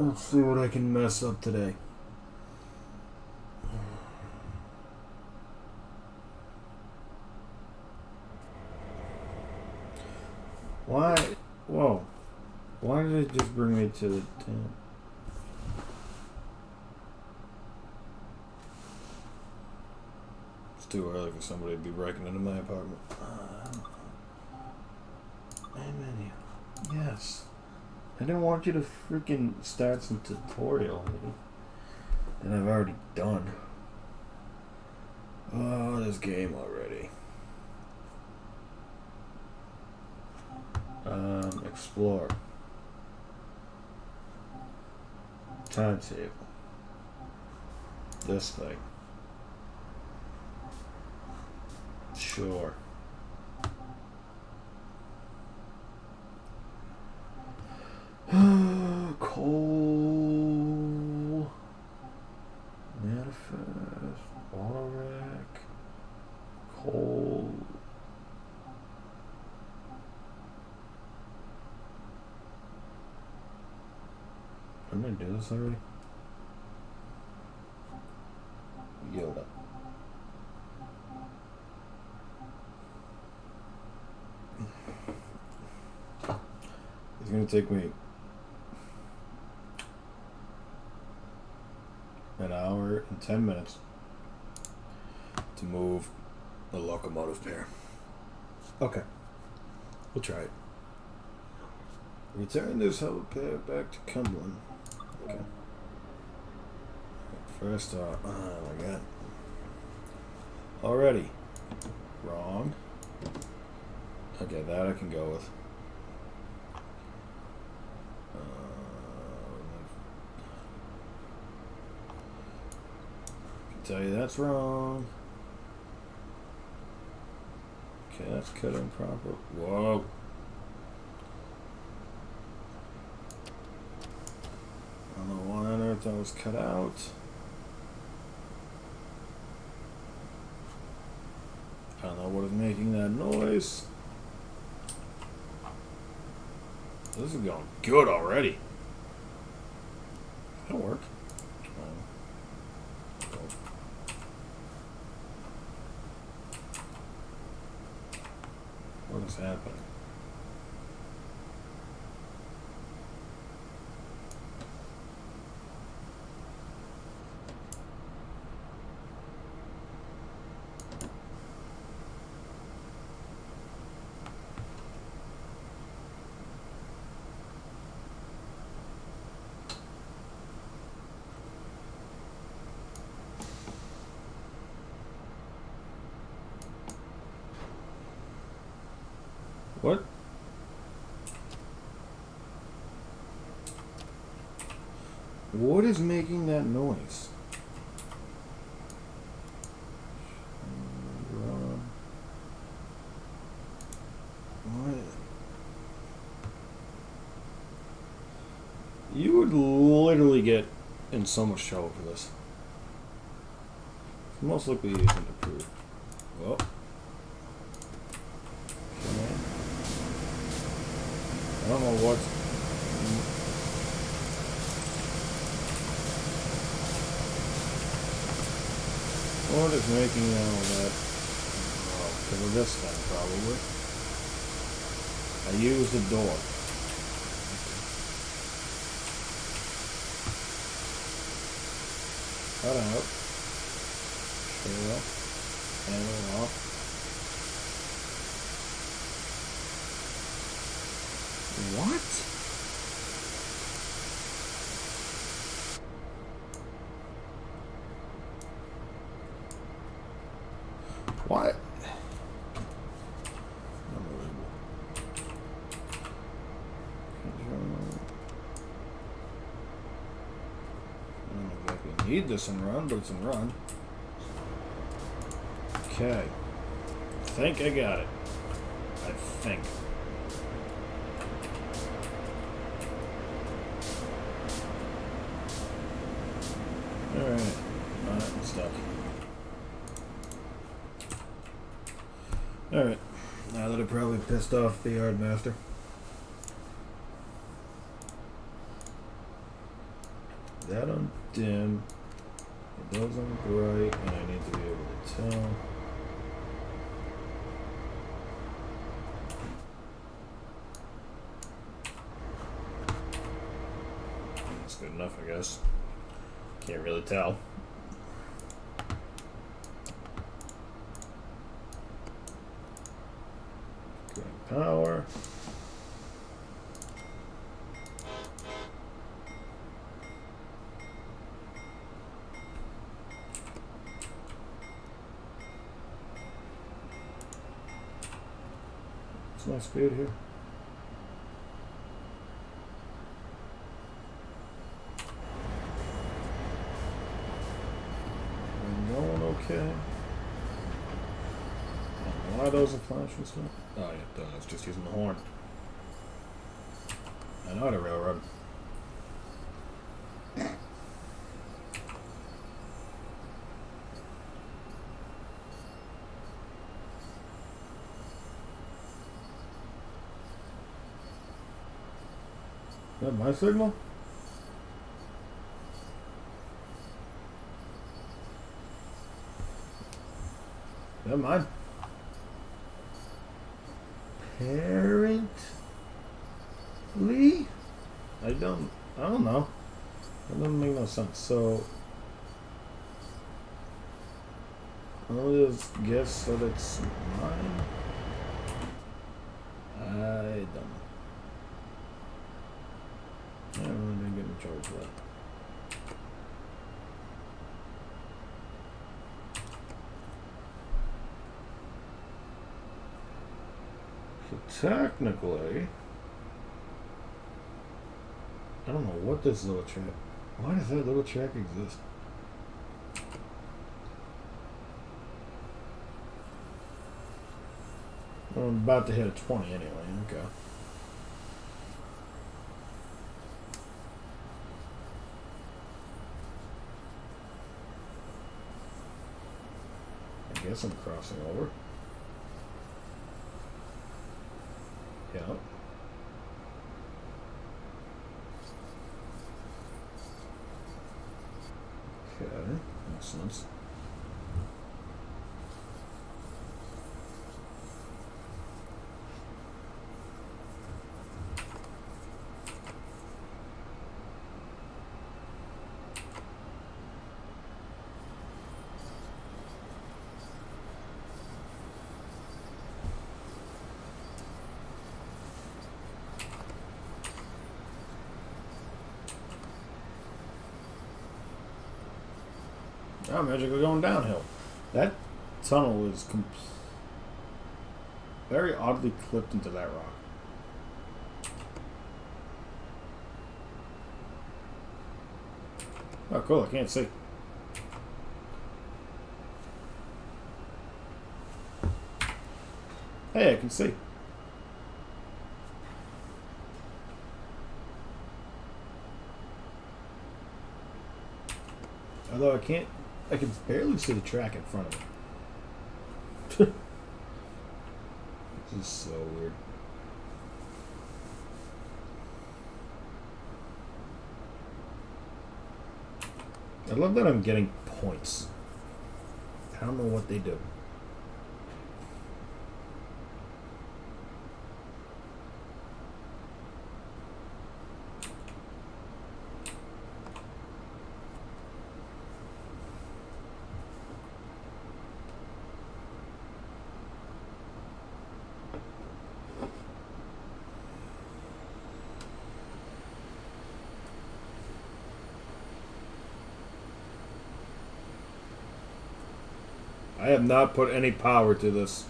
Let's see what I can mess up today. Why? Whoa. Why did it just bring me to the 10? It's too early for somebody to be breaking into my apartment. Main menu. Yes. I didn't want you to freaking start some tutorial that I've already done. Oh, this game already. Explore. Timetable. This thing. Sure. Coal. Manifest. Auto rack. Coal. I'm gonna do this already. Yoda. It's gonna take me an hour and 10 minutes to move the locomotive pair. Okay. We'll try it. Return this pair back to Cumberland. Okay. First off, oh my god. Already. Wrong. Okay, that I can go with. I can tell you that's wrong. Okay, that's cut improper. Whoa. I don't know why on earth that was cut out. I don't know what is making that noise. This is going good already. That'll work. What is happening? What? What is making that noise? What? You would literally get in so much trouble for this. Most likely you isn't approved. Well. I don't know what. What is making all that? Oh, because of this thing, probably. I use the door. Cut out. Sure. Handle off. What? What? Unbelievable. I don't exactly need this in run, but it's in run. Okay. I think I got it. I think. Alright. I'm stuck. Alright. Now that I probably pissed off the yard master. That on dim. Those on bright, and I need to be able to tell. That's good enough, I guess. Can't really tell. Okay, power. What's my speed here? I'm going okay. Why those are flashing stuff? Oh yeah, I was just using the horn. I know how to railroad. Is that my signal? Is that mine? Apparently, I don't know. That doesn't make no sense. So I'll just guess that it's mine. I don't know. I really didn't get in trouble for that. So technically, I don't know what this little track. Why does that little track exist? I'm about to hit a 20 anyway. Okay. I guess I'm crossing over. Yep. Okay, makes sense. I'm magically going downhill. That tunnel is very oddly clipped into that rock. Oh, cool. I can't see. Hey, I can see. Although I can barely see the track in front of me. This is so weird. I love that I'm getting points. I don't know what they do. I have not put any power to this.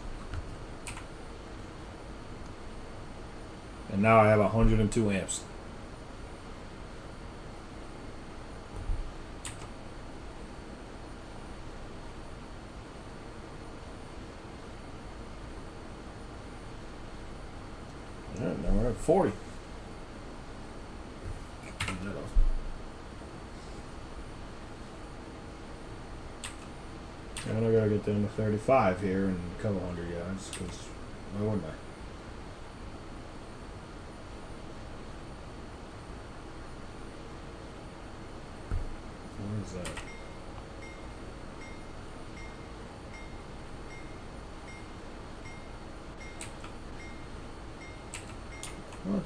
And now I have 102 amps. Alright, now we're at 40. Turn that off. And I gotta get down to 35 here and a couple hundred yards, because why wouldn't I? is that? What?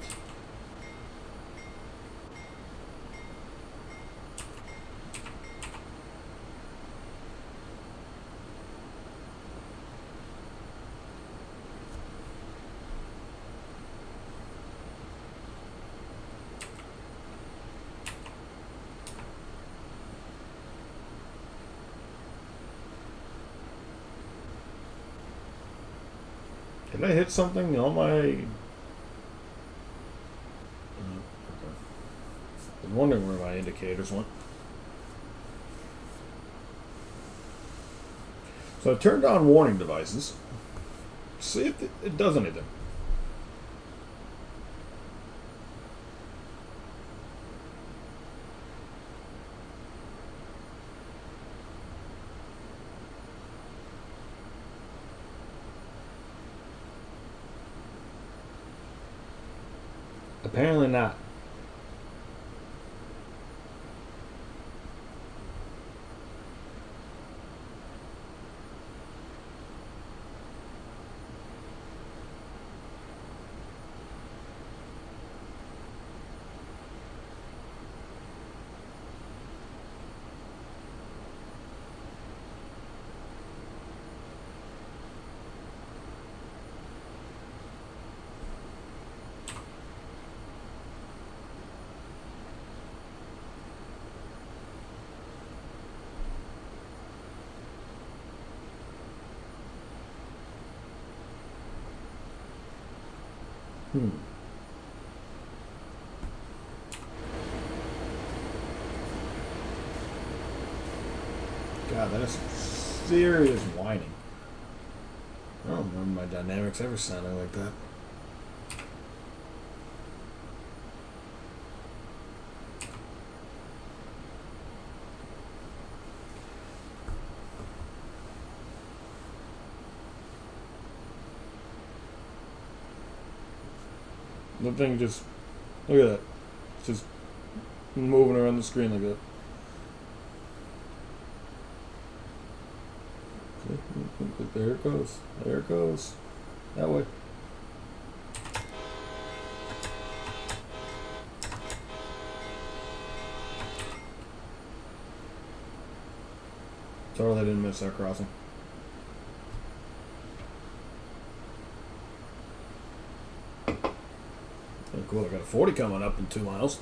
Did I hit something on my... Okay. I was wondering where my indicators went. So I turned on warning devices. See if it does anything. Apparently not. God, that is some serious whining. I don't remember my dynamics ever sounding like that. The thing just... Look at that. It's just moving around the screen like that. There it goes. There it goes. That way. Totally didn't miss that crossing. Oh, cool. I got a 40 coming up in 2 miles.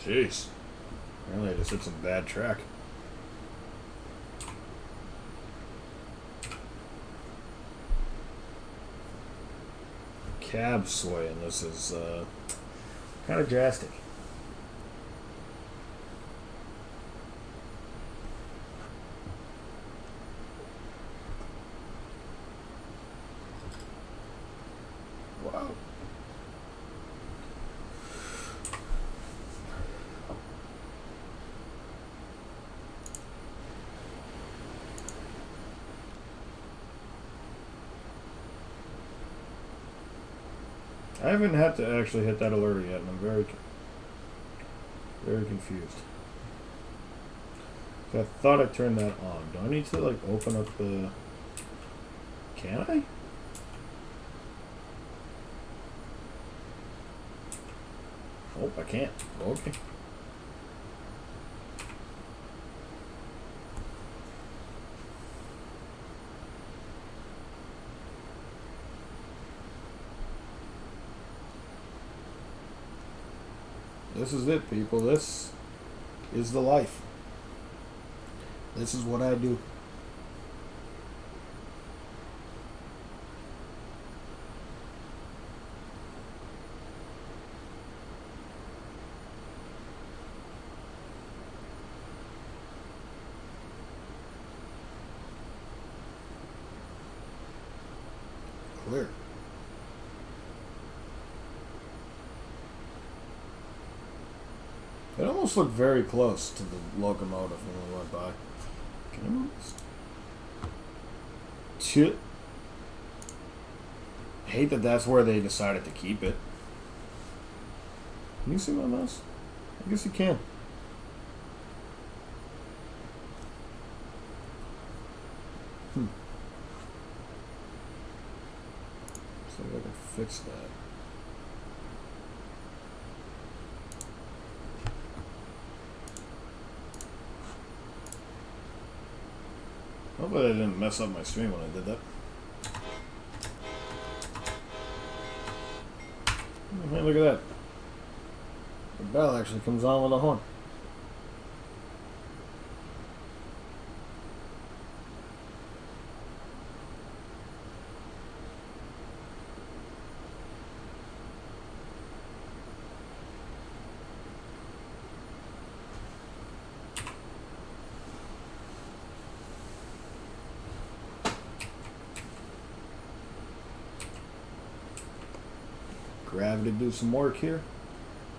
Jeez. Apparently I just hit some bad track. Cab sway, and this is kind of drastic. Wow. I haven't had to actually hit that alerter yet, and I'm very confused. So I thought I turned that on. Do I need to like open up the... Can I? Oh, I can't. Okay. This is it, people. This is the life. This is what I do. Clear. It almost looked very close to the locomotive when we went by. Can I move this? Shit. Hate that that's where they decided to keep it. Can you see my mouse? I guess you can. See if I can fix that. Hopefully I didn't mess up my stream when I did that. Oh, hey, look at that. The bell actually comes on with a horn. Gravity do some work here,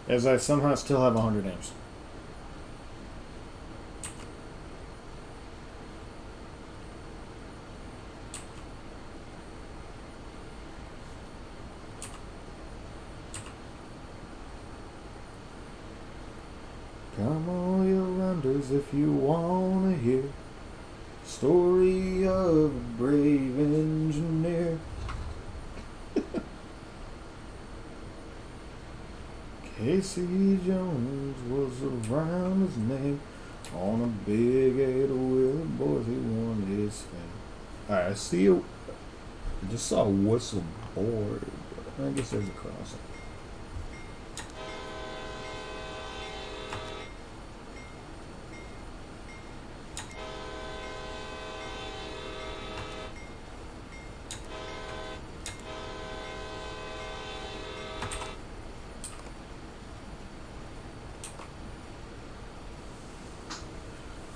as I somehow still have 100 amps. Come on, you runners, if you wanna hear story of a brave engineer. Casey Jones was around his name. On a big 8-wheeler, boys, he won his fame. Alright, I see you. I just saw a whistle board. I guess there's a crossing.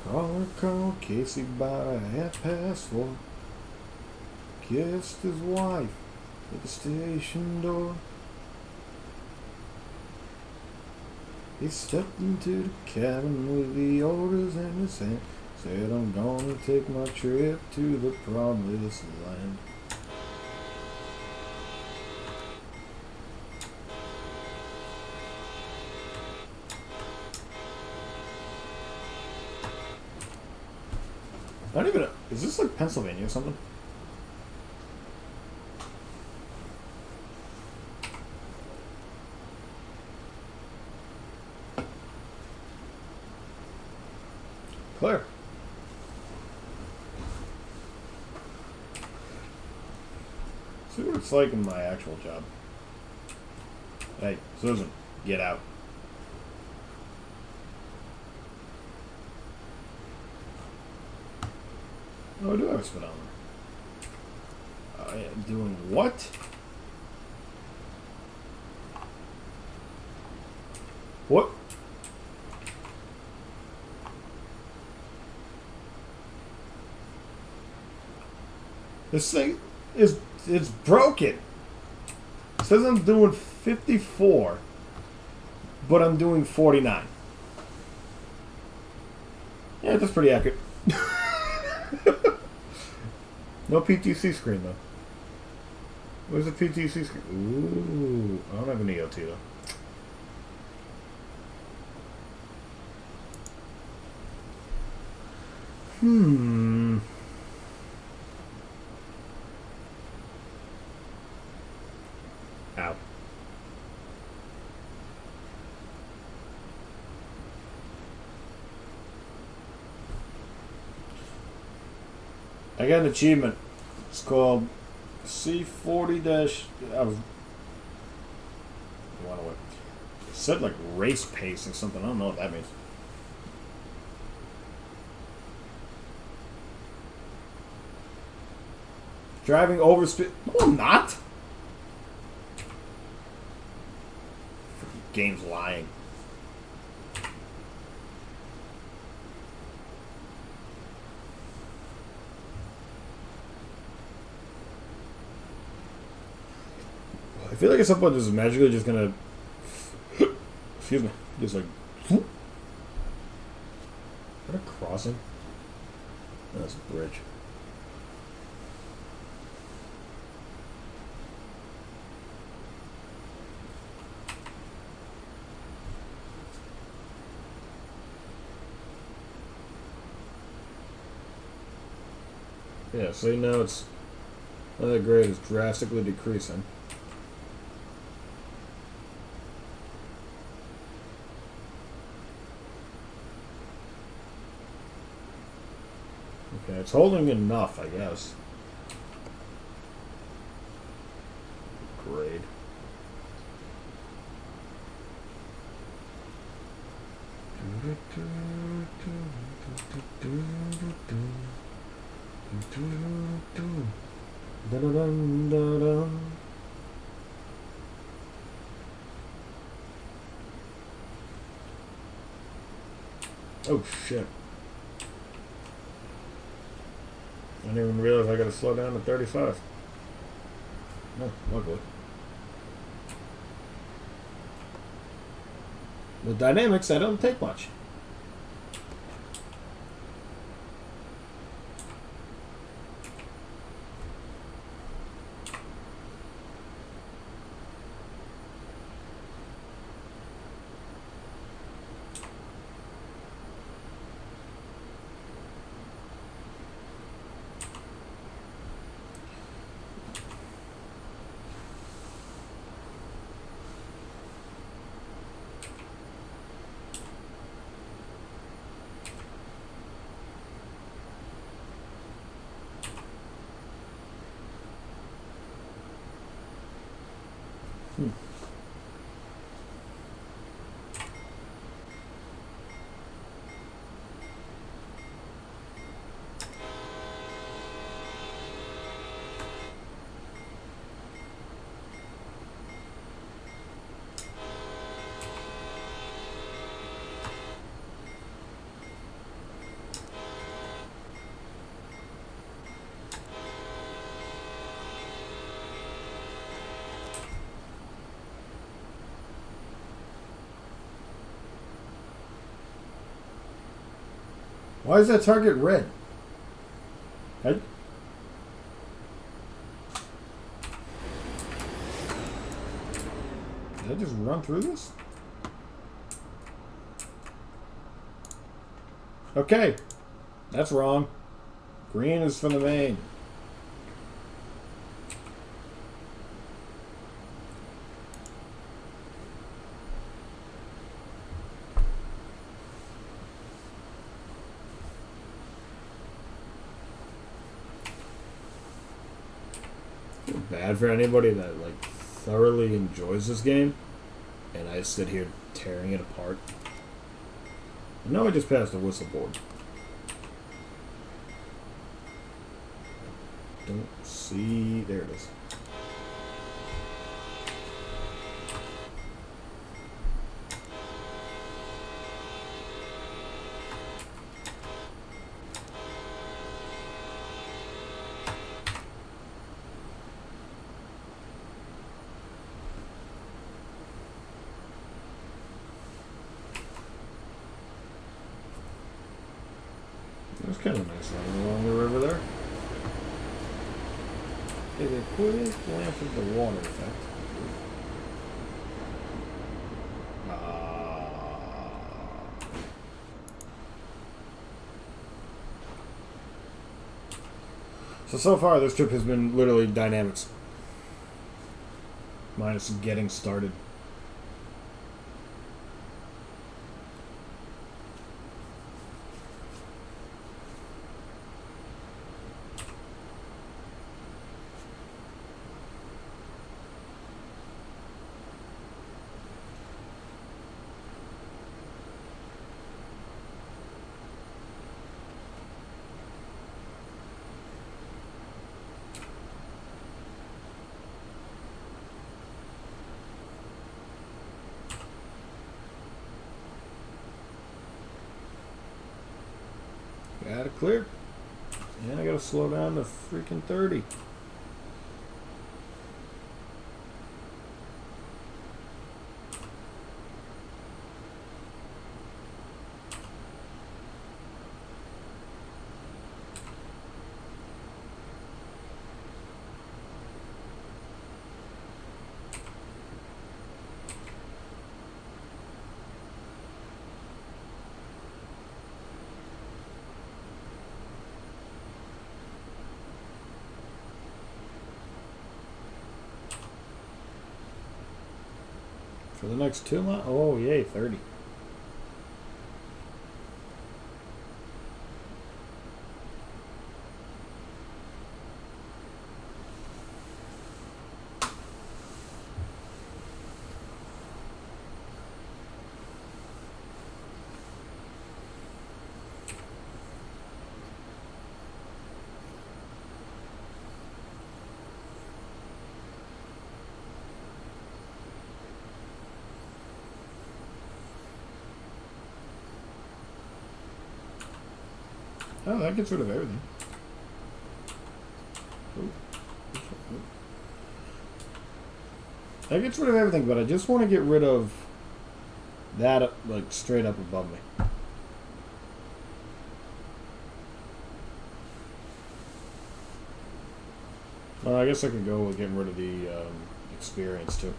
Caller called Casey by 4:30. Kissed his wife at the station door. He stepped into the cabin with the orders in his hand. Said, I'm gonna take my trip to the promised land. I don't even know. Is this like Pennsylvania or something? Claire. See what it's like in my actual job. Hey, Susan, get out. Oh, I do have a speedometer. I am doing what? What? This thing is, it's broken. It says I'm doing 54, but I'm doing 49. Yeah, that's pretty accurate. No PTC screen though. Where's the PTC screen? Ooh, I don't have an EOT though. Ow. I got an achievement. It's called C40- I was. It said like race pace or something. I don't know what that means. Driving over speed. No, I'm not. Freaking game's lying. I feel like at some point this is magically just gonna excuse me, just like Is that a crossing? That's a bridge. Yeah, see now it's the grade is drastically decreasing. Okay, it's holding enough, I guess. Grade. Oh shit. I didn't even realize I gotta slow down to 35. No, luckily. The dynamics, that don't take much. Why is that target red? Did I just run through this? Okay. That's wrong. Green is for the main. Bad for anybody that like thoroughly enjoys this game, and I sit here tearing it apart. No, I just passed the whistle board. Don't see. There it is. It was kind of nice running along the river there. Hey, they quick glance at the water effect. So far this trip has been literally dynamics. Minus getting started. Got it clear. And I gotta slow down to freaking 30. For the next 2 months? Oh, yay, 30. Oh, that gets rid of everything. Ooh. That gets rid of everything, but I just want to get rid of that, like, straight up above me. Well, I guess I could go with getting rid of the experience, too.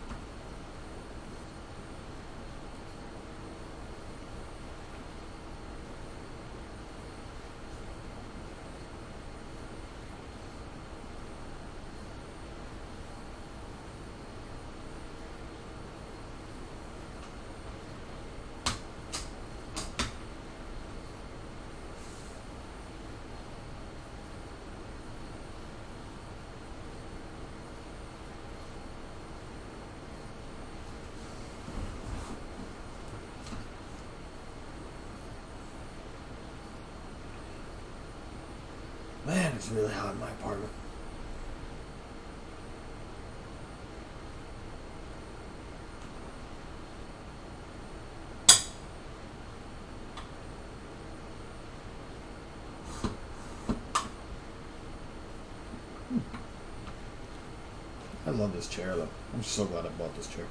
Man, it's really hot in my apartment. I love this chair, though. I'm so glad I bought this chair.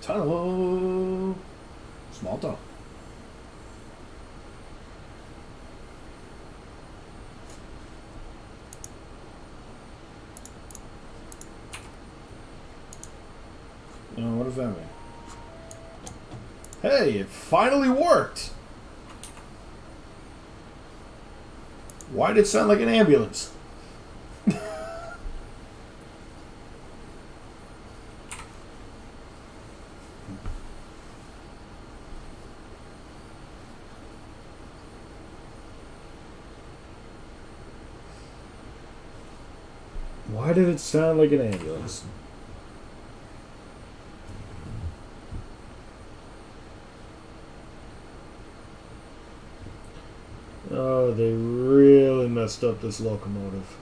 Tunnel. Small tunnel. What does that mean? Hey, it finally worked! Why did it sound like an ambulance? Why did it sound like an ambulance? Oh, they really messed up this locomotive.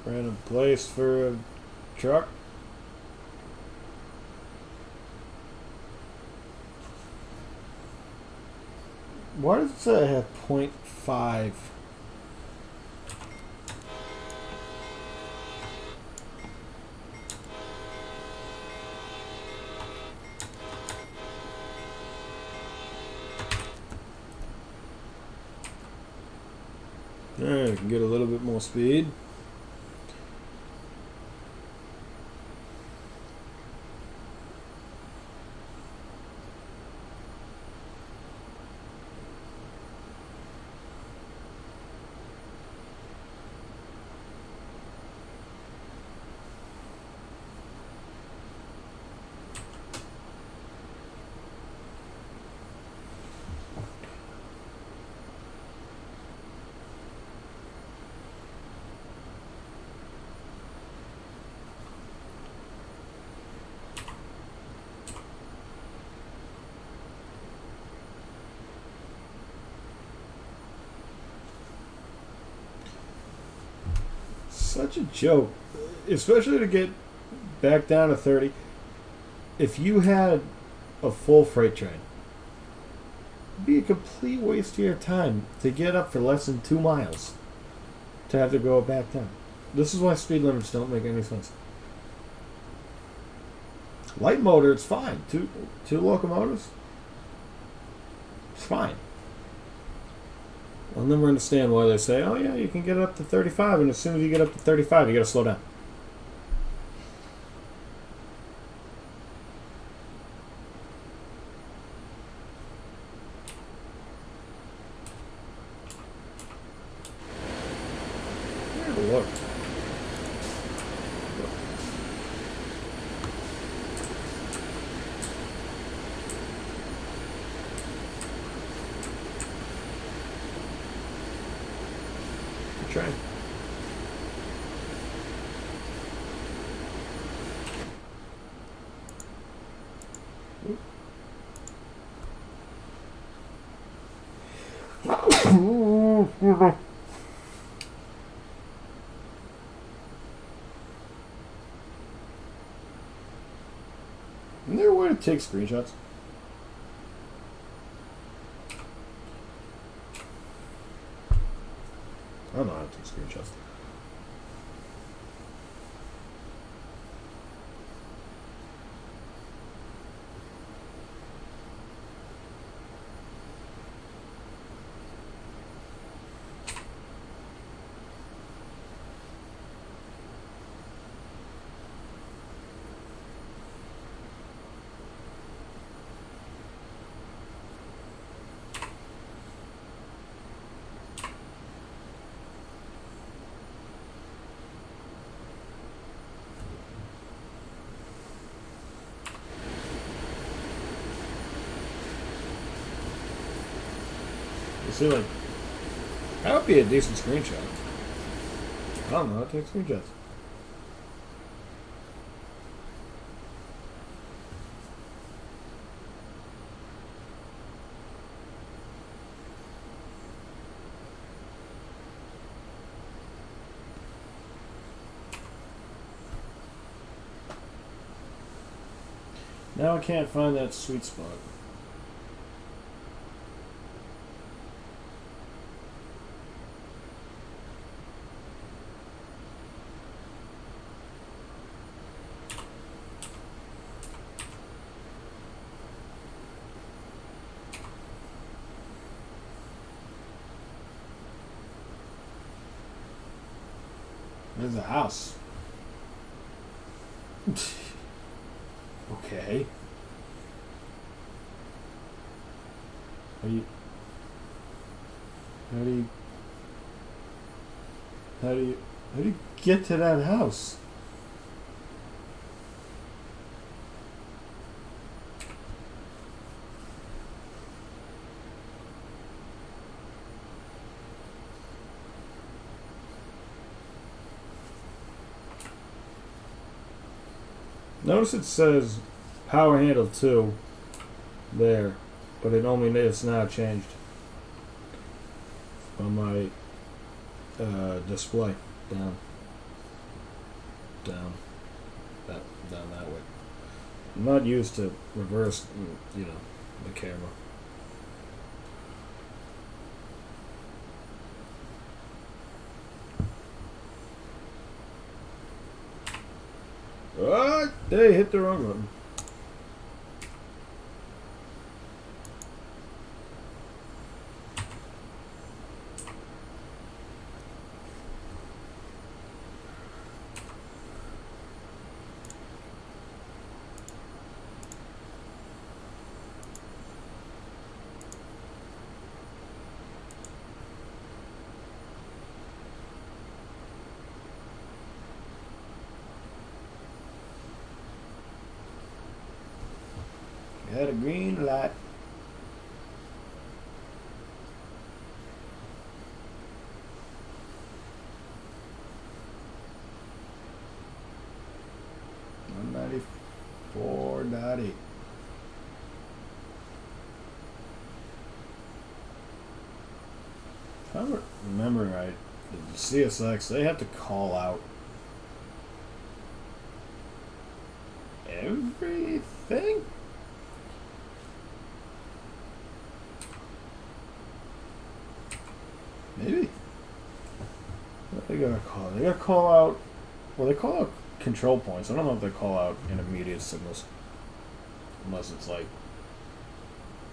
Random place for a truck. Why does it say I have 0.5? Alright, I can get a little bit more speed. such a joke, especially to get back down to 30. If you had a full freight train, it'd be a complete waste of your time to get up for less than 2 miles to have to go back down. This is why speed limits don't make any sense. Light motor, it's fine. Two locomotives, it's fine. I'll never understand why they say, oh yeah, you can get up to 35, and as soon as you get up to 35, you gotta slow down. Look. Train. Isn't there a way to take screenshots? I don't know how to take screenshots. See, like, that would be a decent screenshot. I don't know how to take screenshots. Now I can't find that sweet spot. There's a house. Okay. How do you get to that house? Notice it says power handle 2 there, but it only is now changed on my display. Down that way. I'm not used to reverse, the camera. What? They hit the wrong button. Had a green light. $194.80. If I remember right, the CSX, they have to call out everything? Maybe. What they gotta call? They gotta call out. Well, they call out control points. I don't know if they call out intermediate signals, unless it's like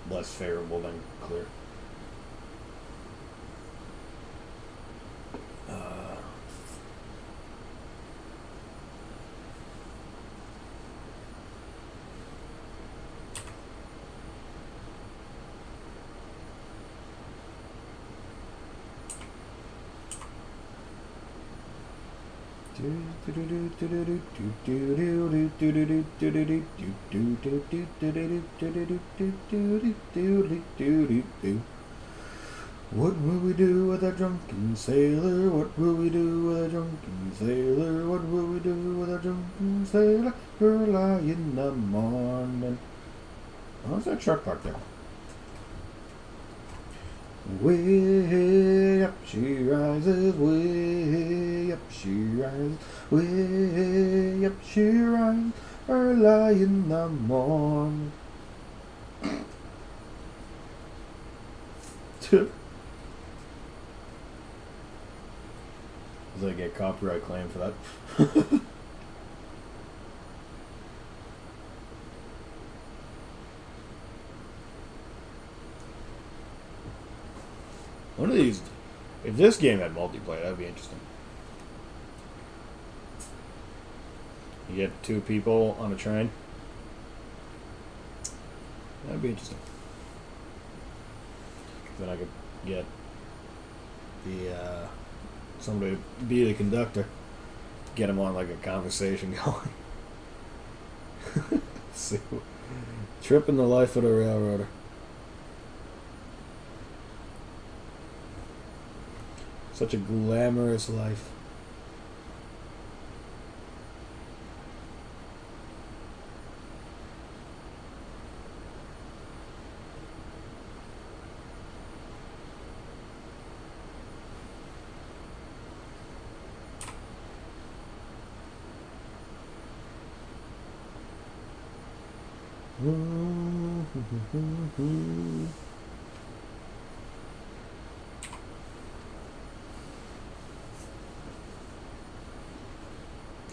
less favorable than clear. What will we do with a drunken sailor? What will we do with a drunken sailor? What will we do with a drunken sailor? Early in the morning. How's that truck parked there? Way up she rises, way up she rises, way up she rises, early in the morning. Does I get copyright claim for that? One of these, if this game had multiplayer, that'd be interesting. You get 2 people on a train. That'd be interesting. Then I could get the somebody to be the conductor, get him on like a conversation going. See, tripping the life of the railroader. Such a glamorous life.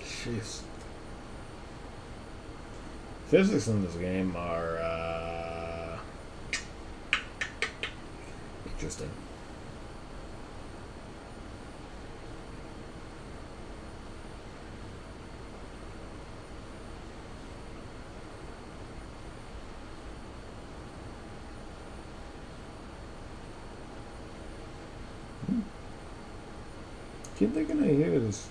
Jeez. Physics in this game are interesting. Keep thinking I hear this.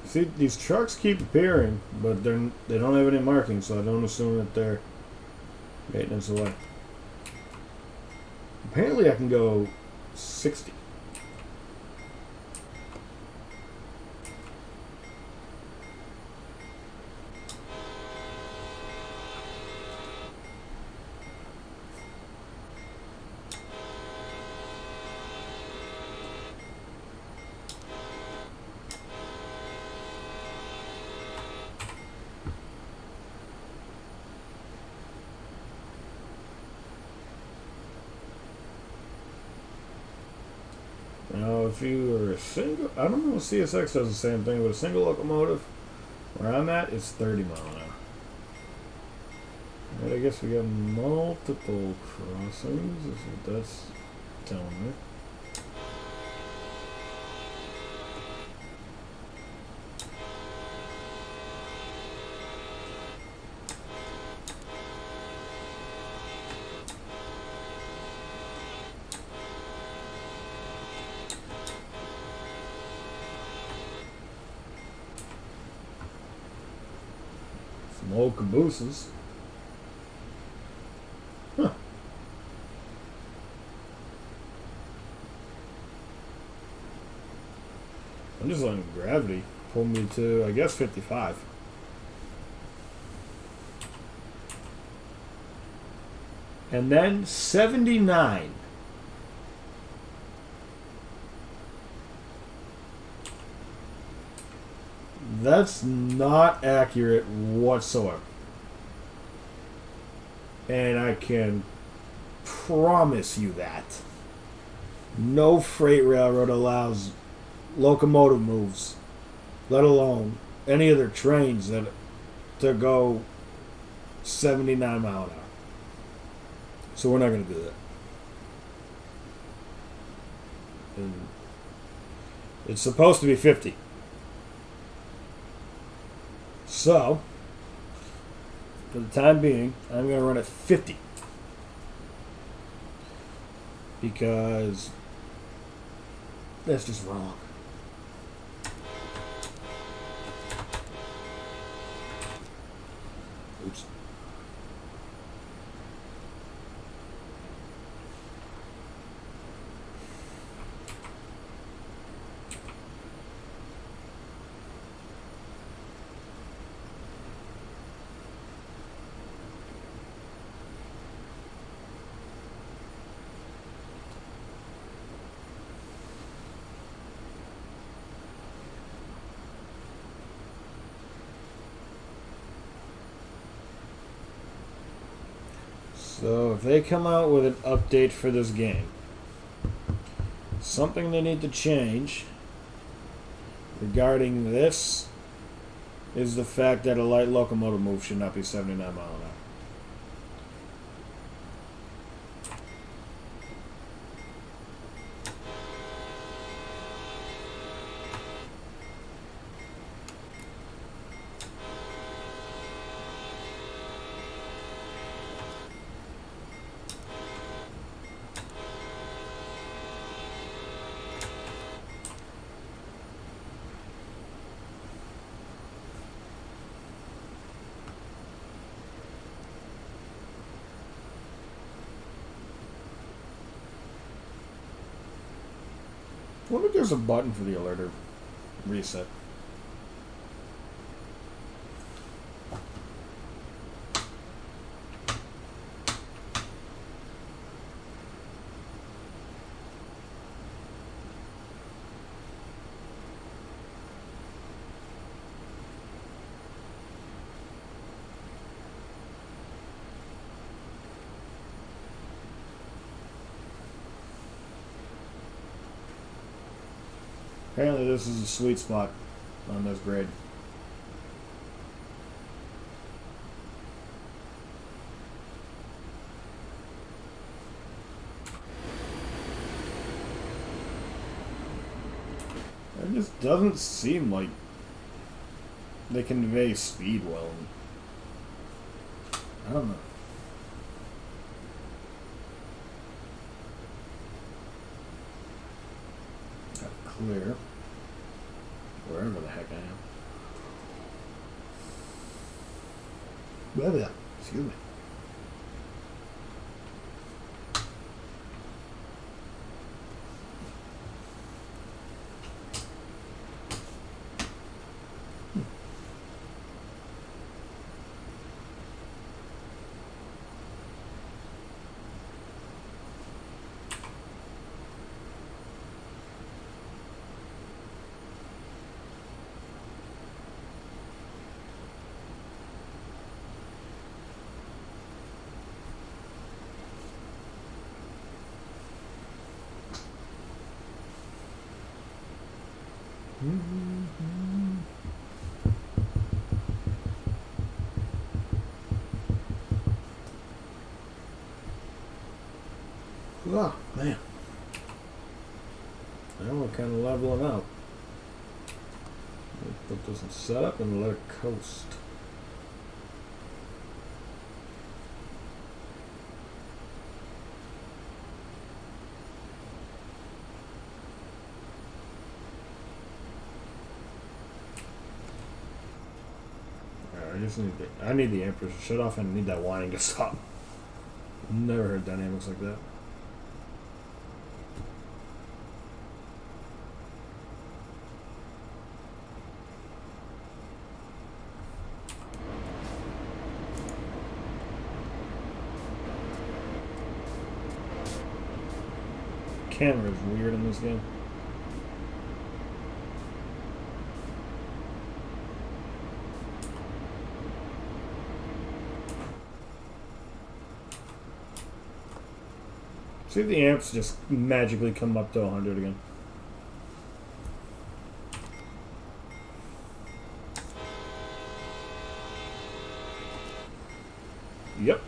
See, these trucks keep appearing, but they don't have any markings, so I don't assume that they're maintenance away. Apparently I can go 60. Now, if you are a single, I don't know if CSX does the same thing, but a single locomotive, where I'm at, it's 30 mile an hour. Alright, I guess we got multiple crossings, is what that's telling me. Some old cabooses. Huh. I'm just letting gravity pull me to, I guess, 55. And then 79. That's not accurate whatsoever. And I can promise you that no freight railroad allows locomotive moves, let alone any other trains that to go 79 mile an hour. So we're not going to do that. And it's supposed to be 50. So, for the time being, I'm going to run at 50. Because that's just wrong. Oops. So if they come out with an update for this game, something they need to change regarding this is the fact that a light locomotive move should not be 79 mile an hour. I wonder if there's a button for the alerter reset. Apparently this is a sweet spot on this grade. It just doesn't seem like they convey speed well. I don't know. Got clear. Wherever the heck I am. Blah, blah. Excuse me. Oh, man. Now we're kind of leveling out. Let's put this in setup and let it coast. I need the amperage to shut off and I need that whining to stop. Never heard dynamics like that. Camera is weird in this game. See if the amps just magically come up to 100 again. Yep.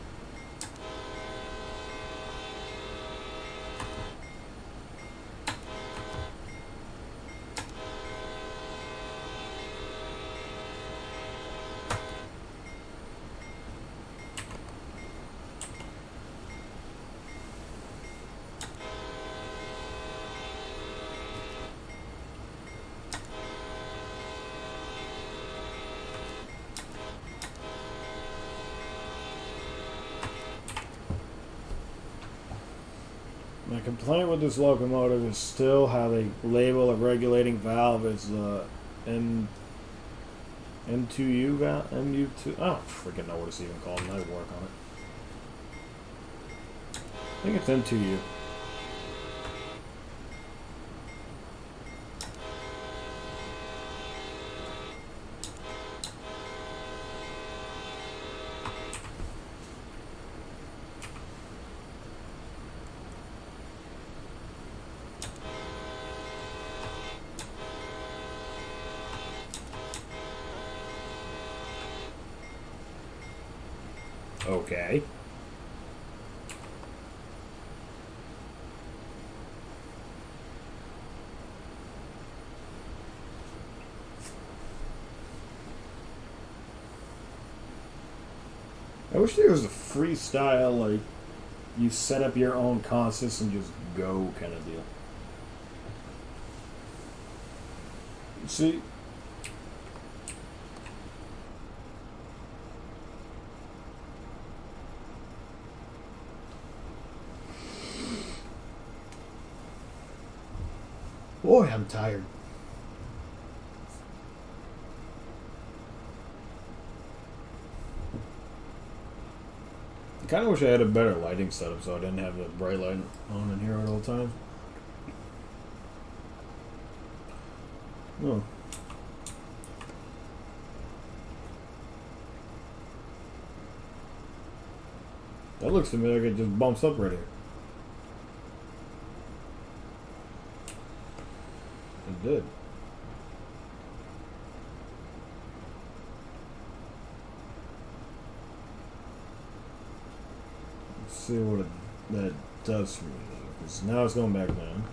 My complaint with this locomotive is still how they label a regulating valve as the M2U valve, MU2. I don't freaking know what it's even called, and I work on it. I think it's M2U. Okay. I wish there was a freestyle, like, you set up your own constants and just go kind of deal. See, boy, I'm tired. I kind of wish I had a better lighting setup so I didn't have the bright light on in here at all times. Oh. That looks to me like it just bumps up right here. It did. Let's see what that does for me. Because now it's going back down.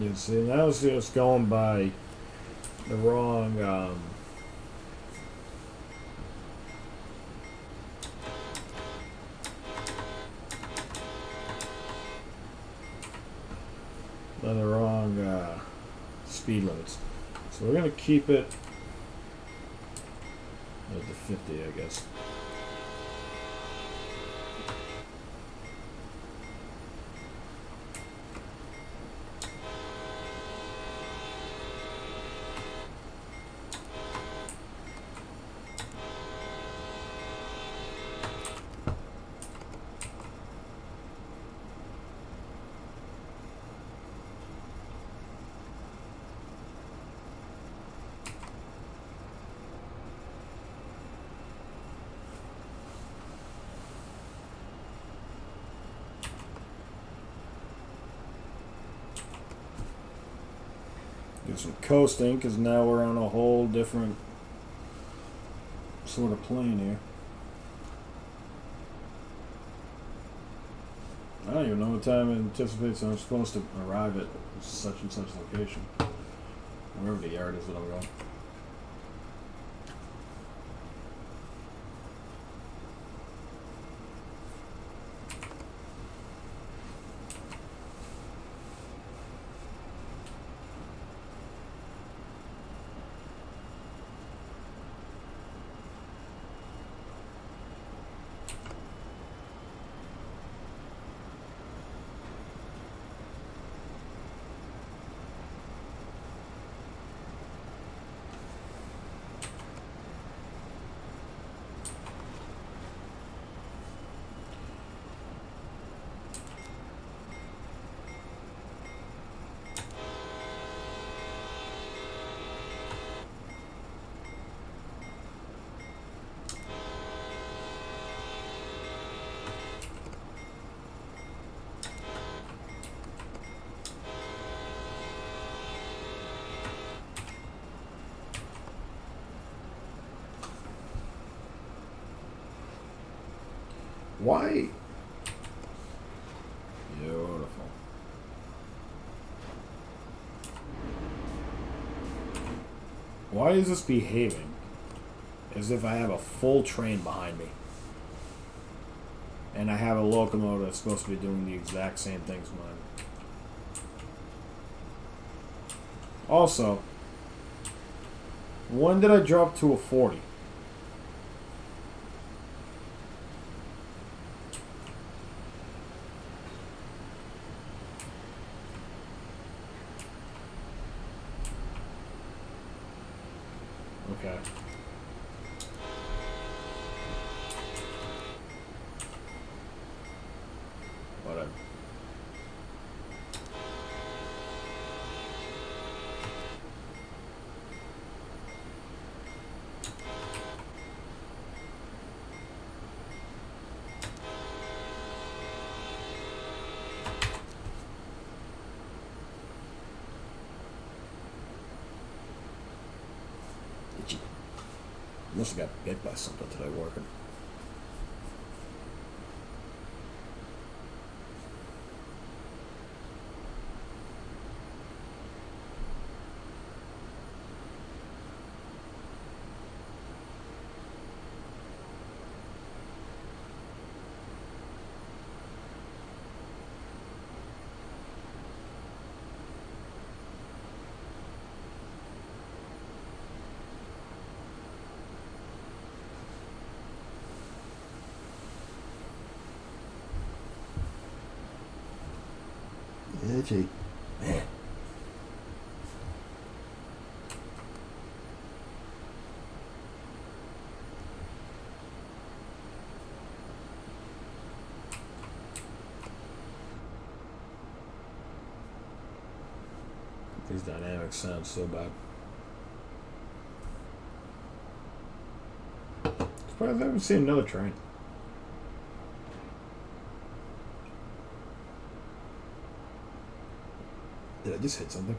You see, now it's just going by the wrong, speed limits. So we're gonna keep it at the 50, I guess. Do some coasting because now we're on a whole different sort of plane here. I don't even know what time it anticipates I'm supposed to arrive at such and such location. Wherever the yard is that I'm going. Why? Beautiful. Why is this behaving as if I have a full train behind me? And I have a locomotive that's supposed to be doing the exact same things mine. Also, when did I drop to a 40? Okay. Whatever. Itchy. Must have got bit by something today working. Itchy. Man. These dynamics sound so bad. Surprised I haven't seen another train. Did I just hit something?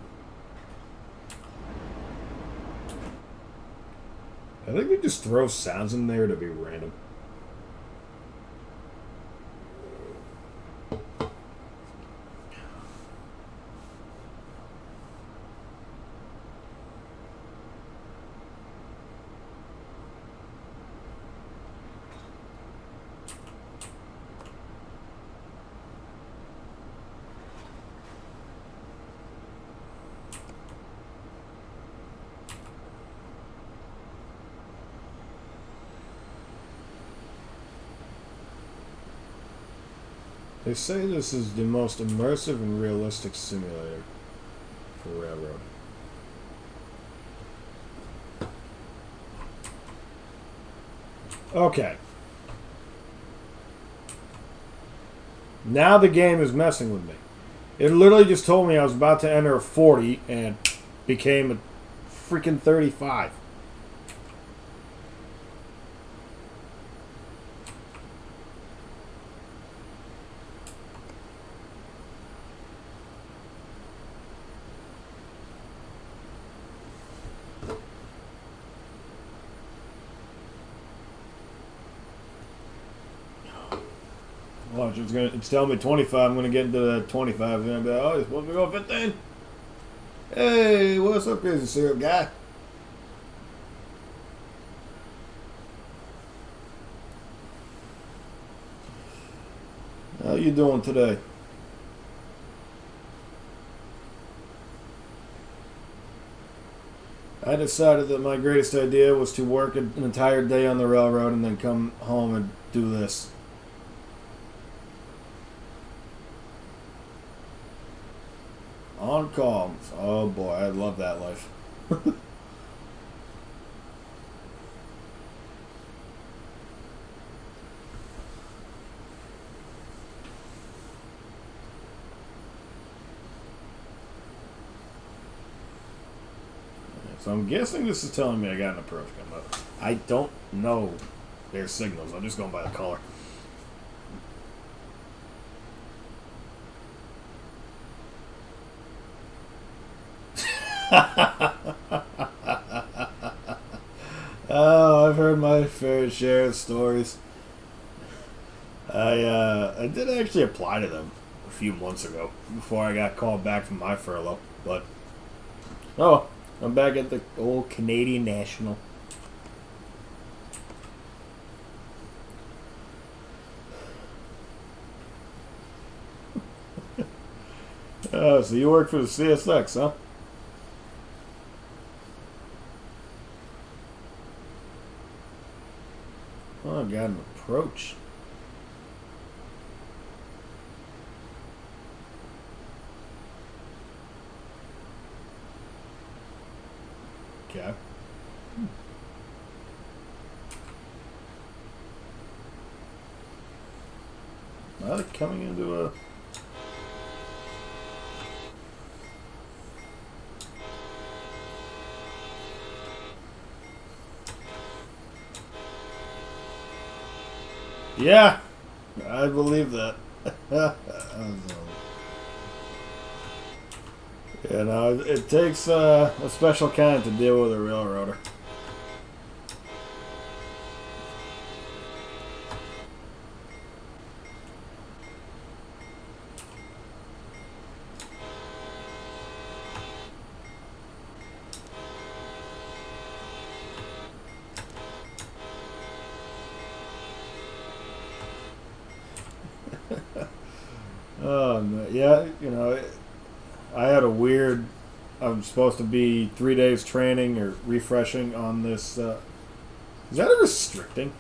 I think they just throw sounds in there to be random. They say this is the most immersive and realistic simulator for railroad. Okay. Now the game is messing with me. It literally just told me I was about to enter a 40 and became a freaking 35. Watch, it's telling me 25. I'm gonna get into that 25. It's gonna be like, oh, you're supposed to go 15. Hey, what's up, crazy syrup guy? How you doing today? I decided that my greatest idea was to work an entire day on the railroad and then come home and do this. On call. Oh boy, I love that life. So I'm guessing this is telling me I got an approach coming up. I don't know their signals. I'm just going by the color. Oh, I've heard my fair share of stories. I did actually apply to them a few months ago before I got called back from my furlough, but oh, I'm back at the old Canadian National. Oh, so you work for the CSX, huh? Oh, I got an approach. Okay. Now they're coming into a. Yeah, I believe that. You know, it takes a special kind to deal with a railroader. Oh, no. Yeah, you know, I had a weird. I'm supposed to be 3 days training or refreshing on this. Is that a restricting?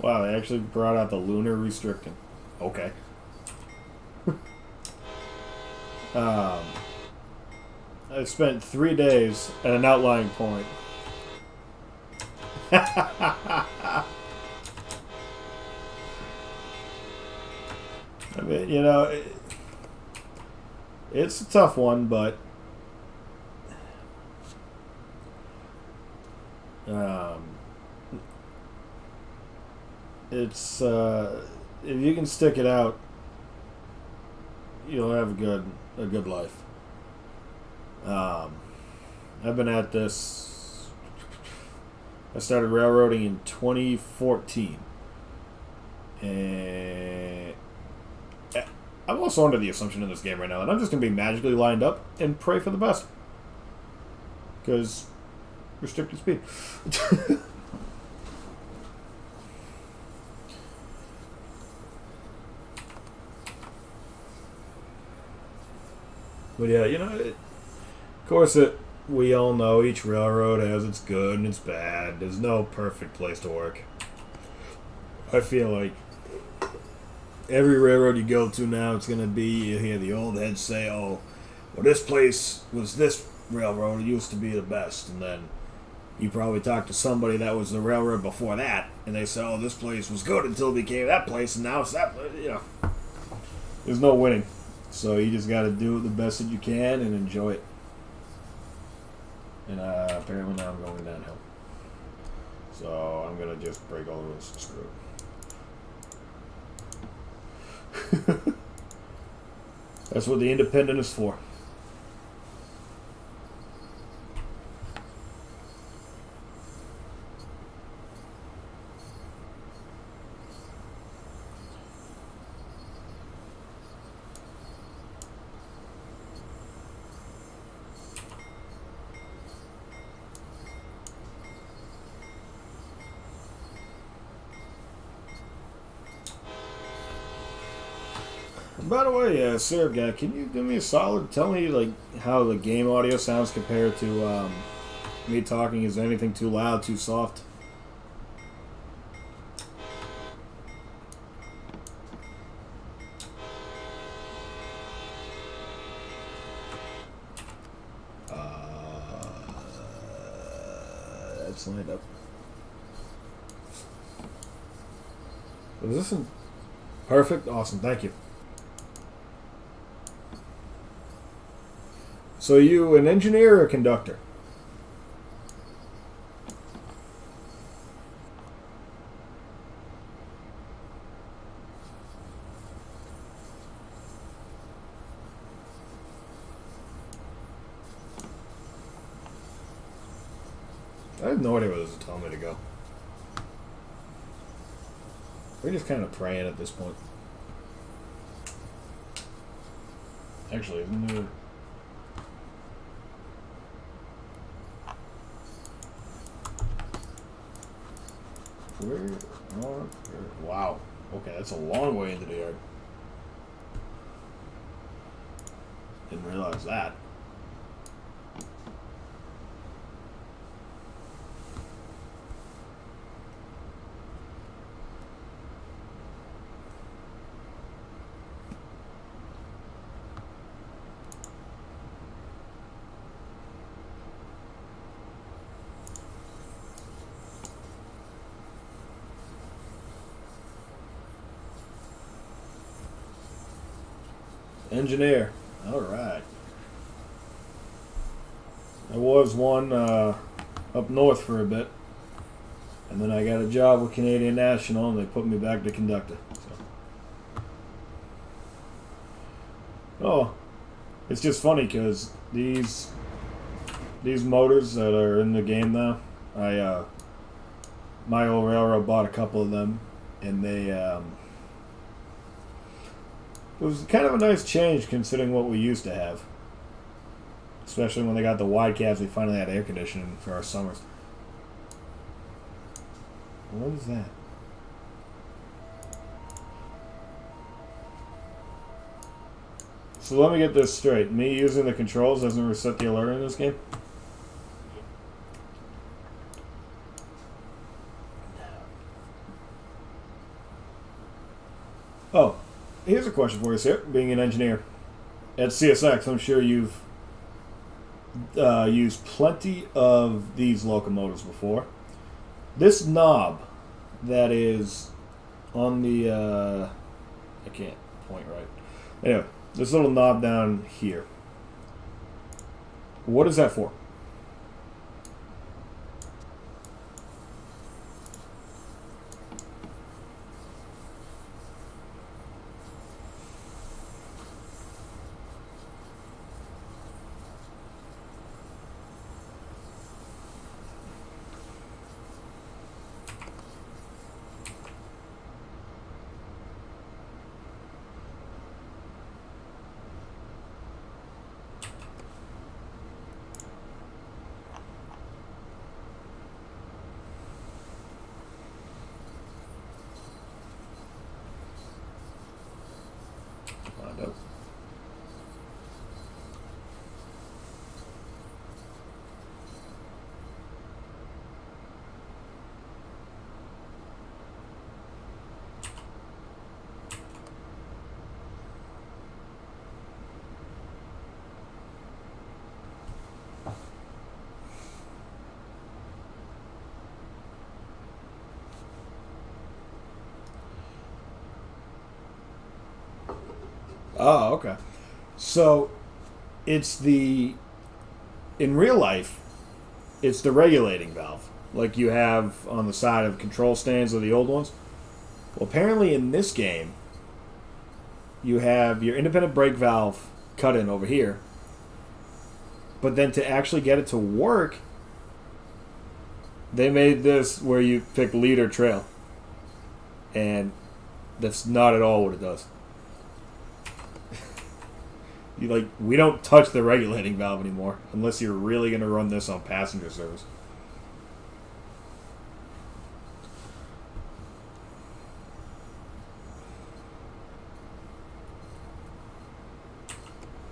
Wow, they actually brought out the lunar restricting. Okay. Um, I spent 3 days at an outlying point. I mean, you know, it's a tough one, but um, it's if you can stick it out, you'll have a good life. Um, I've been at this. I started railroading in 2014, and I'm also under the assumption in this game right now that I'm just gonna be magically lined up and pray for the best, because restricted speed. But yeah, you know, of course, we all know each railroad has its good and its bad. There's no perfect place to work. I feel like every railroad you go to now, it's gonna be you hear the old heads say, "Oh, well, this place was this railroad. It used to be the best," and then you probably talk to somebody that was the railroad before that, and they say, "Oh, this place was good until it became that place, and now it's that." You know, there's no winning. So you just got to do it the best that you can and enjoy it. And apparently now I'm going downhill. So I'm going to just break all the rules. Screw it. That's what the independent is for. By the way, Sir Guy, can you do me a solid? Tell me like how the game audio sounds compared to me talking. Is anything too loud, too soft? That's lined up. Is this perfect? Awesome, thank you. So you an engineer or a conductor? I have no idea where this is telling me to go. We're just kind of praying at this point. Actually, isn't there... Wow. Okay, that's a long way into the yard. Didn't realize that. Engineer. Alright. I was one up north for a bit. And then I got a job with Canadian National and they put me back to conductor. So. Oh. It's just funny because these motors that are in the game now, my old railroad bought a couple of them and they it was kind of a nice change considering what we used to have. Especially when they got the wide cabs, we finally had air conditioning for our summers. What is that? So let me get this straight. Me using the controls doesn't reset the alert in this game? Oh. Here's a question for you, sir. Being an engineer at CSX, I'm sure you've used plenty of these locomotives before. This knob that is on the I can't point right. Anyway, this little knob down here. What is that for? Oh, okay. So, it's the... In real life, it's the regulating valve, like you have on the side of control stands of the old ones. Well, apparently in this game, you have your independent brake valve cut in over here, but then to actually get it to work, they made this where you pick lead or trail. And that's not at all what it does. We don't touch the regulating valve anymore unless you're really going to run this on passenger service.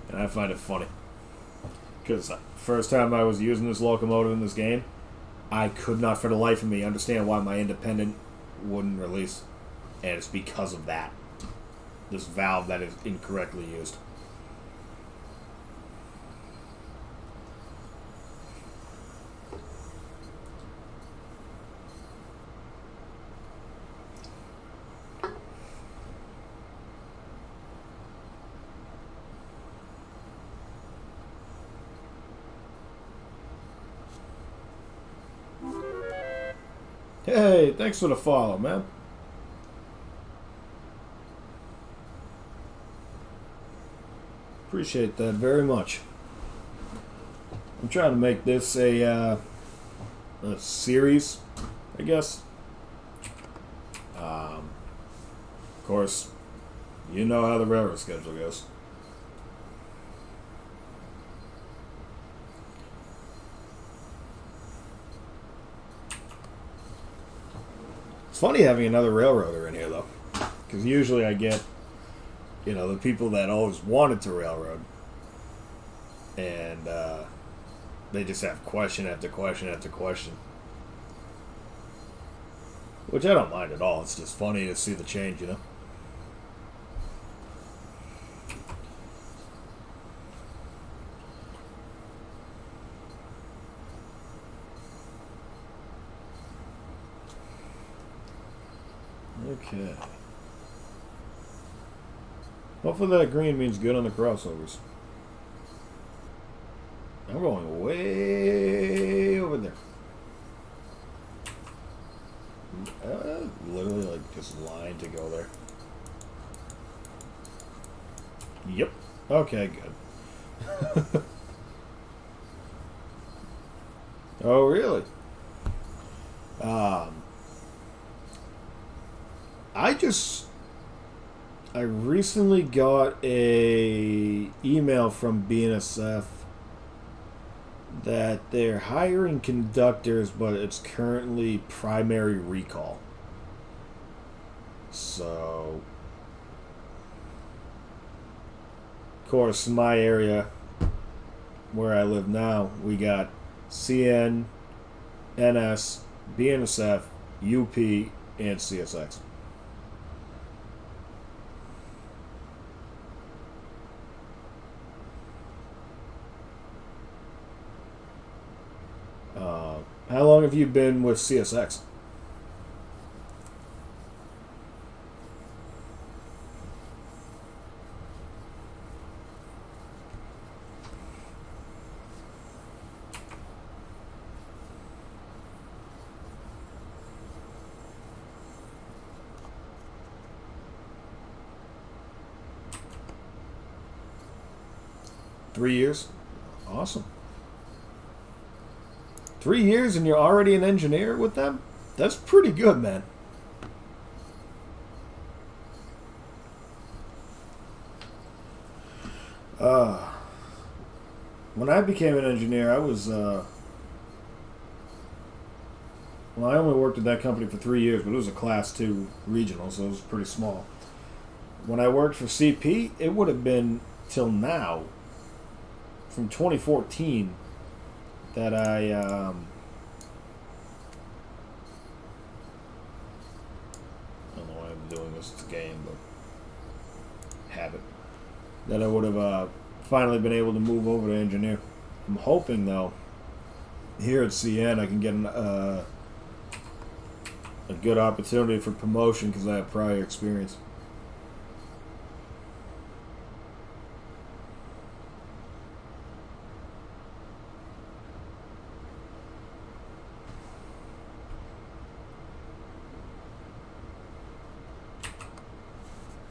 And I find it funny because first time I was using this locomotive in this game, I could not for the life of me understand why my independent wouldn't release, and it's because of that. This valve that is incorrectly used. Hey, thanks for the follow, man. Appreciate that very much. I'm trying to make this a a series, I guess. Of course, you know how the railroad schedule goes. It's funny having another railroader in here, though, because usually I get, the people that always wanted to railroad, and they just have question after question after question, which I don't mind at all. It's just funny to see the change, Okay. Hopefully that green means good on the crossovers. I'm going way over there. Literally like just line to go there. Yep. Okay, good. Oh, really? Um, I recently got a email from BNSF that they're hiring conductors, but it's currently primary recall. So, of course, in my area where I live now, we got CN, NS, BNSF, UP, and CSX. How long have you been with CSX? Three years? Awesome. 3 years and you're already an engineer with them? That's pretty good, man. Uh, when I became an engineer, I only worked at that company for 3 years, but it was a class 2 regional, so it was pretty small. When I worked for CP, it would have been till now, from 2014, that I don't know why I'm doing this. It's a game, but habit. That I would have finally been able to move over to engineer. I'm hoping, though, here at CN I can get a good opportunity for promotion because I have prior experience.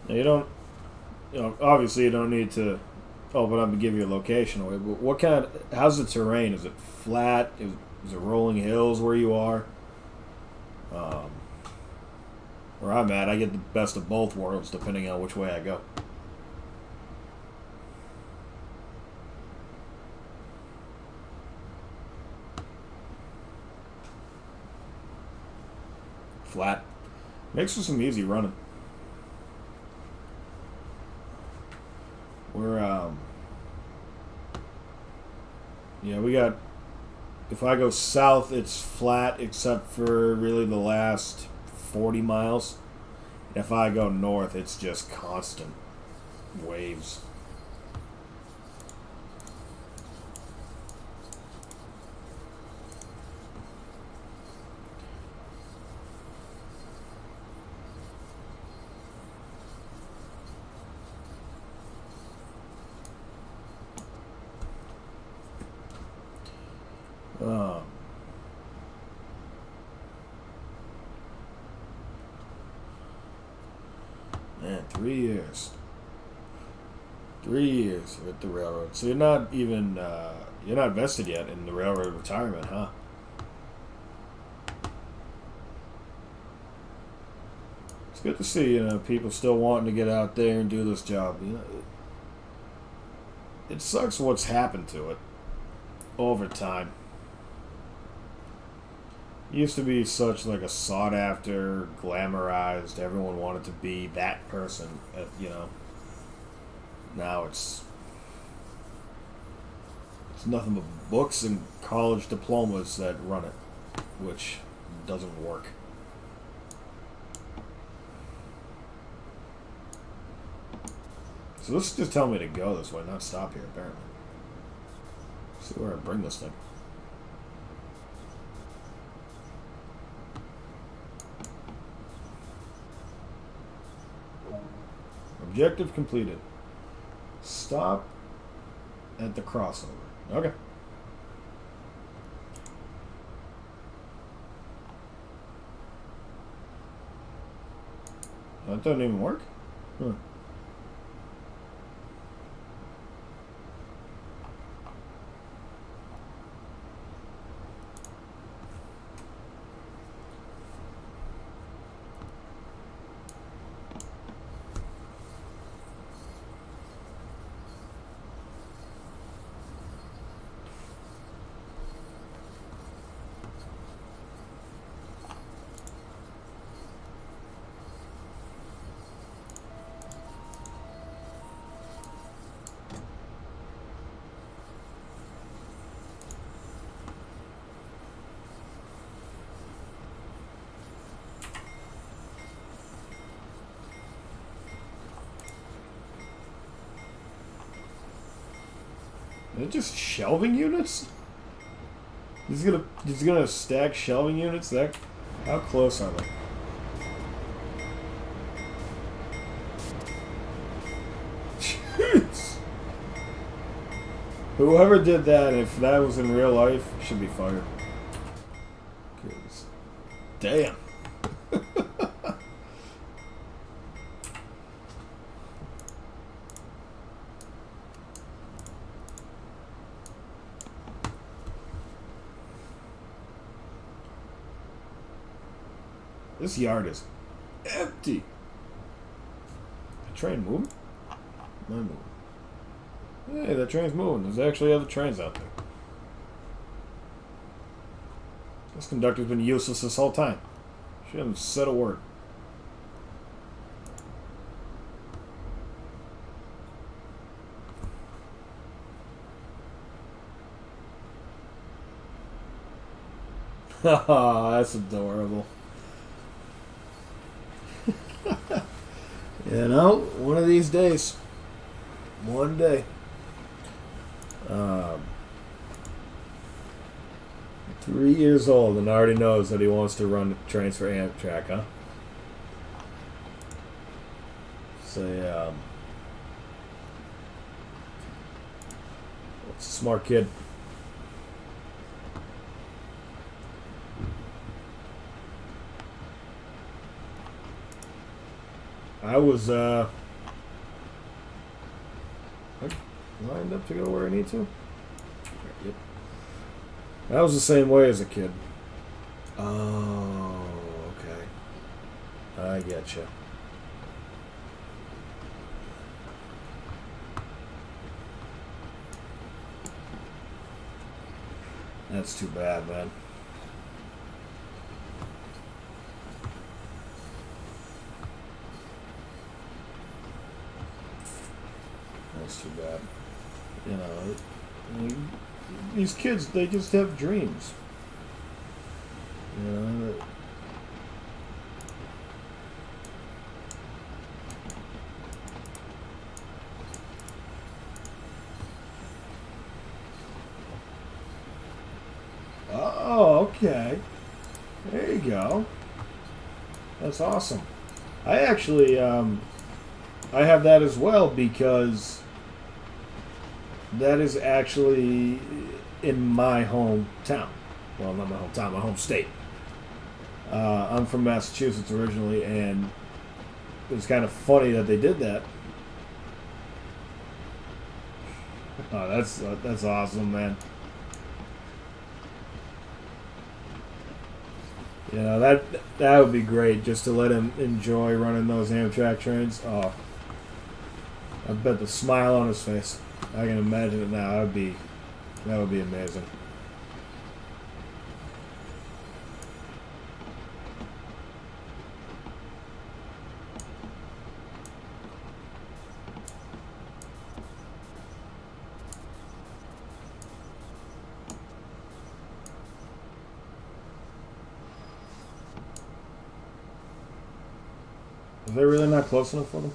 Now you don't, obviously you don't need to open up and give your location away. But how's the terrain? Is it flat? Is it rolling hills where you are? Um, where I'm at, I get the best of both worlds depending on which way I go. Flat makes for some easy running. We're we got. If I go south, it's flat except for really the last 40 miles. If I go north, it's just constant waves. Um, Man, 3 years. 3 years with the railroad. So you're not vested yet in the railroad retirement, huh? It's good to see, people still wanting to get out there and do this job. It sucks what's happened to it over time. It used to be such like a sought after, glamorized. Everyone wanted to be that person. Now it's nothing but books and college diplomas that run it, which doesn't work. So this is just telling me to go this way, not stop here, apparently. Let's see where I bring this thing. Objective completed. Stop at the crossover. Okay. That doesn't even work? Huh. Are they just shelving units? He's gonna stack shelving units. How close are they? Jeez. Whoever did that, if that was in real life, should be fired. 'Cause, damn. This yard is empty. The train moving? Am I moving? Hey, that train's moving. There's actually other trains out there. This conductor's been useless this whole time. She hasn't said a word. Haha, that's adorable. One of these days. One day. 3 years old and already knows that he wants to run trains for Amtrak, huh? Say, it's a smart kid. I was lined up to go where I need to. Yep. I was the same way as a kid. Oh, okay. I getcha. That's too bad, man. That's too bad. These kids, they just have dreams. Oh, okay. There you go. That's awesome. I actually, I have that as well because that is actually in my hometown. Well, not my hometown, my home state. I'm from Massachusetts originally, and it was kind of funny that they did that. Oh, that's awesome, man. You know, that would be great just to let him enjoy running those Amtrak trains. Oh, I bet the smile on his face. I can imagine it now. That would be amazing. Is that really not close enough for them?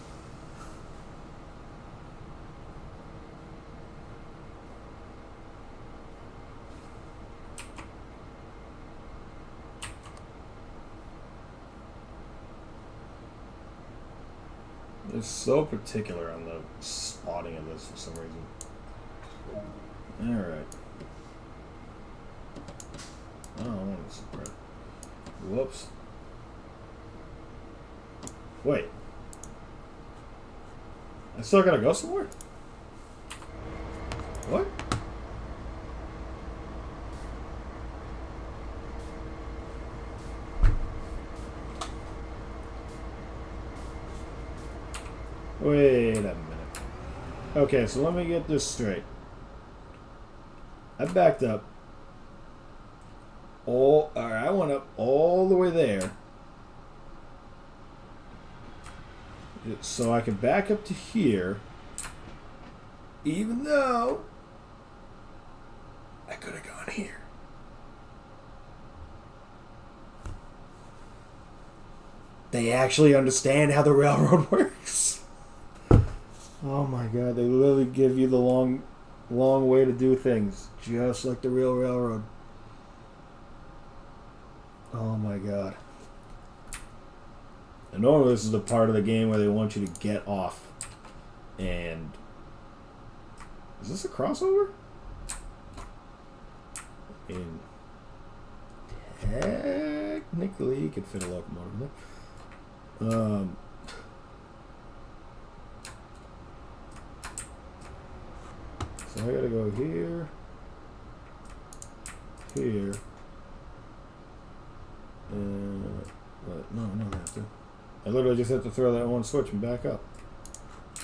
They're so particular on the spotting of this for some reason. Alright. Oh, I want to spread. Whoops. Wait. I still gotta go somewhere? What? Wait a minute. Okay, so let me get this straight. I backed up. I went up all the way there. So I can back up to here. Even though I could have gone here. They actually understand how the railroad works. Oh my god, they literally give you the long way to do things. Just like the real railroad. Oh my god. And normally this is the part of the game where they want you to get off. And... Is this a crossover? And technically you could fit a locomotive there. So I gotta go here, here, but no, I don't have to. I literally just have to throw that one switch and back up,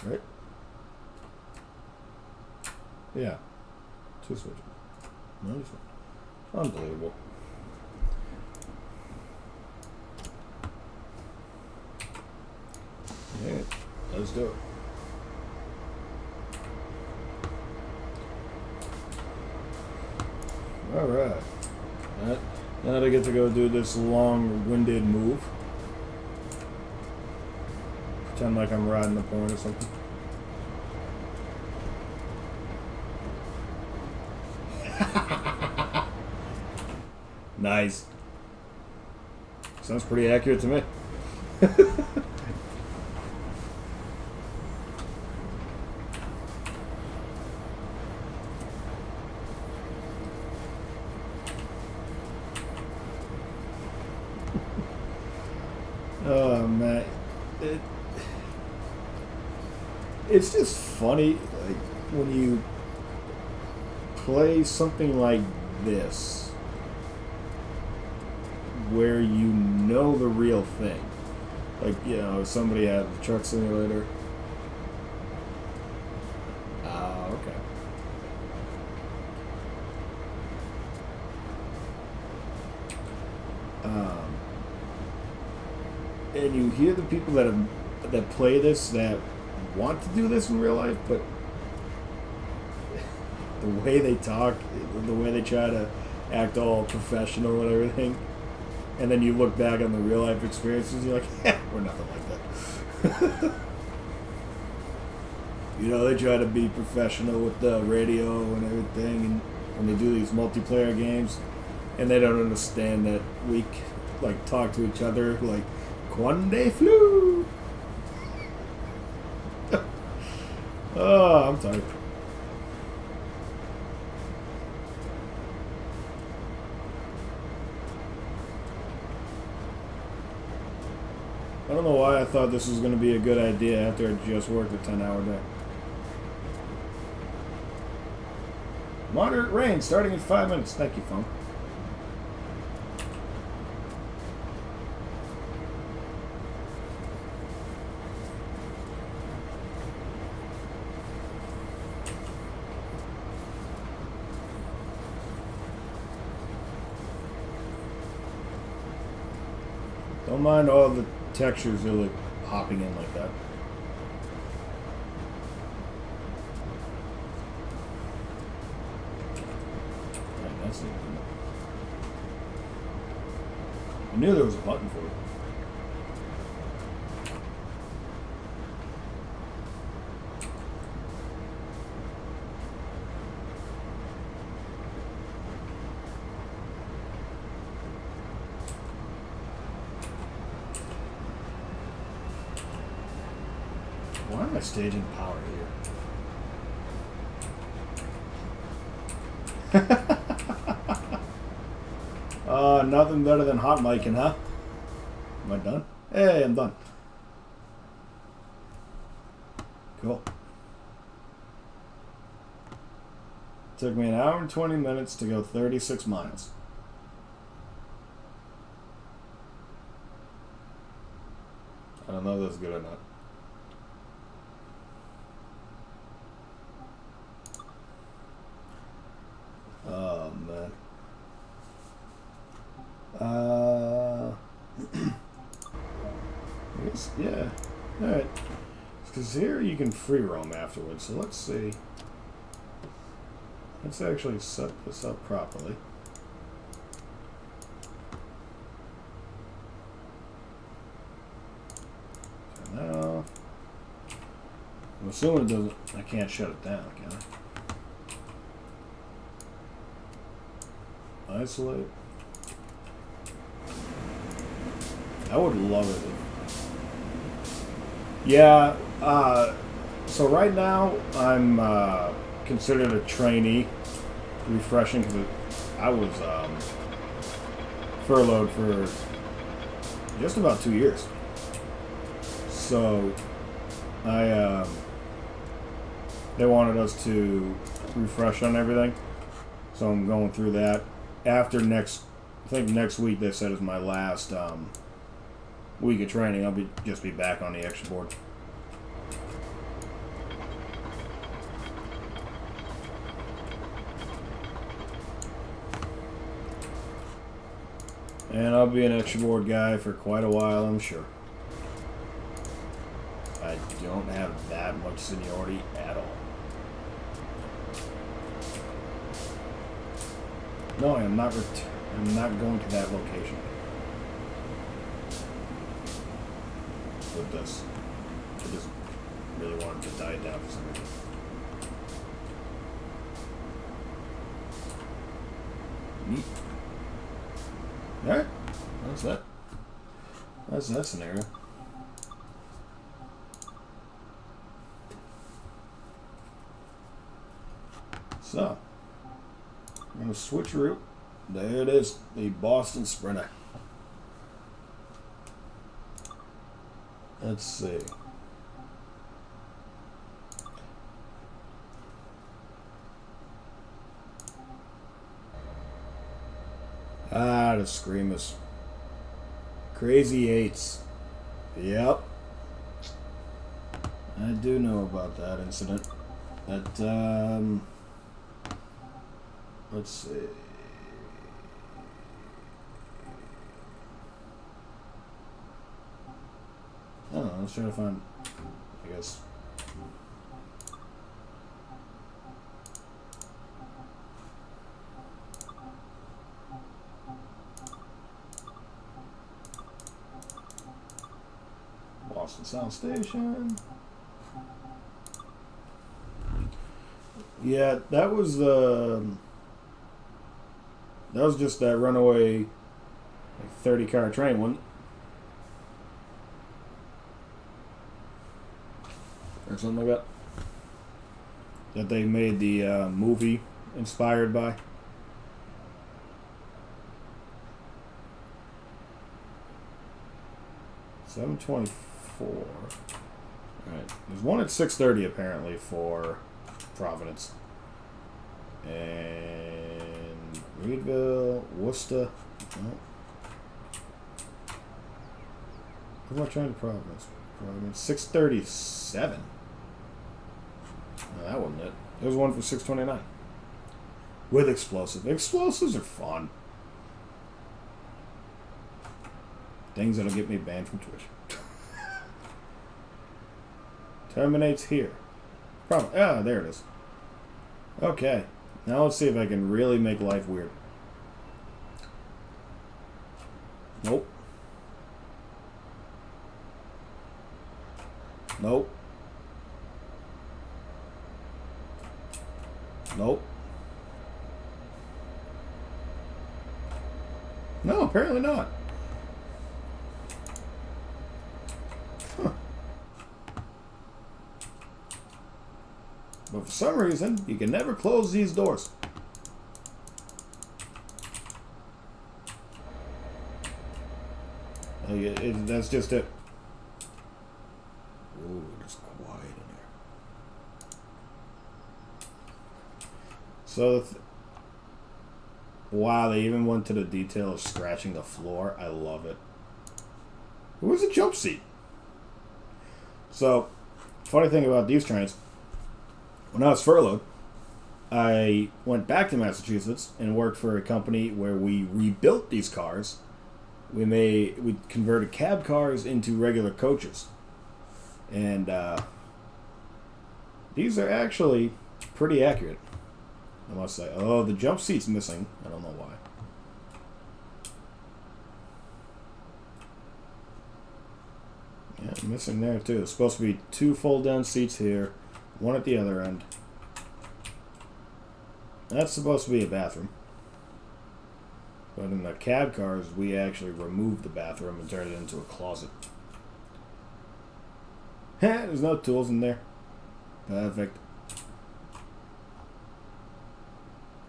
right? Yeah, two switches. No, just one. Unbelievable. Yeah, let's do it. Alright. Now I get to go do this long-winded move. Pretend like I'm riding a point or something. Nice. Sounds pretty accurate to me. Oh man, it's just funny, like when you play something like this, where you know the real thing. Like, you know, somebody had the truck simulator. Okay. And you hear the people that play this that want to do this in real life, but the way they talk, the way they try to act all professional and everything, and then you look back on the real life experiences, you're like, we're nothing like that. You know, they try to be professional with the radio and everything, and when they do these multiplayer games, and they don't understand that we like talk to each other like Quande flu. Oh, I'm tired. I don't know why I thought this was going to be a good idea after I just worked a 10-hour day. Moderate rain starting in 5 minutes. Thank you, phone. Don't mind all the textures really hopping in like that. Right, that's it. I knew there was a button for it. Why am I staging power here? Nothing better than hot micing, huh? Am I done? Hey, I'm done. Cool. Took me 1 hour and 20 minutes to go 36 miles. I don't know if that's good or not. Oh, man. I guess, yeah. Alright. Because here you can free roam afterwards, so let's see. Let's actually set this up properly. Turn that off. I'm assuming it doesn't, I can't shut it down, can I? Isolate. I would love it. Yeah, so right now I'm considered a trainee, refreshing, because I was furloughed for just about 2 years. So they wanted us to refresh on everything, so I'm going through that. After I think next week they said is my last week of training. I'll just be back on the extra board. And I'll be an extra board guy for quite a while, I'm sure. I don't have that much seniority at all. No, I'm not going to that location with this. I just really wanted to die down for some reason. Neat. Alright, that's that. That's that scenario. So, I'm going to switch route. There it is, the Boston Sprinter. Let's see. Ah, the Screamers. Crazy Eights. Yep. I do know about that incident. That, let's see. I don't know, I was trying to find, I guess. Boston South Station. Yeah, that was just that runaway like 30-car train, wasn't it? Or something like that. That they made the movie inspired by. $724. Alright. There's one at 6:30 apparently for Providence. And Reedville, Worcester. Oh. What am I trying to Providence? Providence 6:37. No, that wasn't it. There was one for 6:29. With explosive. Explosives are fun. Things that'll get me banned from Twitch. Terminates here. There it is. Okay. Now let's see if I can really make life weird. Nope. Nope. Nope. No, apparently not. Huh. But for some reason, you can never close these doors. That's just it. Ooh, it's quiet in here. So, wow, they even went to the detail of scratching the floor. I love it. Where's the jump seat? So, funny thing about these trains, when I was furloughed, I went back to Massachusetts and worked for a company where we rebuilt these cars. We converted cab cars into regular coaches. And these are actually pretty accurate, I must say. Oh, the jump seat's missing. I don't know why. Yeah, missing there too. There's supposed to be 2 fold-down seats here, 1 at the other end. That's supposed to be a bathroom. But in the cab cars, we actually removed the bathroom and turned it into a closet. There's no tools in there. Perfect.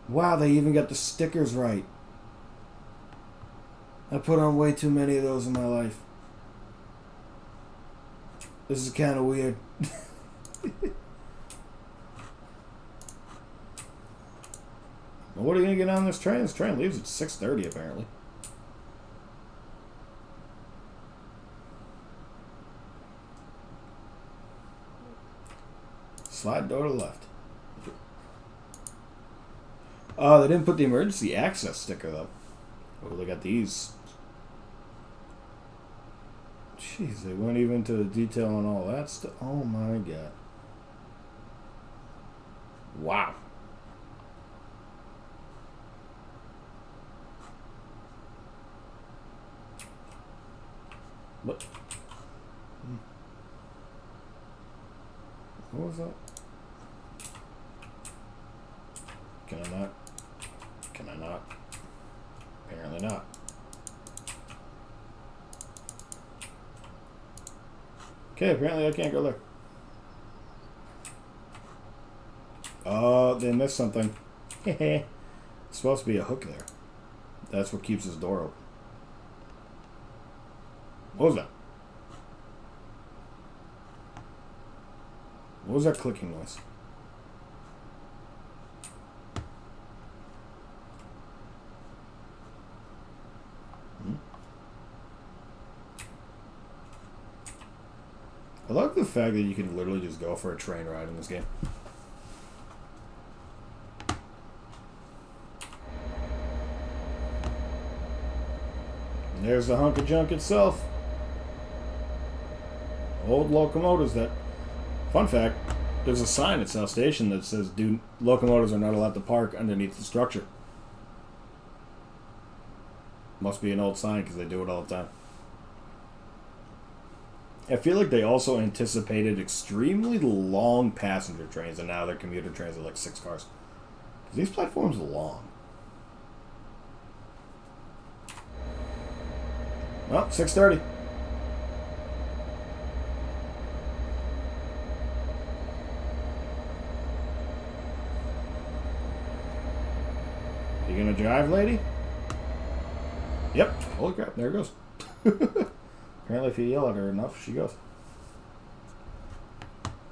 Wow, they even got the stickers right. I put on way too many of those in my life. This is kind of weird. Well, what are you going to get on this train? This train leaves at 6:30 apparently. Slide door to the left. Oh, they didn't put the emergency access sticker though. Oh, they got these. Jeez, they went even to the detail on all that stuff. Oh my god. Wow. What? What was that? Can I not? Can I not? Apparently not. Okay, apparently I can't go there. Oh, they missed something. It's supposed to be a hook there. That's what keeps his door open. What was that? What was that clicking noise? I love the fact that you can literally just go for a train ride in this game. And there's the hunk of junk itself. Old locomotives that... Fun fact, there's a sign at South Station that says locomotives are not allowed to park underneath the structure. Must be an old sign because they do it all the time. I feel like they also anticipated extremely long passenger trains, and now their commuter trains are like 6 cars. These platforms are long. Well, 6:30. You gonna drive, lady? Yep. Holy crap, there it goes. Apparently if you yell at her enough, she goes.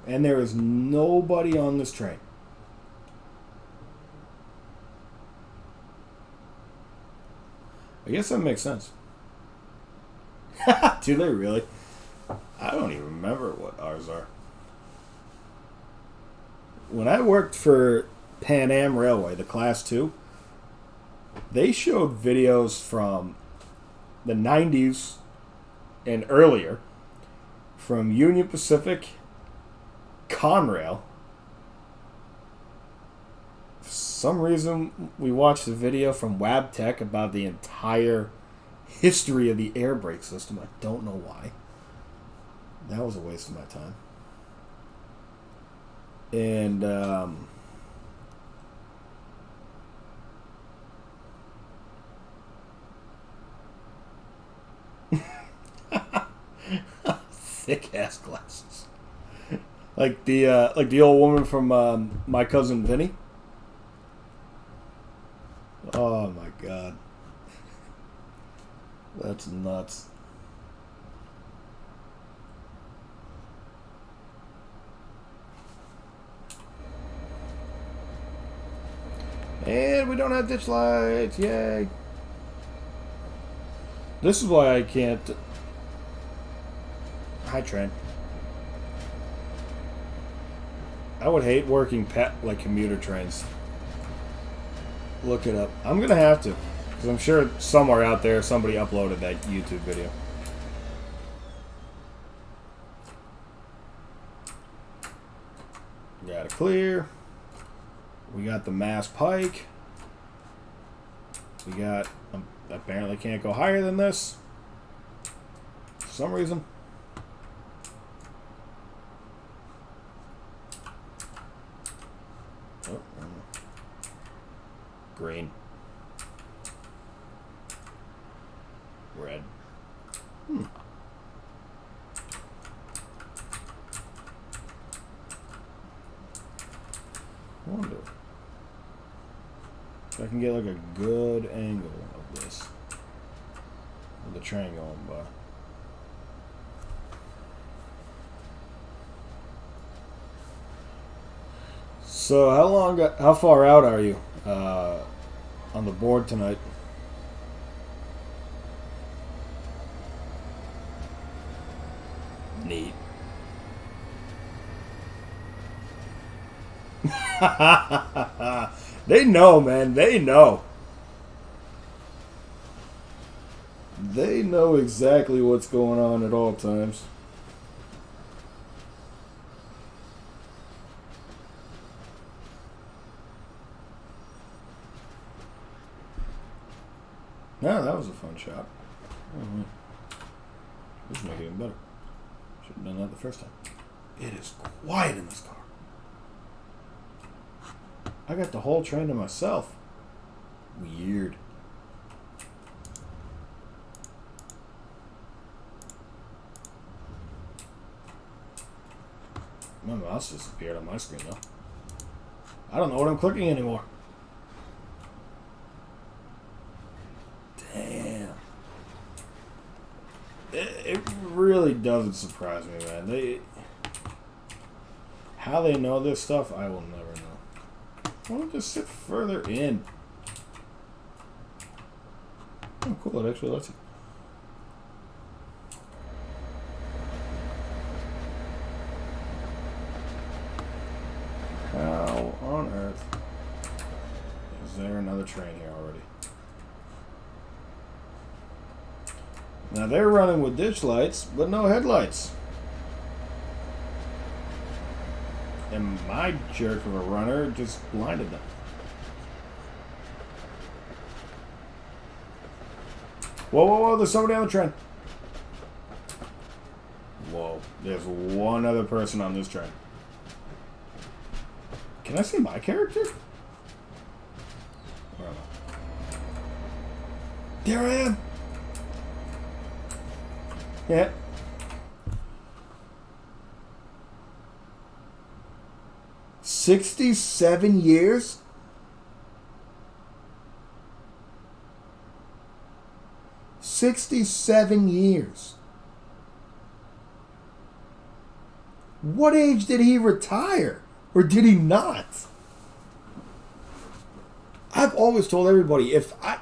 And there is nobody on this train. I guess that makes sense. Do they really? I don't even remember what ours are. When I worked for Pan Am Railway, the Class 2, they showed videos from the 90s and earlier from Union Pacific, Conrail. For some reason, we watched a video from Wabtec about the entire history of the air brake system. I don't know why. That was a waste of my time. And thick ass glasses, like the old woman from My Cousin Vinny. Oh my god, that's nuts. And we don't have ditch lights, yay. This is why I can't. Hi, Trent. I would hate working like commuter trains. Look it up. I'm gonna have to, because I'm sure somewhere out there somebody uploaded that YouTube video. Got it clear. We got the Mass Pike. We got apparently can't go higher than this for some reason. Green. Red. Wonder if I can get like a good angle of this with the train going by. So how far out are you on the board tonight? Neat. They know, man. They know. They know exactly what's going on at all times. Yeah, that was a fun shot. Oh, this make it even better. Should have done that the first time. It is quiet in this car. I got the whole train to myself. Weird. My mouse disappeared on my screen though. I don't know what I'm clicking anymore. Damn. It really doesn't surprise me, man. How they know this stuff, I will never know. Why don't just sit further in? Oh, cool. It actually lets you. How on earth is there another train here already? Now they're running with ditch lights, but no headlights. And my jerk of a runner just blinded them. Whoa, whoa, whoa, there's somebody on the train. Whoa, there's one other person on this train. Can I see my character? Where am I? There I am. Yeah. $67 years? $67 years. What age did he retire? Or did he not? I've always told everybody, if I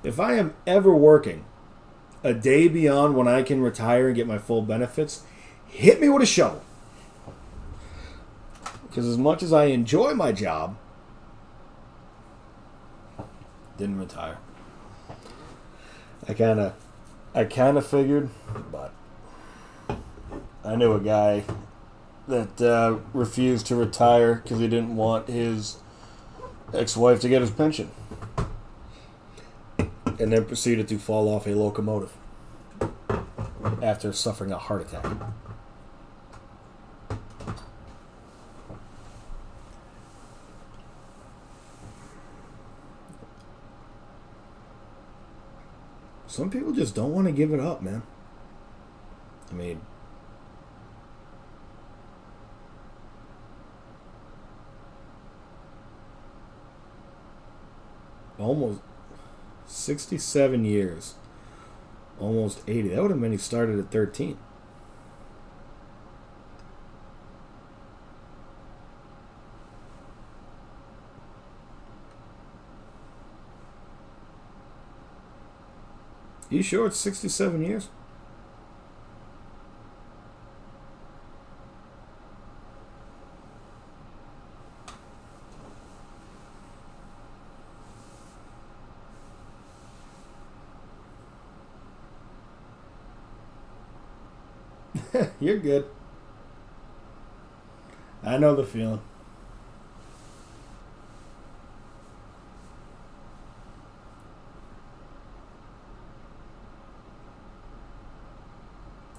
am ever working a day beyond when I can retire and get my full benefits, hit me with a shovel. Because as much as I enjoy my job, didn't retire. I kind of I kind of figured, but I knew a guy that refused to retire because he didn't want his ex-wife to get his pension, and then proceeded to fall off a locomotive after suffering a heart attack. Some people just don't want to give it up, man. I mean, almost 67 years. Almost 80. That would have meant he started at 13. You sure it's 67 years? You're good. I know the feeling.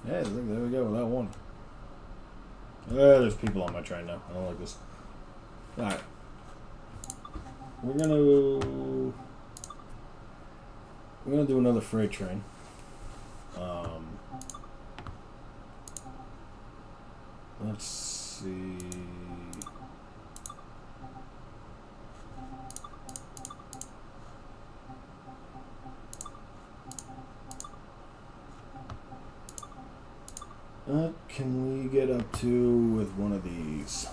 Hey, look, there we go with that one. There's people on my train now. I don't like this. Alright. We're gonna do another freight train. Let's see. What can we get up to with one of these?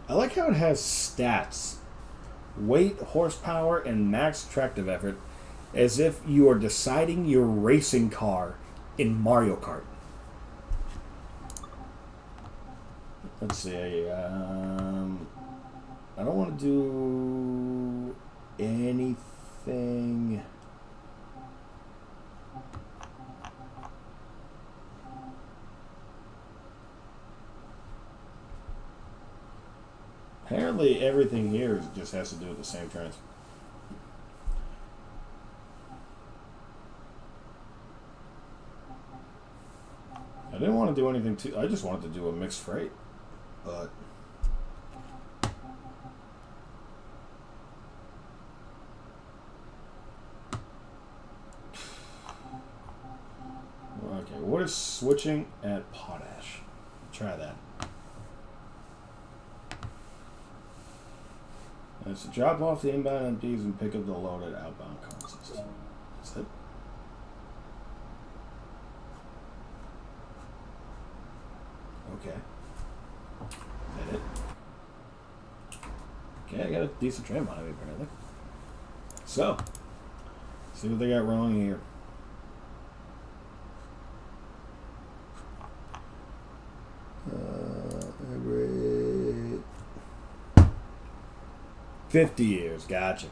I like how it has stats. Weight, horsepower, and max tractive effort, as if you are deciding your racing car in Mario Kart. Let's see. I don't want to do anything. Apparently, everything here just has to do with the same trains. I didn't want to do anything too. I just wanted to do a mixed freight, but okay. What is switching at potash? Try that. It's to drop off the inbound empties and pick up the loaded outbound consist. That's it. Okay. Is that it? Okay, I got a decent tram behind me apparently. So, see what they got wrong here. Every 50 years, gotcha.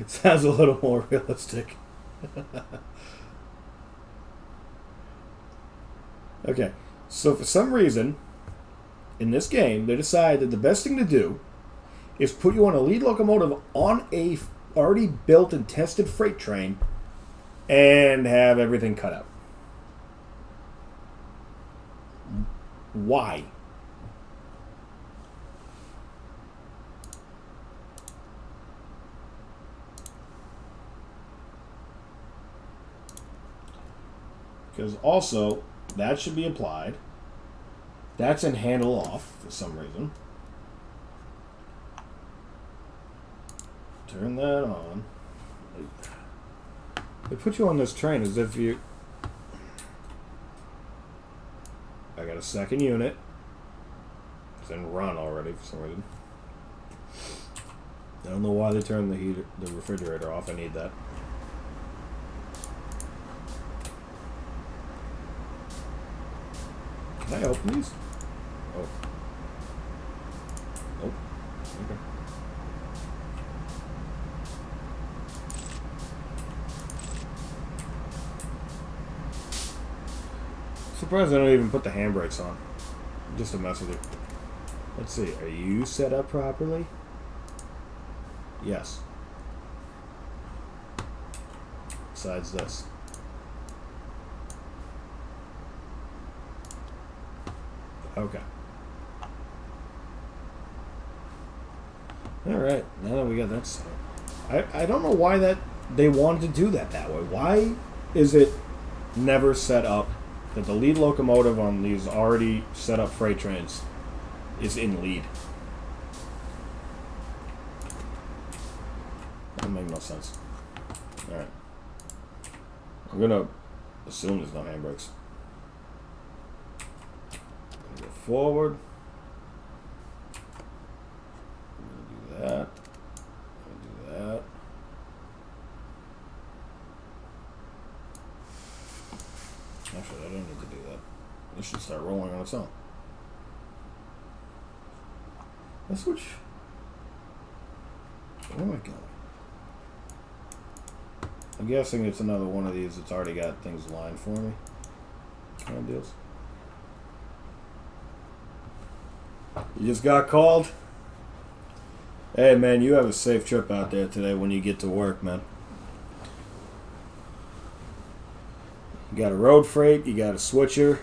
Sounds a little more realistic. Okay, so for some reason, in this game, they decided that the best thing to do is put you on a lead locomotive on a already built and tested freight train and have everything cut out. Why? Because also, that should be applied. That's in handle off for some reason. Turn that on. They put you on this train as if you... I got a second unit. It's in run already for some reason. I don't know why they turned the refrigerator off. I need that. Can I open these? Oh. Oh. Okay. Surprised I don't even put the handbrakes on. Just to mess with you. Let's see. Are you set up properly? Yes. Besides this. Okay. Alright, now that we got that set up. I don't know why they wanted to do that way. Why is it never set up that the lead locomotive on these already set up freight trains is in lead? That make no sense. Alright. I'm gonna assume there's no handbrakes. Go forward. I'm gonna do that. I'm gonna do that. Actually, I don't need to do that. This should start rolling on its own. Let's switch. Where am I going? I'm guessing it's another one of these that's already got things lined for me. Kind of deals. You just got called? Hey, man, you have a safe trip out there today when you get to work, man. You got a road freight, you got a switcher.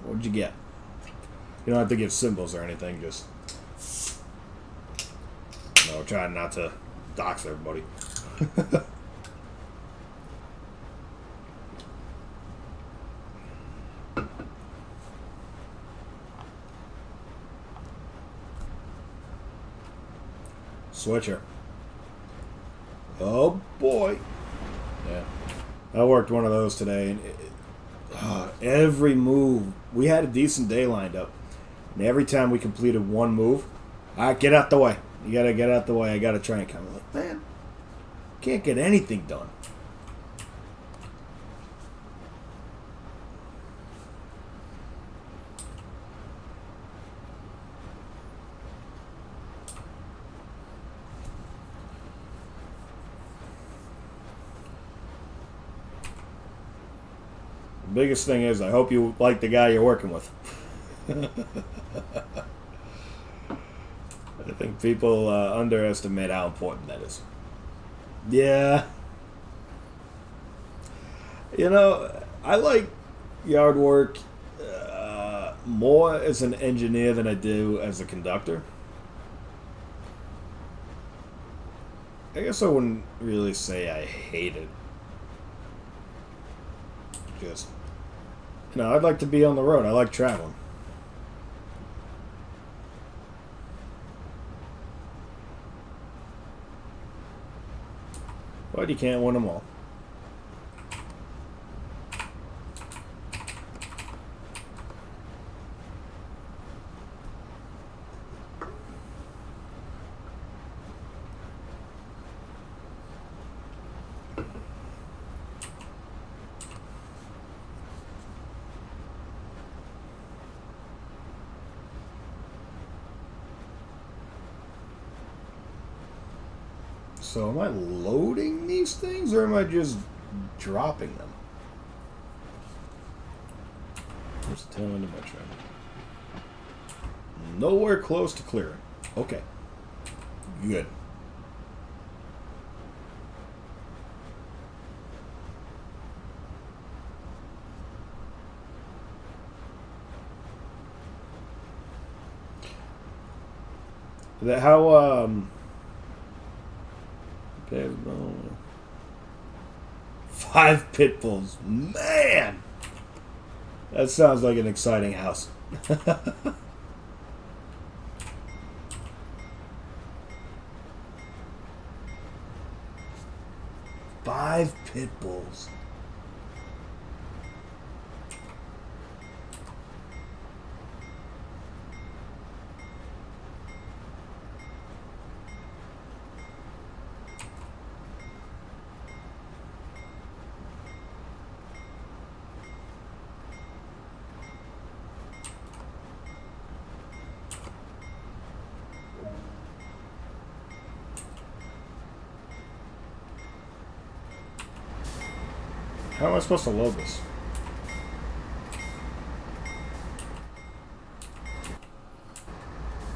What'd you get? You don't have to give symbols or anything, just... No, trying not to dox everybody. Switcher. Oh boy. Yeah. I worked one of those today, and every move, we had a decent day lined up. And every time we completed one move, get out the way. You gotta get out the way. I got a train coming. Like, man, can't get anything done. The biggest thing is, I hope you like the guy you're working with. I think people underestimate how important that is. Yeah. You know, I like yard work more as an engineer than I do as a conductor. I guess I wouldn't really say I hate it. Just, you know, I'd like to be on the road. I like traveling. But you can't win them all. So am I loading these things, or am I just dropping them? Where's the tail end of my train? Nowhere close to clearing. Okay. Good. How, 5 pit bulls. Man! That sounds like an exciting house. 5 pit bulls. How am I supposed to load this?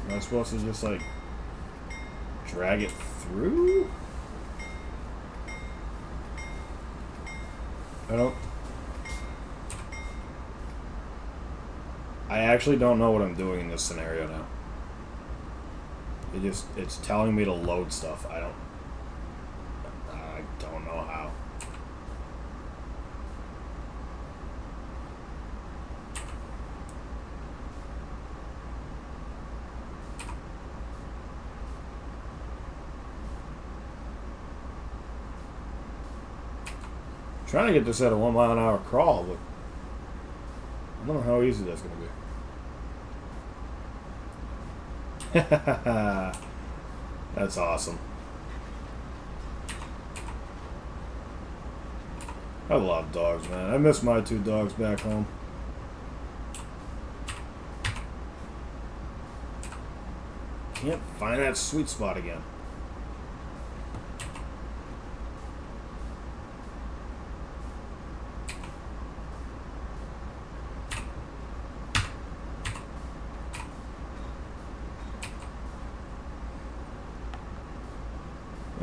Am I supposed to just, like, drag it through? I actually don't know what I'm doing in this scenario now. It's telling me to load stuff. I don't know how. Trying to get this at a 1 mile an hour crawl, but I don't know how easy that's going to be. That's awesome. I love dogs, man. I miss my 2 dogs back home. Can't find that sweet spot again.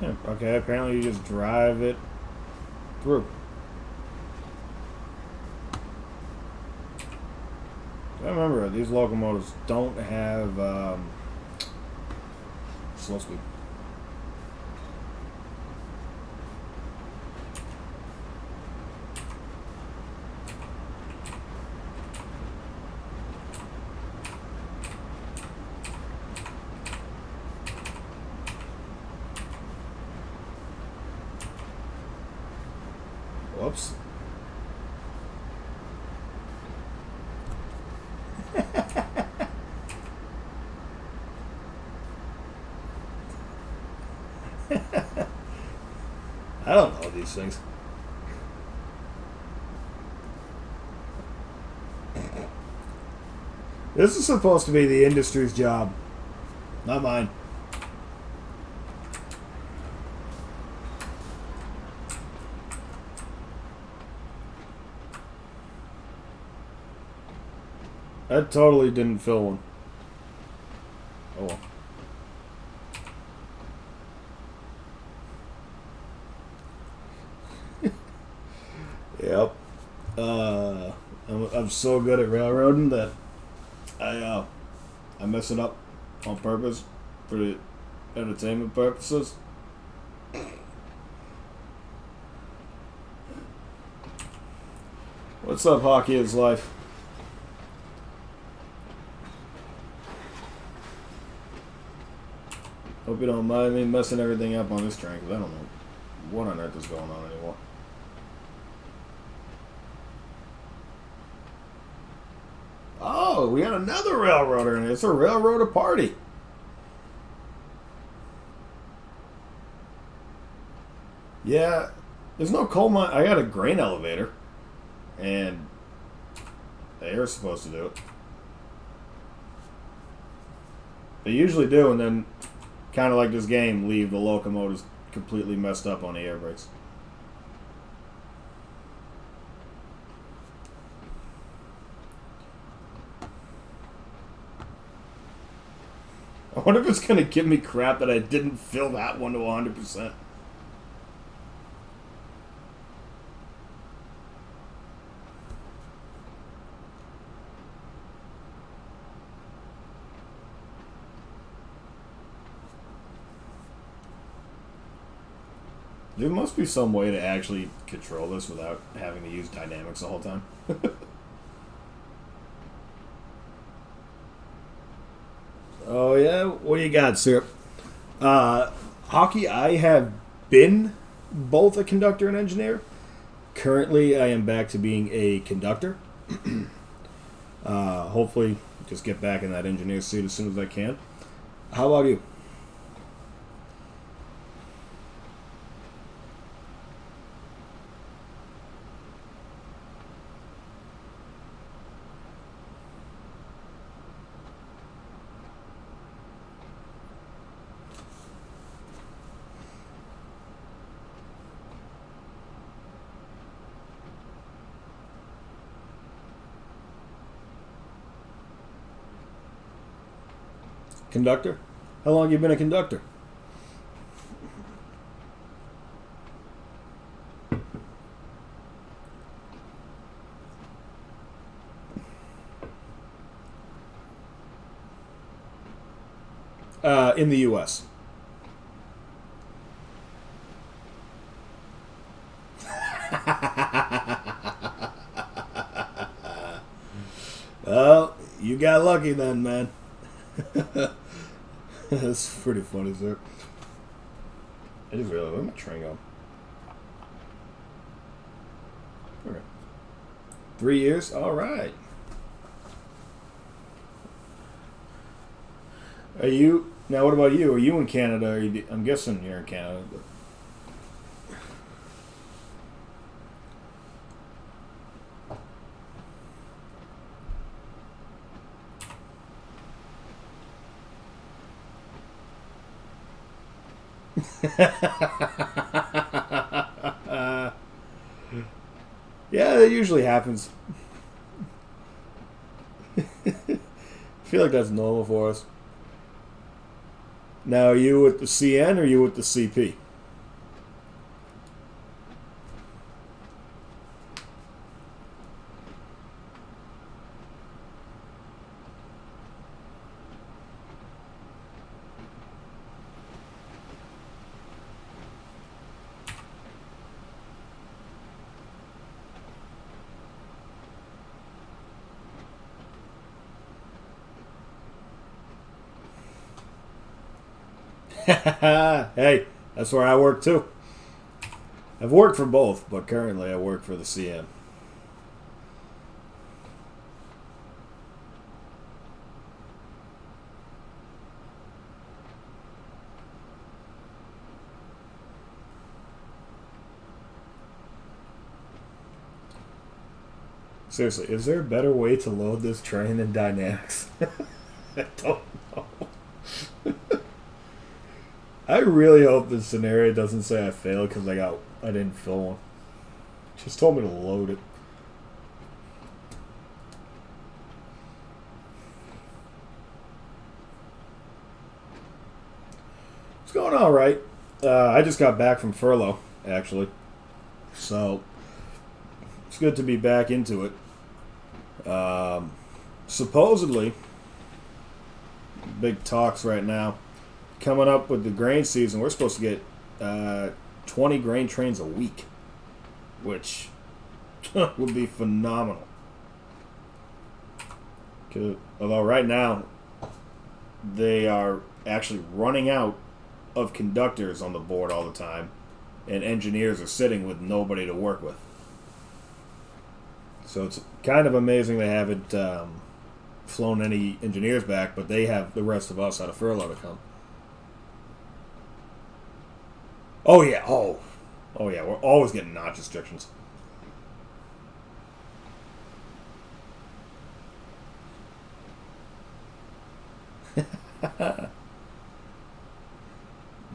Yeah, okay, apparently you just drive it through. I remember these locomotives don't have slow speed. Whoops. I don't know these things. This is supposed to be the industry's job, not mine. That totally didn't fill one. Oh well. Yep. I'm so good at railroading that I mess it up on purpose for the entertainment purposes. What's up, Hockey is Life? Hope you don't mind me messing everything up on this train, because I don't know what on earth is going on anymore. Oh, we got another railroader in it. It's a railroader party. Yeah, there's no coal mine. I got a grain elevator, and they are supposed to do it. They usually do, and then, kind of like this game, leave the locomotives completely messed up on the air brakes. I wonder if it's going to give me crap that I didn't fill that one to 100%. There must be some way to actually control this without having to use dynamics the whole time. Oh yeah, what do you got, sir? Hockey. I have been both a conductor and engineer. Currently, I am back to being a conductor. Hopefully, just get back in that engineer seat as soon as I can. How about you? Conductor? How long you been a conductor? In the U.S. Well, you got lucky then, man. That's pretty funny, sir. I just realized, where's my train going? Okay. 3 years? Alright. Are you, now what about you? Are you in Canada? I'm guessing you're in Canada. Yeah, that usually happens. I feel like that's normal for us. Now, are you with the CN or are you with the CP? Hey, that's where I work too. I've worked for both, but currently I work for the CN. Seriously, is there a better way to load this train than Dynamics? I don't know. I really hope this scenario doesn't say I failed because I didn't fill one. It just told me to load it. It's going all right. I just got back from furlough, actually, so it's good to be back into it. Supposedly, big talks right now. Coming up with the grain season, we're supposed to get 20 grain trains a week, which would be phenomenal. Although right now, they are actually running out of conductors on the board all the time, and engineers are sitting with nobody to work with. So it's kind of amazing they haven't flown any engineers back, but they have the rest of us out of furlough to come. Oh yeah, oh yeah, we're always getting notch restrictions.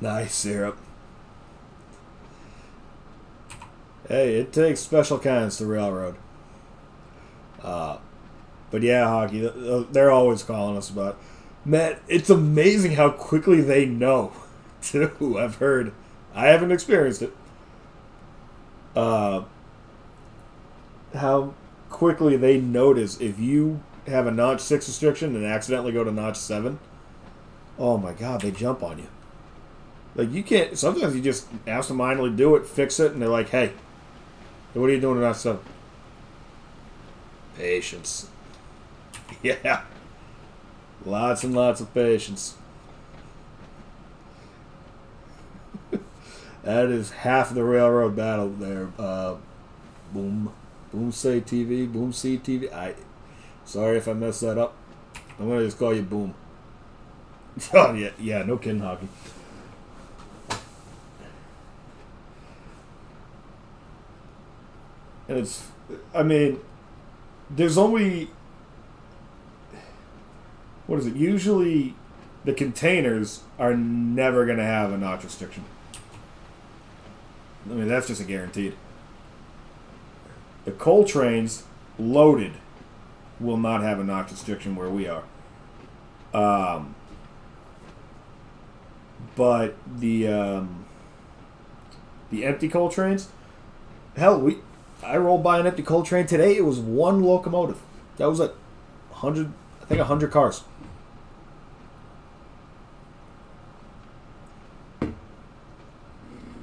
Nice syrup. Hey, it takes special kinds to railroad. But yeah, hockey, they're always calling us about it. Man, it's amazing how quickly they know, too. I've heard. I haven't experienced it. How quickly they notice if you have a notch 6 restriction and accidentally go to notch 7. Oh my god, they jump on you. Like, you can't. Sometimes you just absentmindedly do it, fix it, and they're like, hey, what are you doing to notch 7? Patience. Yeah. Lots and lots of patience. That is half the railroad battle there. Boom. Boom say TV. Boom see TV. Sorry if I messed that up. I'm going to just call you Boom. Oh, yeah, no kidding, hockey. And there's only, what is it? Usually the containers are never going to have a notch restriction. That's just a guaranteed. The coal trains, loaded, will not have a notch restriction where we are. But the empty coal trains, hell, I rolled by an empty coal train today. It was one locomotive. That was like 100, I think 100 cars.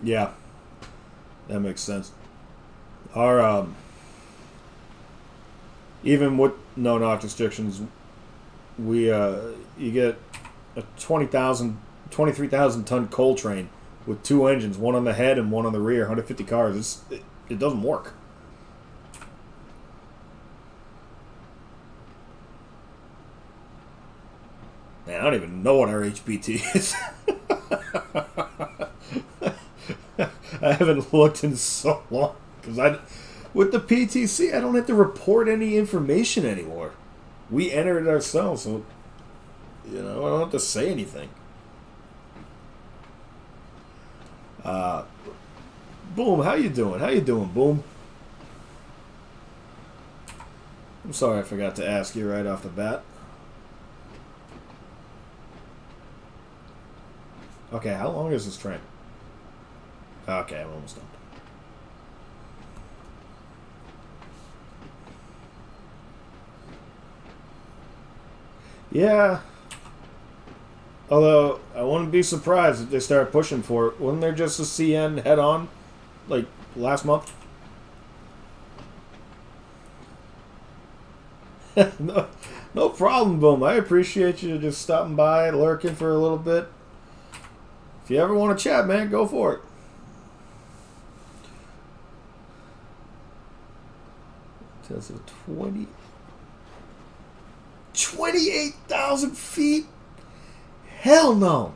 Yeah, that makes sense. Our even with no knock restrictions, we you get a 23,000 ton coal train with two engines, one on the head and one on the rear, 150 cars. It doesn't work. Man, I don't even know what our HPT is. I haven't looked in so long because with the PTC I don't have to report any information anymore. We enter it ourselves, so I don't have to say anything. Boom, how you doing? How you doing, Boom? I'm sorry I forgot to ask you right off the bat. Okay, how long is this train? Okay, I'm almost done. Yeah. Although, I wouldn't be surprised if they start pushing for it. Wasn't there just a CN head-on, like, last month? No problem, Boom. I appreciate you just stopping by, lurking for a little bit. If you ever want to chat, man, go for it. Tesla 28,000 feet? Hell no.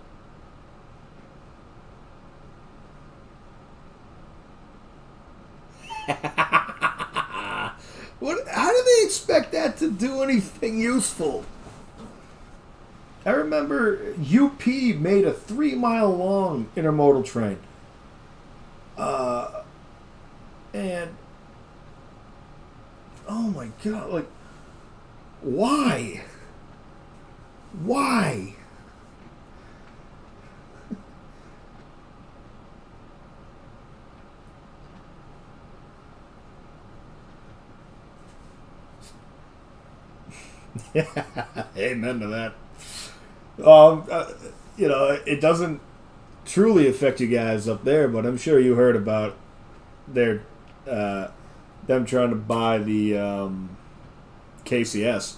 How do they expect that to do anything useful? I remember UP made a 3-mile long intermodal train. And oh my god, like, why? Why? Amen to that. It doesn't truly affect you guys up there, but I'm sure you heard about their them trying to buy the KCS.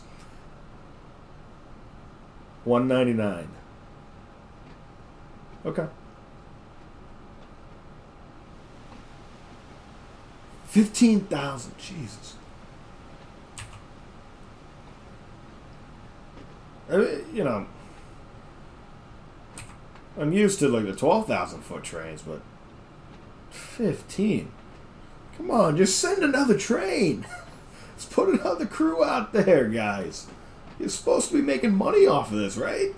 $199. Okay. 15,000. Jesus. I'm used to like the 12,000 foot trains, but 15. Come on, just send another train. Let's put another crew out there, guys. You're supposed to be making money off of this, right?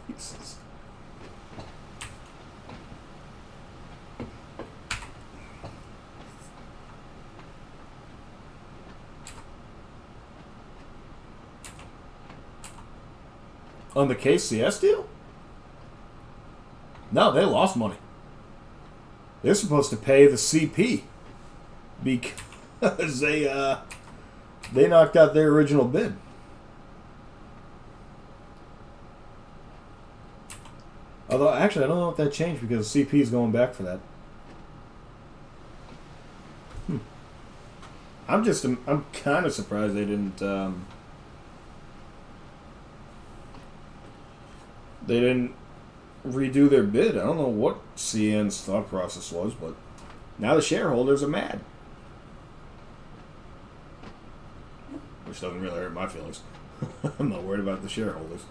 Jesus. On the KCS deal? No, they lost money. They're supposed to pay the CP because they knocked out their original bid. Although, actually, I don't know if that changed because CP is going back for that. I'm kind of surprised they didn't. They didn't redo their bid. I don't know what CN's thought process was, but now the shareholders are mad. Which doesn't really hurt my feelings. I'm not worried about the shareholders.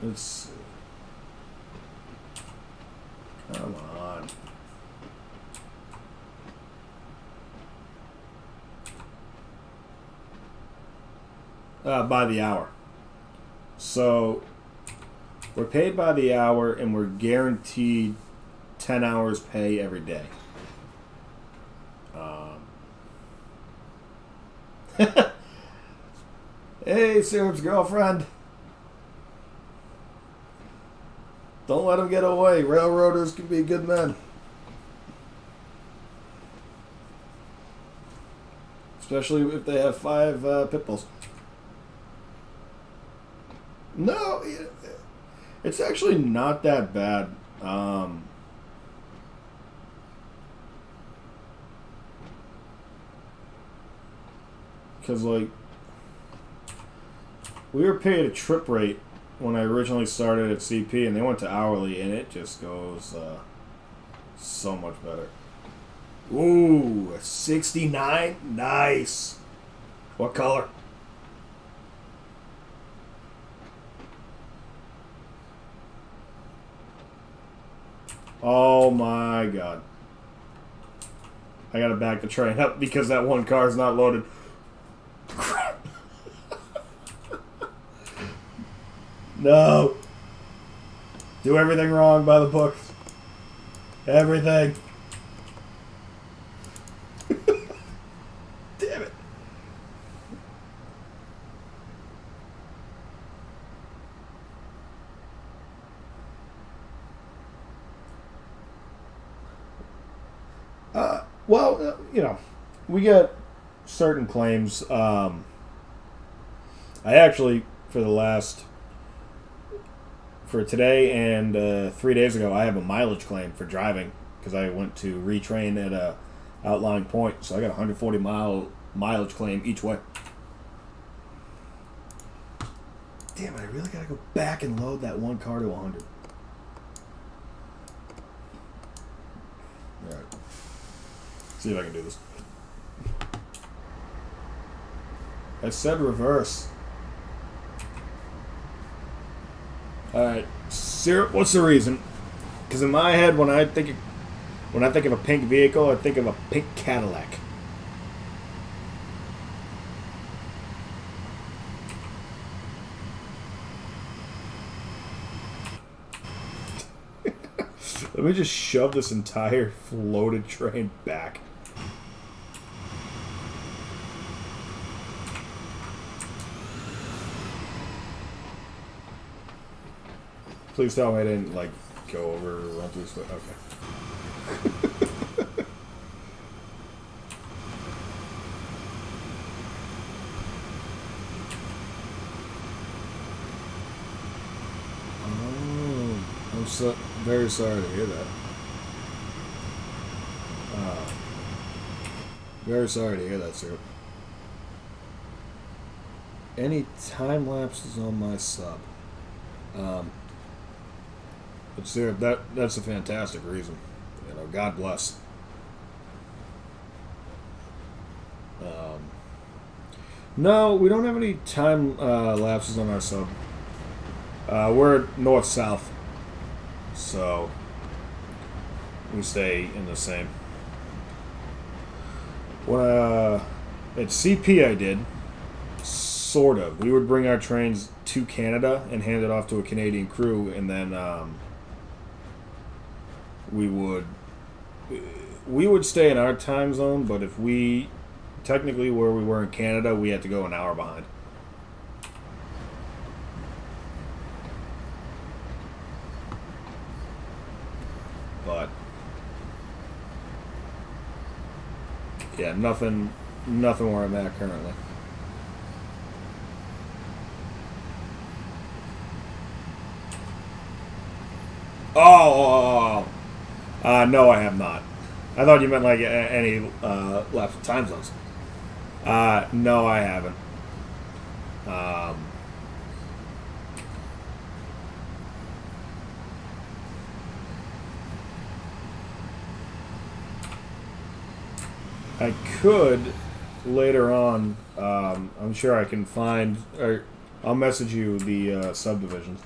It's... Come on. By the hour. So we're paid by the hour and we're guaranteed 10 hours pay every day. Hey, Syrup's girlfriend. Don't let him get away. Railroaders can be good men. Especially if they have 5 pit bulls. No, it's actually not that bad. Because, like, we were paid a trip rate when I originally started at CP, and they went to hourly, and it just goes so much better. Ooh, a 69? Nice. What color? Oh my god. I gotta back the train up because that one car is not loaded. Crap. No. Do everything wrong by the book. Everything. Damn it. Well, you know, we get certain claims. I actually, for today and 3 days ago, I have a mileage claim for driving because I went to retrain at a outlying point. So I got a 140 mileage claim each way. Damn it, I really gotta go back and load that one car to 100. Alright. See if I can do this. I said reverse. Alright. Syrup, what's the reason? Because in my head, when I think of a pink vehicle, I think of a pink Cadillac. Let me just shove this entire floated train back. Please tell me I didn't, like, go over or run through stuff. Okay. Oh, I'm so very sorry to hear that. Very sorry to hear that, sir. Any time lapses on my sub? But sir, that's a fantastic reason. You know, God bless. No, we don't have any time lapses on our sub. We're north-south, so we stay in the same. At CP I did, sort of. We would bring our trains to Canada and hand it off to a Canadian crew, and then we would stay in our time zone, but if we technically where we were in Canada, we had to go an hour behind. But yeah, nothing where I'm at currently. Oh. No, I have not. I thought you meant like any left time zones. No, I haven't. I could later on. I'm sure I can find. Or I'll message you the subdivisions.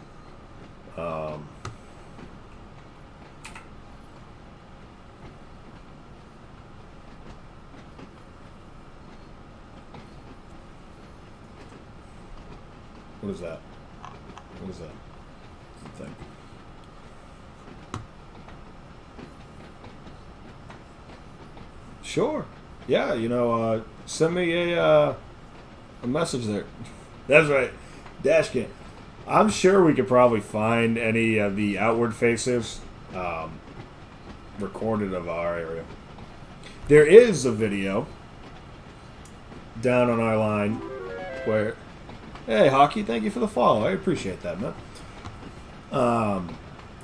What is that? What is that? Thing. Sure. Yeah, send me a message there. That's right. Dashcam. I'm sure we could probably find any of the outward faces recorded of our area. There is a video down on our line where, hey, Hockey, thank you for the follow. I appreciate that, man.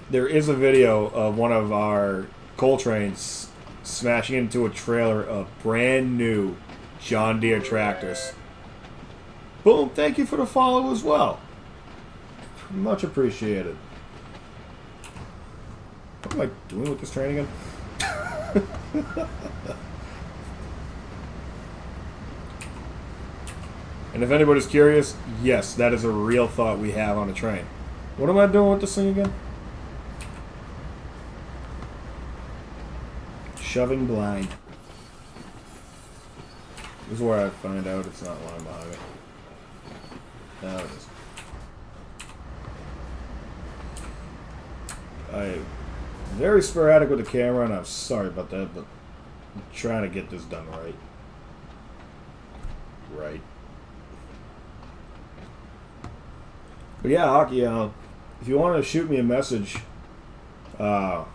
There is a video of one of our coal trains smashing into a trailer of brand new John Deere tractors. Boom, thank you for the follow as well. Much appreciated. What am I doing with this train again? And if anybody's curious, yes, that is a real thought we have on a train. What am I doing with this thing again? Shoving blind. This is where I find out it's not lying behind me. Now it is. I'm very sporadic with the camera, and I'm sorry about that, but I'm trying to get this done right. Right. But yeah, Hockey, if you want to shoot me a message, we'll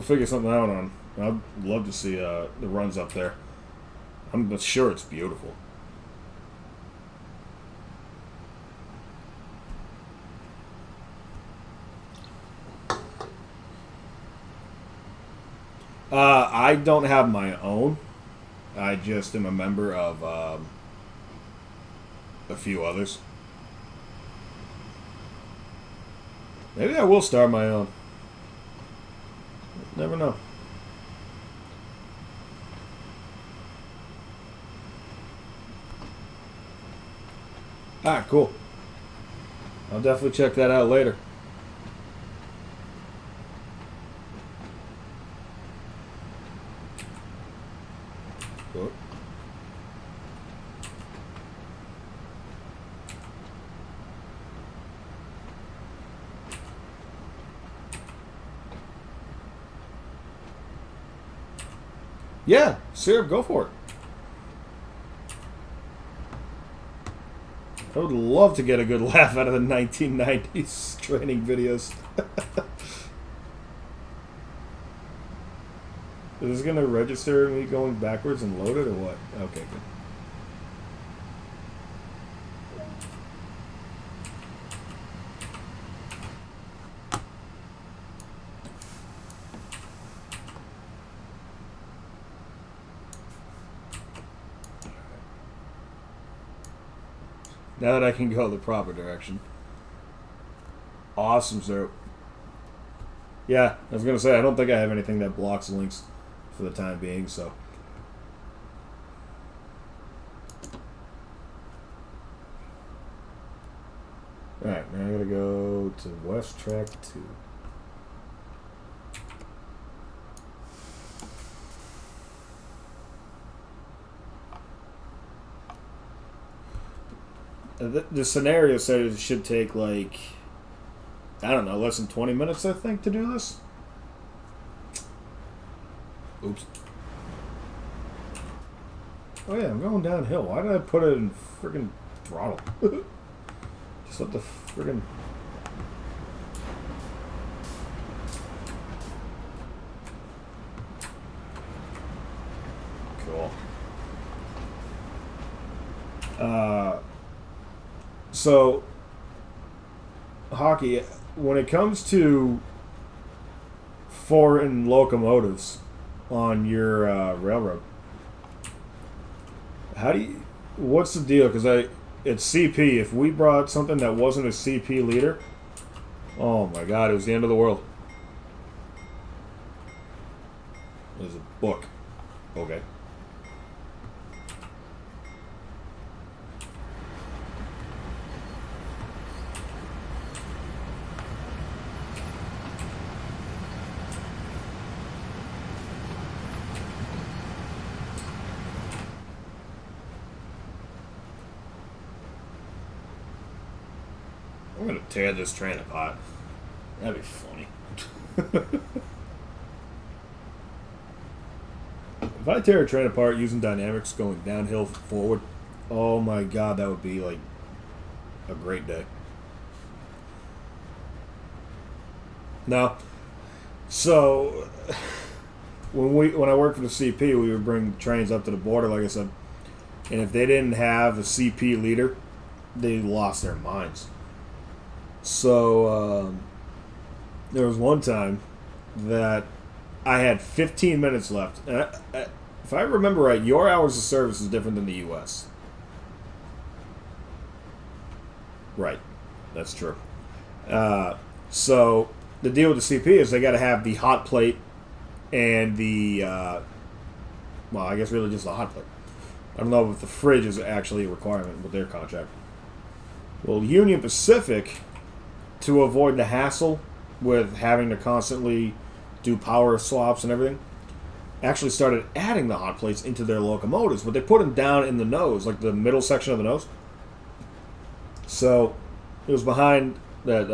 figure something out on. I'd love to see the runs up there. I'm sure it's beautiful. I don't have my own. I just am a member of a few others. Maybe I will start my own. Never know. Alright, cool. I'll definitely check that out later. Cool. Yeah, Syrup, go for it. I would love to get a good laugh out of the 1990s training videos. Is this going to register me going backwards and load it or what? Okay, good. Now that I can go the proper direction. Awesome, sir. Yeah, I was going to say, I don't think I have anything that blocks links for the time being, so. Alright, now I gotta go to West Track 2. The scenario said it should take like, I don't know, less than 20 minutes, I think, to do this. Oops. Oh yeah, I'm going downhill. Why did I put it in friggin' throttle? Just let the friggin'... Cool. So, Hockey, when it comes to foreign locomotives on your railroad, what's the deal? Because it's CP. If we brought something that wasn't a CP leader, oh my god, it was the end of the world. There's a book. Okay. I'm gonna tear this train apart. That'd be funny. If I tear a train apart using dynamics going downhill forward, oh my god, that would be like a great day. Now, so when I worked for the CP, we would bring trains up to the border, like I said, and if they didn't have a CP leader, they lost their minds. So there was one time that I had 15 minutes left. And if I remember right, your hours of service is different than the U.S. Right, that's true. So the deal with the CP is they got to have the hot plate and the well, I guess really just the hot plate. I don't know if the fridge is actually a requirement with their contract. Well, Union Pacific, to avoid the hassle with having to constantly do power swaps and everything, actually started adding the hot plates into their locomotives, but they put them down in the nose, like the middle section of the nose. So it was behind that.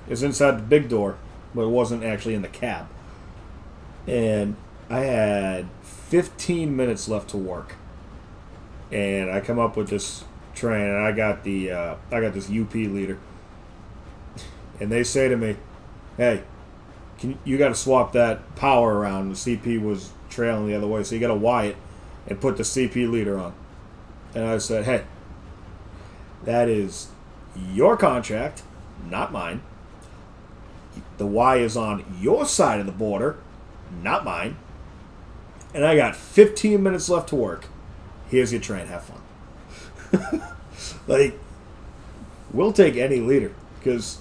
It was inside the big door, but it wasn't actually in the cab. And I had 15 minutes left to work, and I come up with this train, and I got this UP leader, and they say to me, "Hey, you got to swap that power around." The CP was trailing the other way, so you got to wire it and put the CP leader on. And I said, "Hey, that is your contract, not mine. The Y is on your side of the border, not mine. And I got 15 minutes left to work. Here's your train. Have fun." Like, we'll take any leader. Because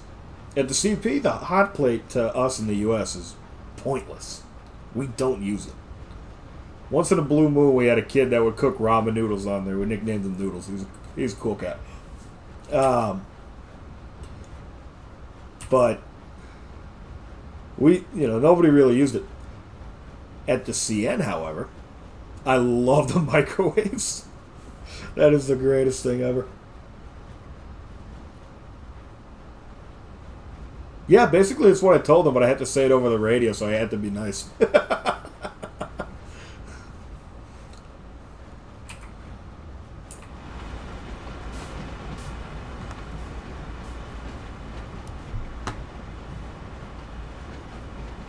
at the CP, the hot plate to us in the U.S. is pointless. We don't use it. Once in a blue moon, we had a kid that would cook ramen noodles on there. We nicknamed him Noodles. He's a cool cat. But nobody really used it. At the CN, however, I love the microwaves. That is the greatest thing ever. Yeah, basically it's what I told them, but I had to say it over the radio, so I had to be nice.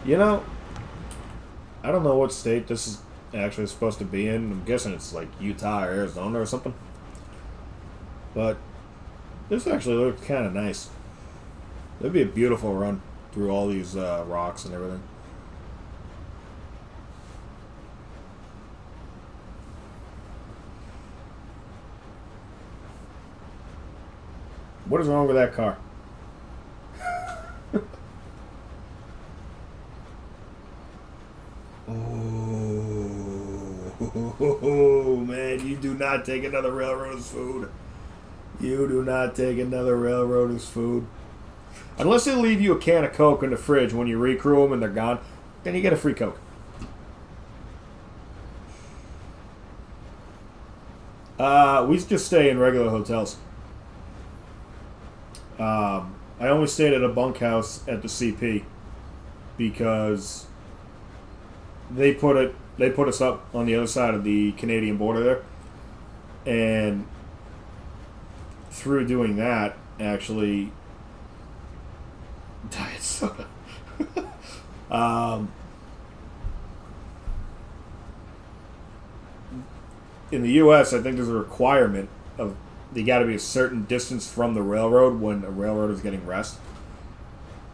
You know, I don't know what state this is actually supposed to be in. I'm guessing it's like Utah or Arizona or something. But this actually looks kind of nice. It'd be a beautiful run through all these rocks and everything. What is wrong with that car? Oh, man, you do not take another railroader's food. You do not take another railroader's food. Unless they leave you a can of Coke in the fridge when you recrew them and they're gone, then you get a free Coke. We just stay in regular hotels. I only stayed at a bunkhouse at the CP because they put us up on the other side of the Canadian border there, and through doing that, actually, diet soda. In the U.S., I think there's a requirement of they got to be a certain distance from the railroad when a railroad is getting rest.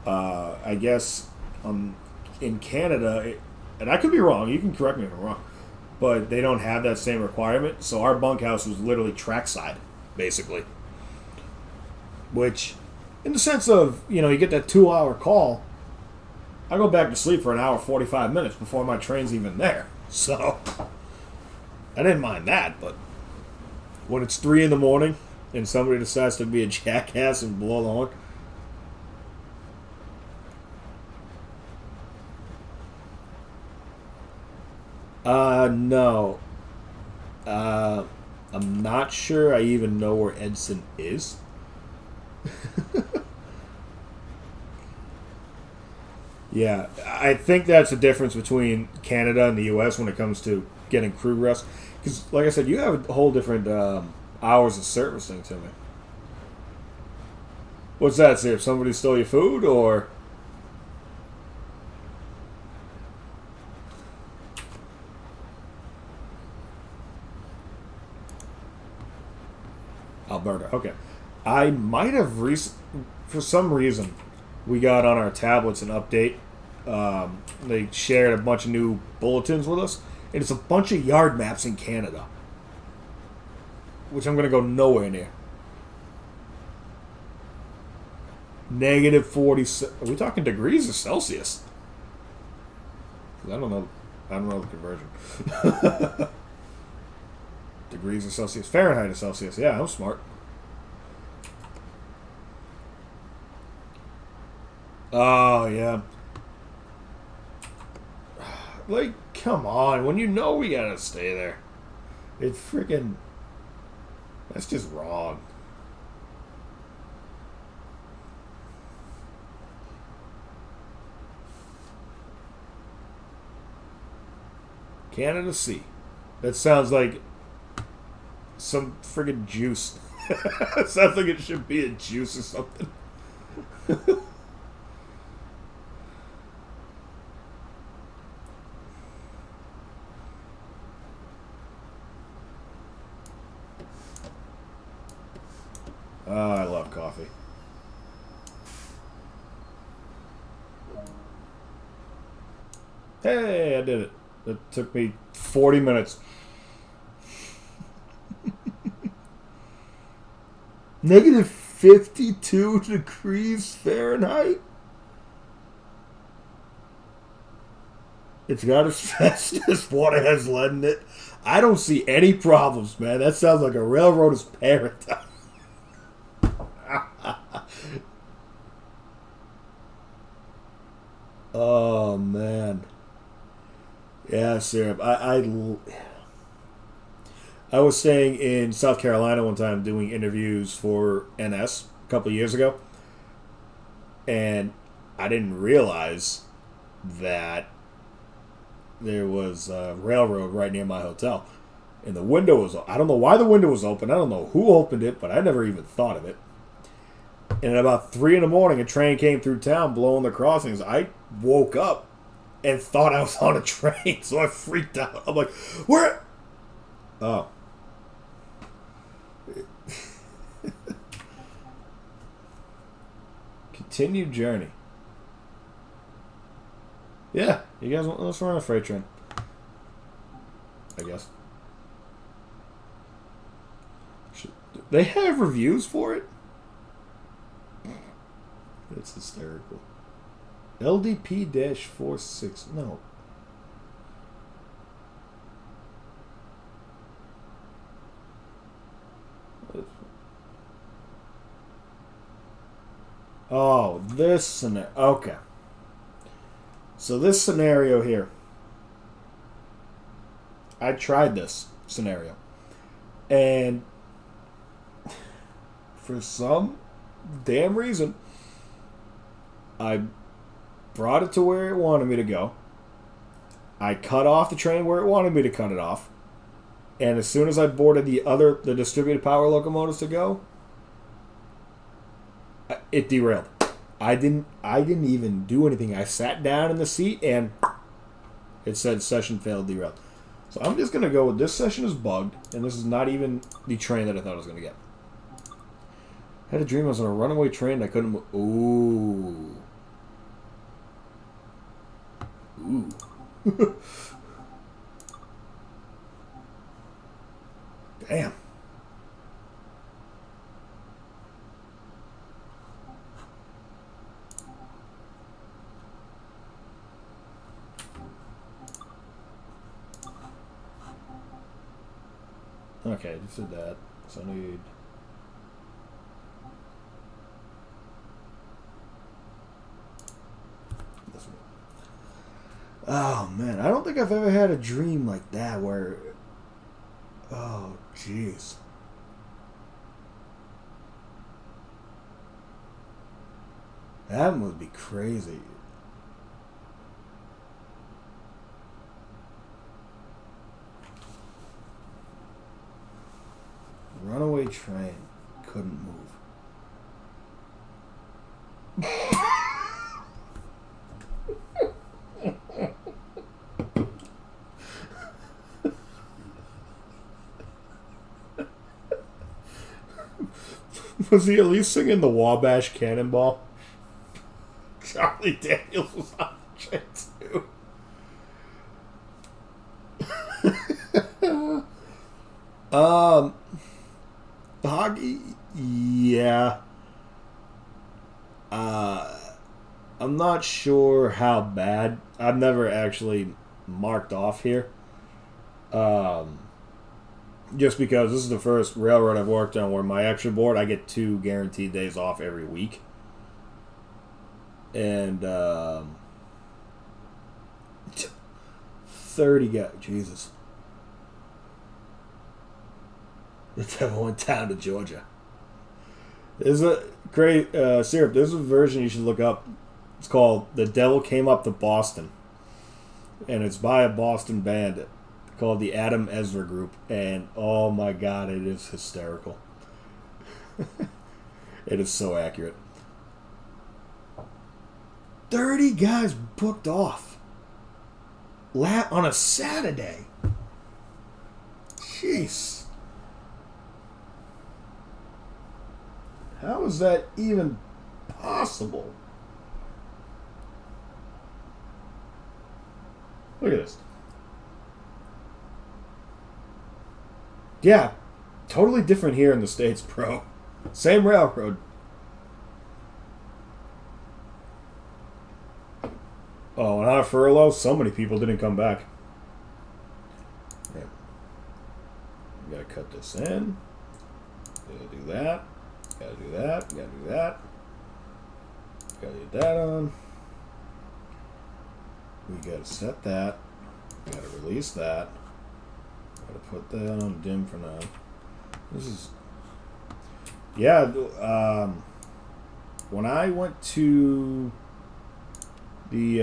I guess in Canada, and I could be wrong, you can correct me if I'm wrong, but they don't have that same requirement. So our bunkhouse was literally trackside, basically. Which, in the sense of, you get that 2-hour call, I go back to sleep for an hour 45 minutes before my train's even there. So I didn't mind that, but when it's 3 in the morning and somebody decides to be a jackass and blow the horn. No. I'm not sure I even know where Edson is. Yeah, I think that's the difference between Canada and the U.S. when it comes to getting crew rest. Because, like I said, you have a whole different hours of service thing to me. What's that, sir? If somebody stole your food, or Alberta? Okay, I might have for some reason we got on our tablets an update. They shared a bunch of new bulletins with us, and it's a bunch of yard maps in Canada, which I'm going to go nowhere near. Negative 40. Are we talking degrees or Celsius? I don't know. I don't know the conversion. Degrees of Celsius. Fahrenheit or Celsius. Yeah, I'm smart. Oh, yeah. Like, come on. When you know we gotta stay there. It's freaking. That's just wrong. Canada Sea. That sounds like some friggin' juice. It sounds like it should be a juice or something. Oh, I love coffee. Hey, I did it. It took me 40 minutes. Negative 52 degrees Fahrenheit? It's got asbestos. Water has lead in it. I don't see any problems, man. That sounds like a railroader's paradise. Oh, man. Yeah, syrup. I was staying in South Carolina one time doing interviews for NS a couple of years ago, and I didn't realize that there was a railroad right near my hotel. And the window was, I don't know why the window was open. I don't know who opened it, but I never even thought of it. And at about 3 in the morning, a train came through town blowing the crossings. I woke up and thought I was on a train, so I freaked out. I'm like, where? Oh. Continued journey. Yeah, you guys want, let's run a freight train. I guess. They have reviews for it? It's hysterical. LDP-46. No. Oh, this scenario. Okay. So this scenario here. I tried this scenario. And for some damn reason, I brought it to where it wanted me to go. I cut off the train where it wanted me to cut it off. And as soon as I boarded the distributed power locomotives to go, it derailed. I didn't even do anything. I sat down in the seat and it said session failed, derailed. So I'm just gonna go with this session is bugged, and this is not even the train that I thought I was gonna get. I had a dream I was on a runaway train and I couldn't move. Ooh. Ooh. Damn. Okay, just did that. So I need. This one. Oh man, I don't think I've ever had a dream like that where. Oh jeez. That would be crazy. train couldn't move. Was he at least singing the Wabash Cannonball? Charlie Daniels was on the train too. Hockey, yeah. I'm not sure how bad. I've never actually marked off here. Just because this is the first railroad I've worked on where my extra board, I get 2 guaranteed days off every week. And 30 guys, Jesus. The devil went down to Georgia. There's a great syrup. There's a version you should look up. It's called "The Devil Came Up to Boston," and it's by a Boston band called the Adam Ezra Group. And oh my God, it is hysterical. It is so accurate. 30 guys booked off on a Saturday. Jeez. How is that even possible? Look at this. Yeah, totally different here in the States, bro. Same railroad. Oh, and on a furlough, so many people didn't come back. Yeah. We gotta cut this in. Gotta do that. Gotta do that. Gotta do that. Gotta get that on. We gotta set that. We gotta release that. Gotta put that on dim for now. This is... Yeah, when I went to the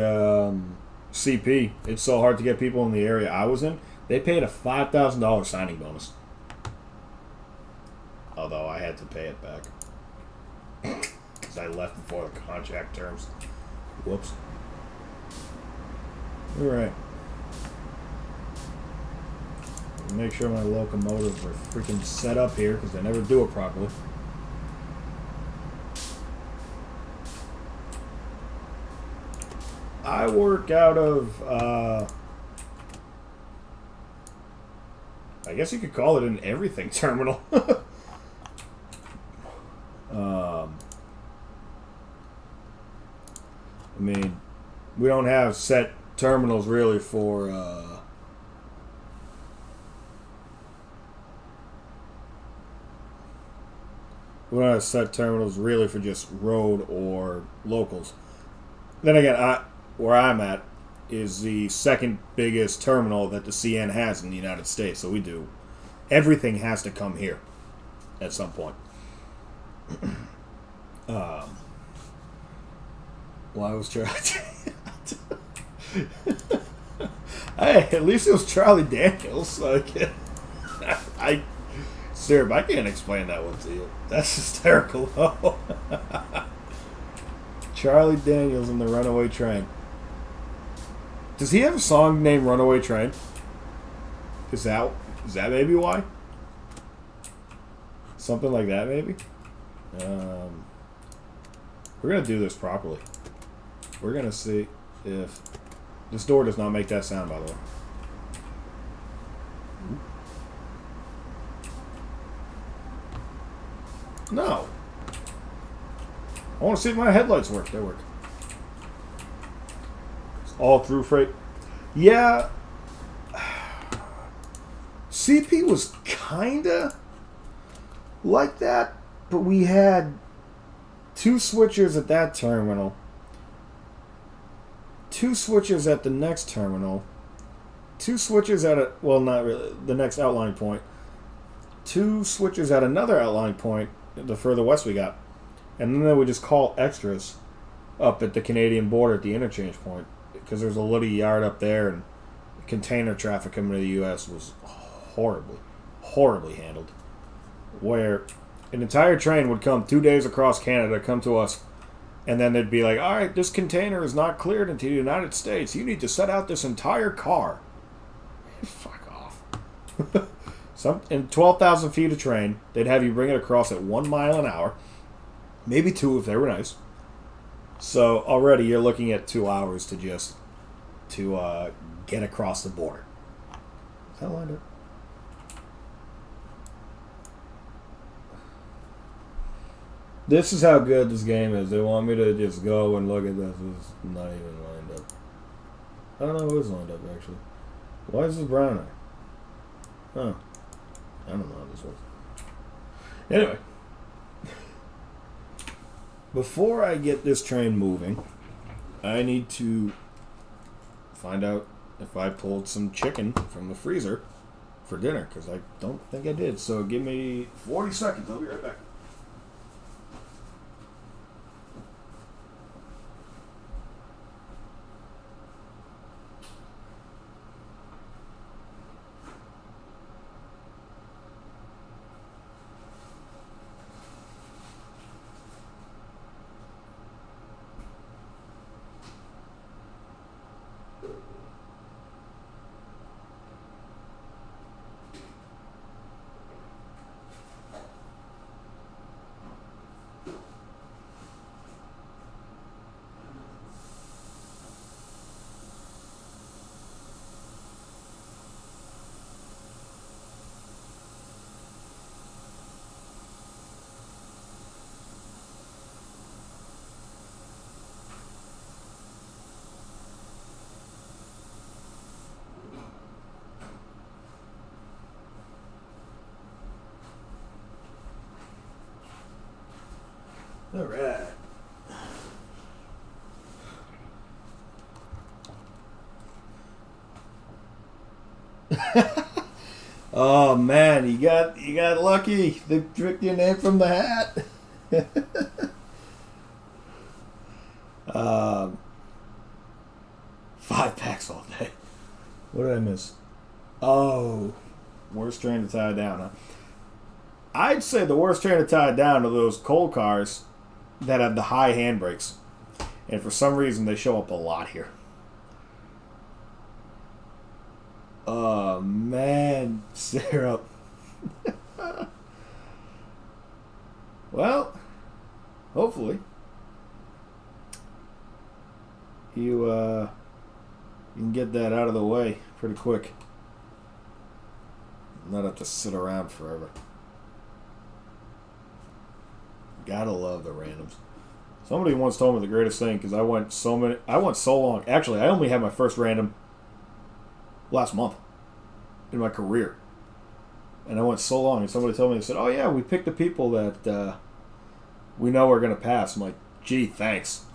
CP, it's so hard to get people in the area I was in. They paid a $5,000 signing bonus. Although I had to pay it back. Because I left before the contract terms. Whoops. Alright. Make sure my locomotives are freaking set up here, because they never do it properly. I work out of, I guess you could call it an everything terminal. I mean, we don't have set terminals really for, we don't have set terminals really for just road or locals. Then again, where I'm at is the second biggest terminal that the CN has in the United States. So we do. Everything has to come here at some point. Why was Charlie... Hey, at least it was Charlie Daniels. Like, Syrup, I can't explain that one to you. That's hysterical, though. Charlie Daniels and the Runaway Train. Does he have a song named Runaway Train? Is that maybe why? Something like that, maybe? We're going to do this properly. We're going to see if... This door does not make that sound, by the way. No. I want to see if my headlights work. They work. It's all through freight. Yeah. CP was kinda like that, but we had 2 switchers at that terminal, 2 switchers at the next terminal, 2 switchers at not really, the next outlying point, 2 switchers at another outlying point, the further west we got. And then they would just call extras up at the Canadian border at the interchange point, because there's a little yard up there, and container traffic coming to the U.S. was horribly handled. where an entire train would come 2 days across Canada, come to us, and then they'd be like, all right, this container is not cleared into the United States. You need to set out this entire car. Fuck off. In 12,000 feet of train, they'd have you bring it across at 1 mile an hour. Maybe 2 if they were nice. So already you're looking at 2 hours to just get across the border. Is that lined up? This is how good this game is. They want me to just go and look at this. It's not even lined up. I don't know who is lined up, actually. Why is this brown eye? Huh. I don't know how this works. Anyway. Before I get this train moving, I need to find out if I pulled some chicken from the freezer for dinner, because I don't think I did. So give me 40 seconds. I'll be right back. All right. Oh man, you got lucky. They tricked your name from the hat. um, 5 packs all day. What did I miss? Oh, worst train to tie down, huh? I'd say the worst train to tie down are those coal cars that have the high handbrakes. And for some reason, they show up a lot here. Oh, man. Syrup. Well, hopefully, you can get that out of the way pretty quick. Not have to sit around forever. Gotta love the randoms. Somebody once told me the greatest thing, because I went so long. Actually, I only had my first random last month in my career, and I went so long. And somebody told me, they said, "Oh yeah, we picked the people that we know are gonna pass." I'm like, "Gee, thanks."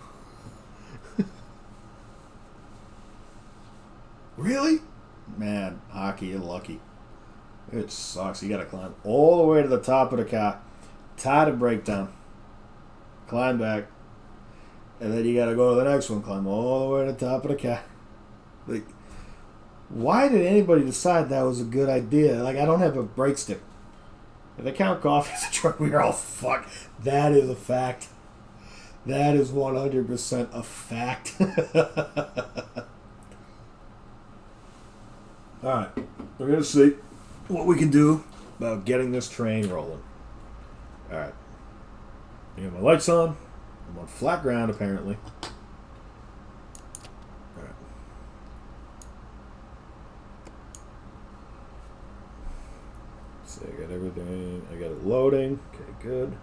Really? Man, hockey, you're lucky. It sucks. You gotta climb all the way to the top of the car, tie the brake down, climb back, and then you gotta go to the next one, climb all the way to the top of the car. Like, why did anybody decide that was a good idea? Like, I don't have a brake stick. If they count coffee as a truck, we are all fucked. That is a fact. That is 100% a fact. Alright, we're going to see what we can do about getting this train rolling. Alright. I got my lights on. I'm on flat ground, apparently. Alright. So I got everything. I got it loading. Okay, good.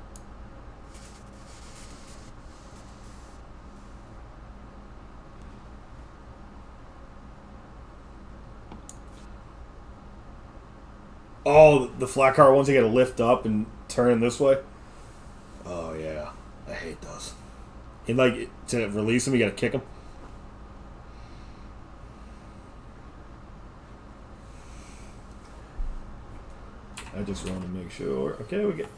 Oh, the flat car ones you gotta lift up and turn this way? Oh, yeah. I hate those. And, like, to release them, you gotta kick them. I just want to make sure. Okay, we get...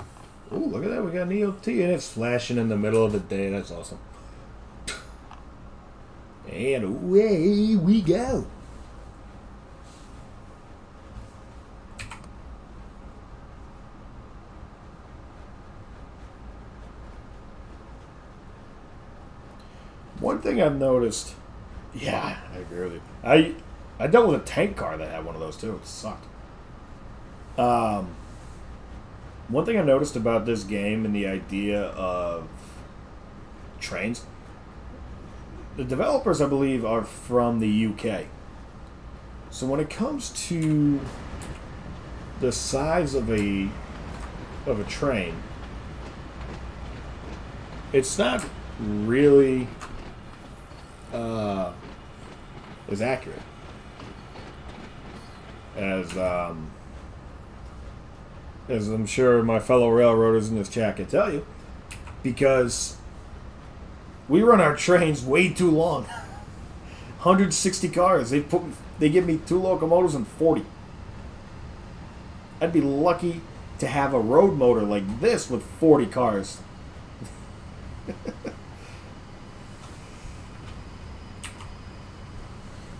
Oh, look at that. We got an EOT, and it's flashing in the middle of the day. That's awesome. And away we go. thing I've noticed. Yeah, I agree with you. I dealt with a tank car that had one of those too. It sucked. Um, One thing I noticed about this game and the idea of trains, the developers, I believe, are from the UK. So when it comes to the size of a train, it's not really as accurate as I'm sure my fellow railroaders in this chat can tell you, because we run our trains way too long. 160 cars. They give me 2 locomotives and 40. I'd be lucky to have a road motor like this with 40 cars.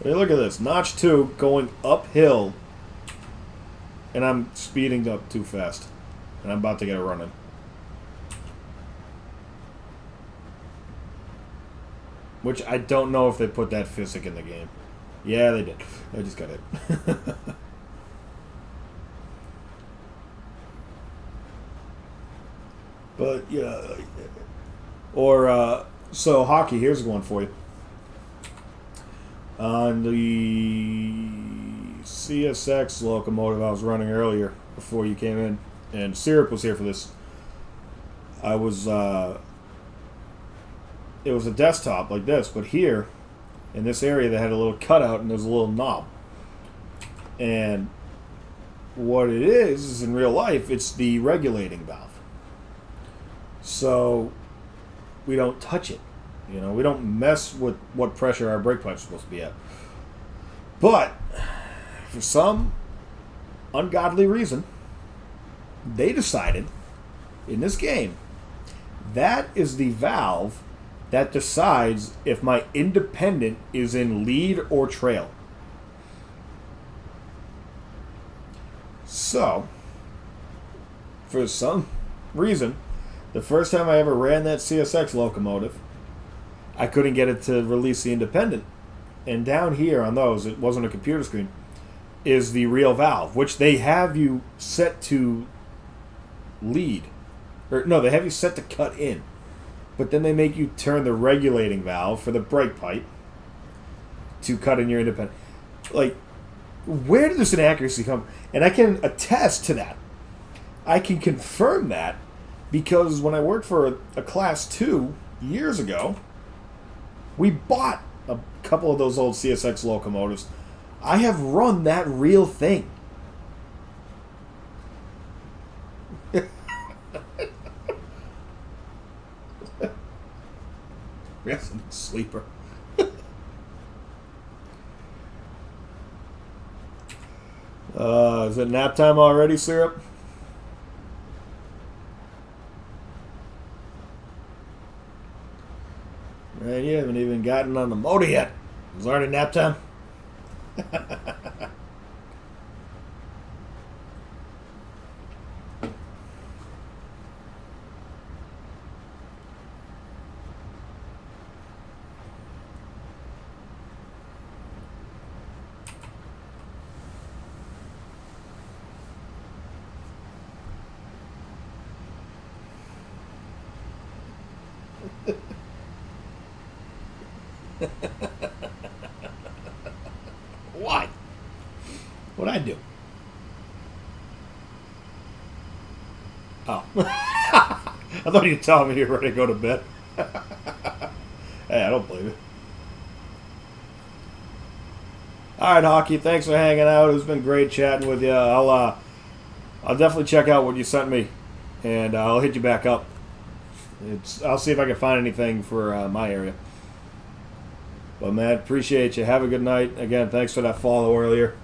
Hey, look at this. Notch 2 going uphill, and I'm speeding up too fast. And I'm about to get it running. Which I don't know if they put that physic in the game. Yeah, they did. I just got it. But, yeah. Or, so, hockey, here's one for you. On the CSX locomotive I was running earlier before you came in, and Syrup was here for this, it was a desktop like this, but here, in this area, they had a little cutout and there's a little knob. And what it is in real life, it's the regulating valve. So we don't touch it. You know, we don't mess with what pressure our brake pipe's supposed to be at. But for some ungodly reason, they decided in this game that is the valve that decides if my independent is in lead or trail. So, for some reason, the first time I ever ran that CSX locomotive, I couldn't get it to release the independent. And down here on those, it wasn't a computer screen, is the real valve, which they have you set to lead. Or no, they have you set to cut in. But then they make you turn the regulating valve for the brake pipe to cut in your independent. Like, where did this inaccuracy come? And I can attest to that. I can confirm that because when I worked for a Class 2 years ago, we bought a couple of those old CSX locomotives. I have run that real thing. Yes, I'm a sleeper. Is it nap time already, Syrup? Man, you haven't even gotten on the motor yet. It's already nap time. Why? What'd I do? Oh. I thought you were telling me you were ready to go to bed. Hey, I don't believe it. Alright, Hockey, thanks for hanging out. It's been great chatting with you. I'll definitely check out what you sent me, and I'll hit you back up. I'll see if I can find anything for my area. But, man, appreciate you. Have a good night. Again, thanks for that follow earlier.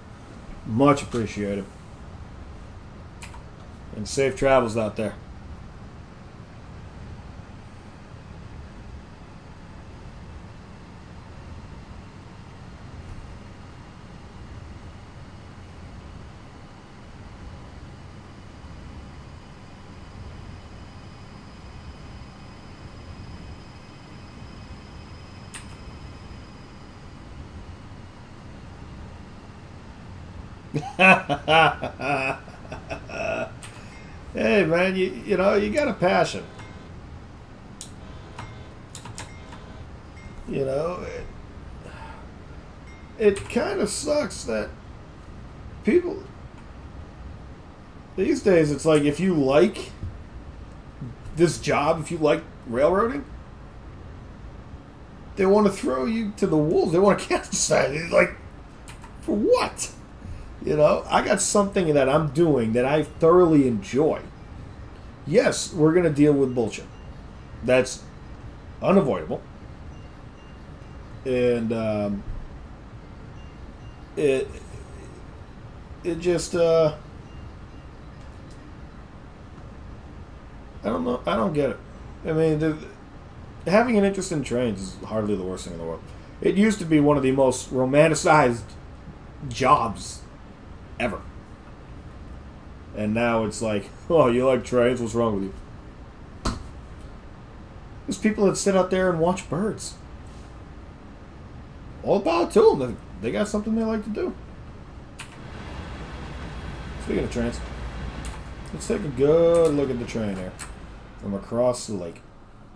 Much appreciated. And safe travels out there. Hey man, you know you got a passion. You know, it kind of sucks that people these days. It's like if you like this job, if you like railroading, they want to throw you to the wolves. They want to cast you. Like for what? You know, I got something that I'm doing that I thoroughly enjoy. Yes, we're gonna deal with bullshit. That's unavoidable, and it it just I don't know. I don't get it. I mean, having an interest in trains is hardly the worst thing in the world. It used to be one of the most romanticized jobs ever, and now it's like, oh, you like trains? What's wrong with you? There's people that sit out there and watch birds. All about to them. They got something they like to do. Speaking of trains, let's take a good look at the train here from across the lake,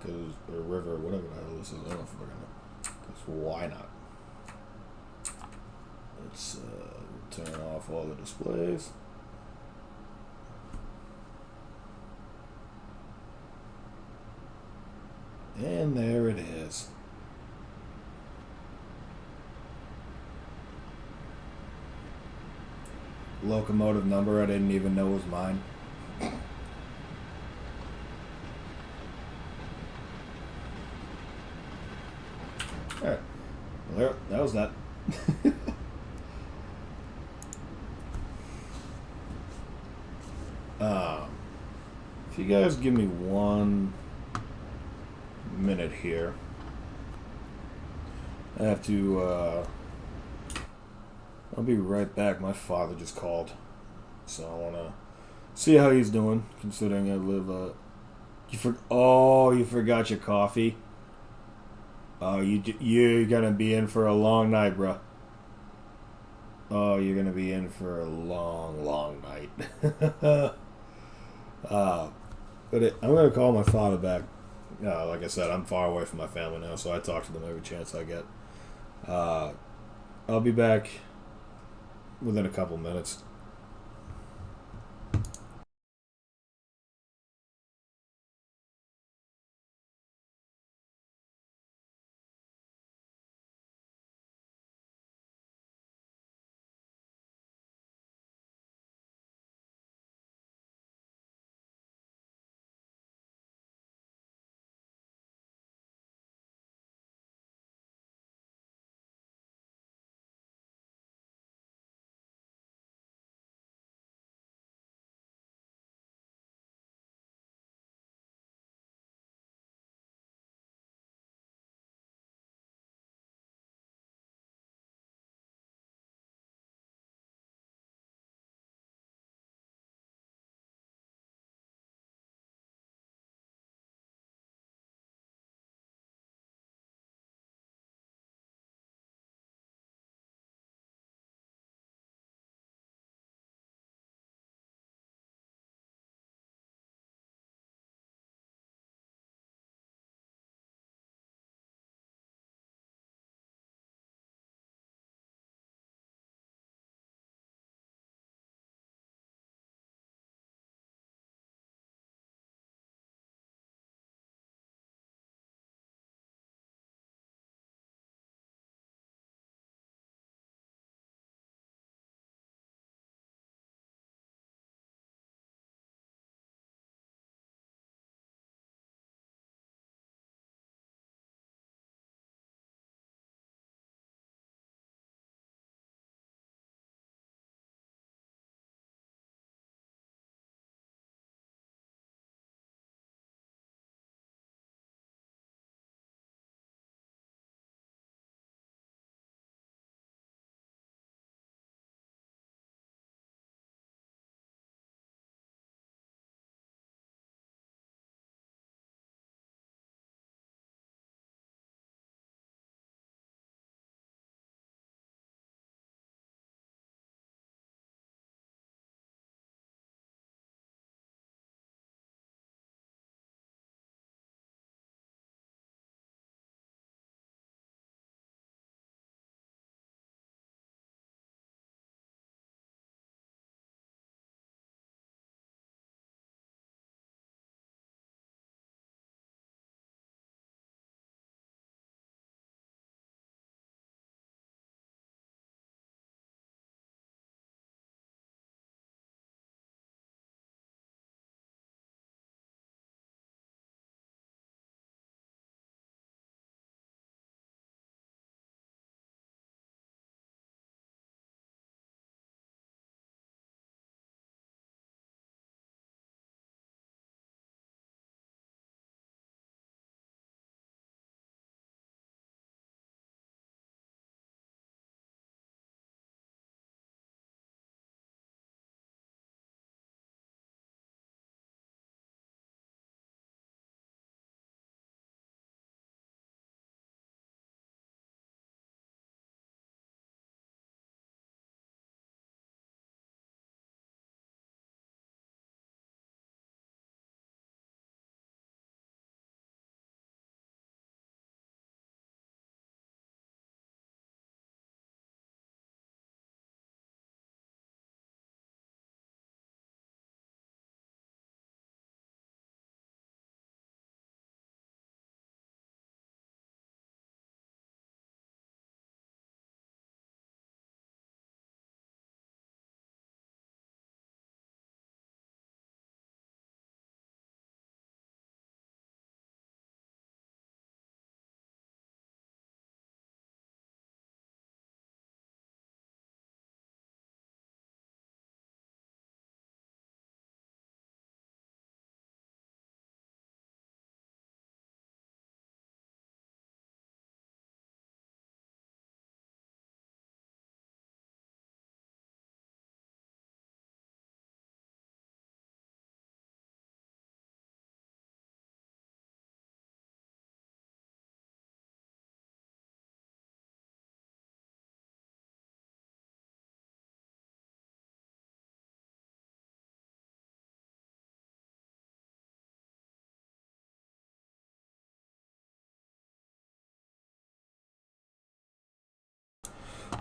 or river, whatever the hell this is. I don't know if we're gonna. Because why not? Let's turn off all the displays. And there it is. Locomotive number I didn't even know was mine. Alright. Well, there, that was that. um, if you guys give me 1 minute here, I have to. I'll be right back. My father just called, so I want to see how he's doing. Considering I live. You forgot your coffee. Oh, you're gonna be in for a long night, bro. Oh, you're gonna be in for a long, long night. uh, I'm gonna call my father back. Like I said, I'm far away from my family now, so I talk to them every chance I get. Uh, I'll be back within a couple minutes.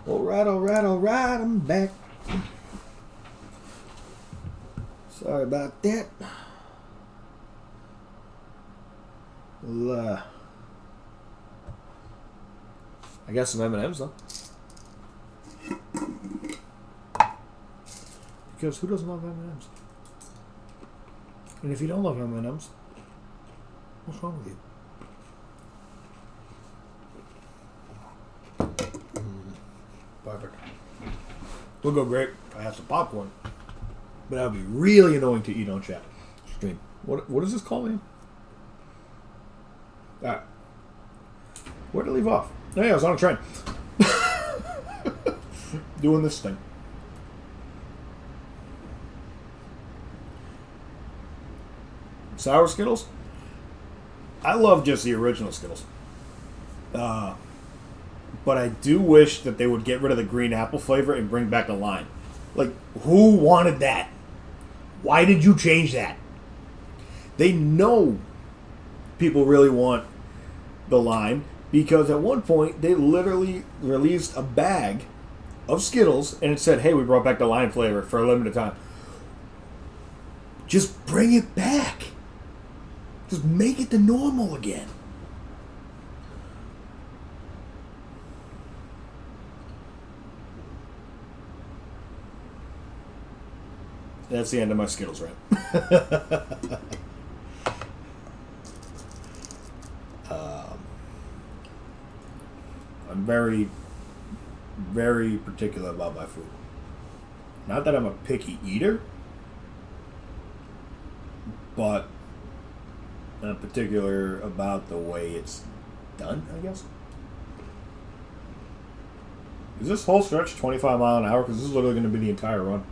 Alright, alright, alright, I'm back. Sorry about that. Well, I got some M&M's though. Because who doesn't love M&M's? And if you don't love M&M's, what's wrong with you? Perfect. Would go great if I had some popcorn. But that would be really annoying to eat on chat stream. What is this called, man? Alright. Where'd I leave off? Oh yeah, I was on a train. Doing this thing. Sour Skittles? I love just the original Skittles. But I do wish that they would get rid of the green apple flavor and bring back the lime. Like, who wanted that? Why did you change that? They know people really want the lime because at one point they literally released a bag of Skittles and it said, hey, we brought back the lime flavor for a limited time. Just bring it back. Just make it the normal again. That's the end of my Skittles rant. I'm very, very particular about my food. Not that I'm a picky eater, but I'm particular about the way it's done, I guess. Is this whole stretch 25 mile an hour? Because this is literally going to be the entire run.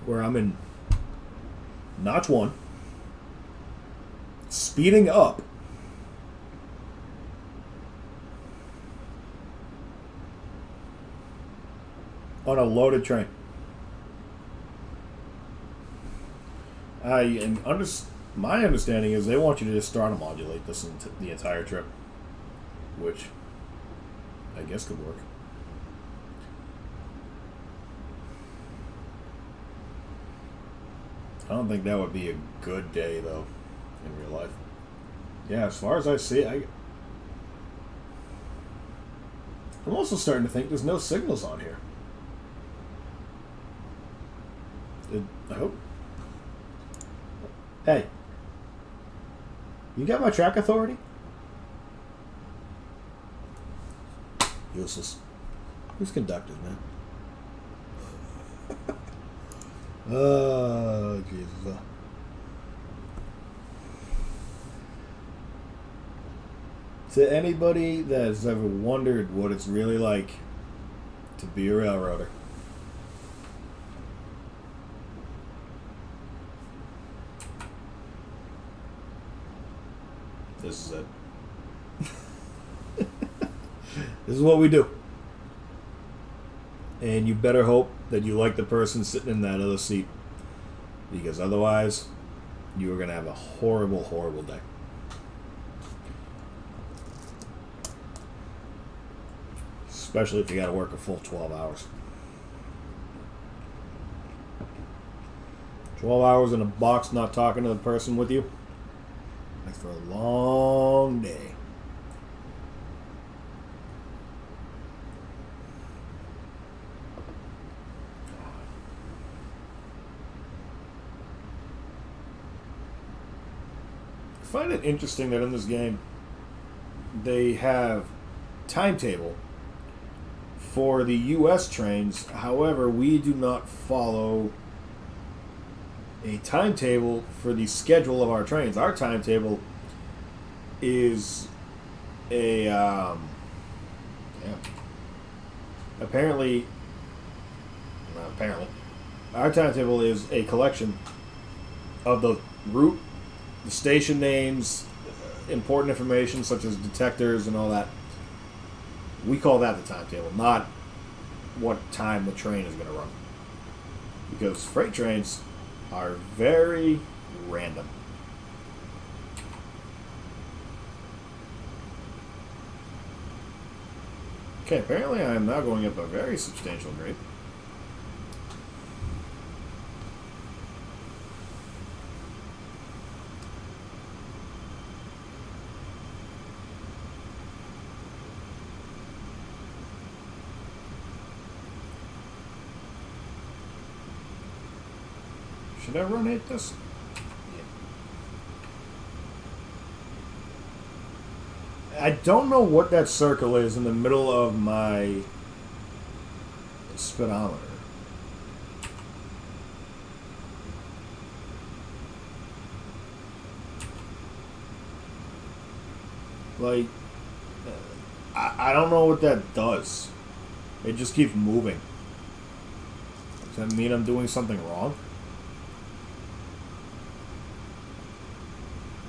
Where I'm in notch 1, speeding up, on a loaded train. My understanding is they want you to just throttle modulate this the entire trip, which I guess could work. I don't think that would be a good day, though, in real life. Yeah, as far as I see, I'm also starting to think there's no signals on here. I hope. Hey. You got my track authority? Useless. Who's Conductor, man? Oh, Jesus. To anybody that has ever wondered what it's really like to be a railroader, this is it. This is what we do. And you better hope that you like the person sitting in that other seat. Because otherwise, you are going to have a horrible, horrible day. Especially if you got to work a full 12 hours. 12 hours in a box not talking to the person with you. Makes for a long day. I find it interesting that in this game they have timetable for the U.S. trains. However, we do not follow a timetable for the schedule of our trains. Our timetable is apparently our timetable is a collection of the route, the station names, important information such as detectors and all that. We call that the timetable, not what time the train is going to run. Because freight trains are very random. Okay, apparently I am now going up a very substantial grade. Should I rotate this? Yeah. I don't know what that circle is in the middle of my speedometer. Like, I don't know what that does. It just keeps moving. Does that mean I'm doing something wrong?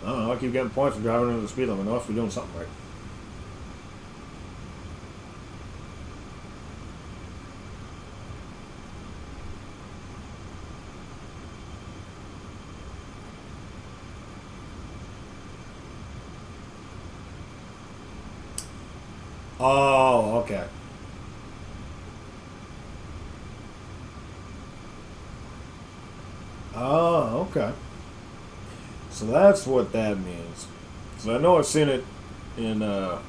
I don't know. I keep getting points for driving under the speed limit. I must be doing something right. Oh, okay. Oh, okay. So that's what that means. So I know I've seen it in Man,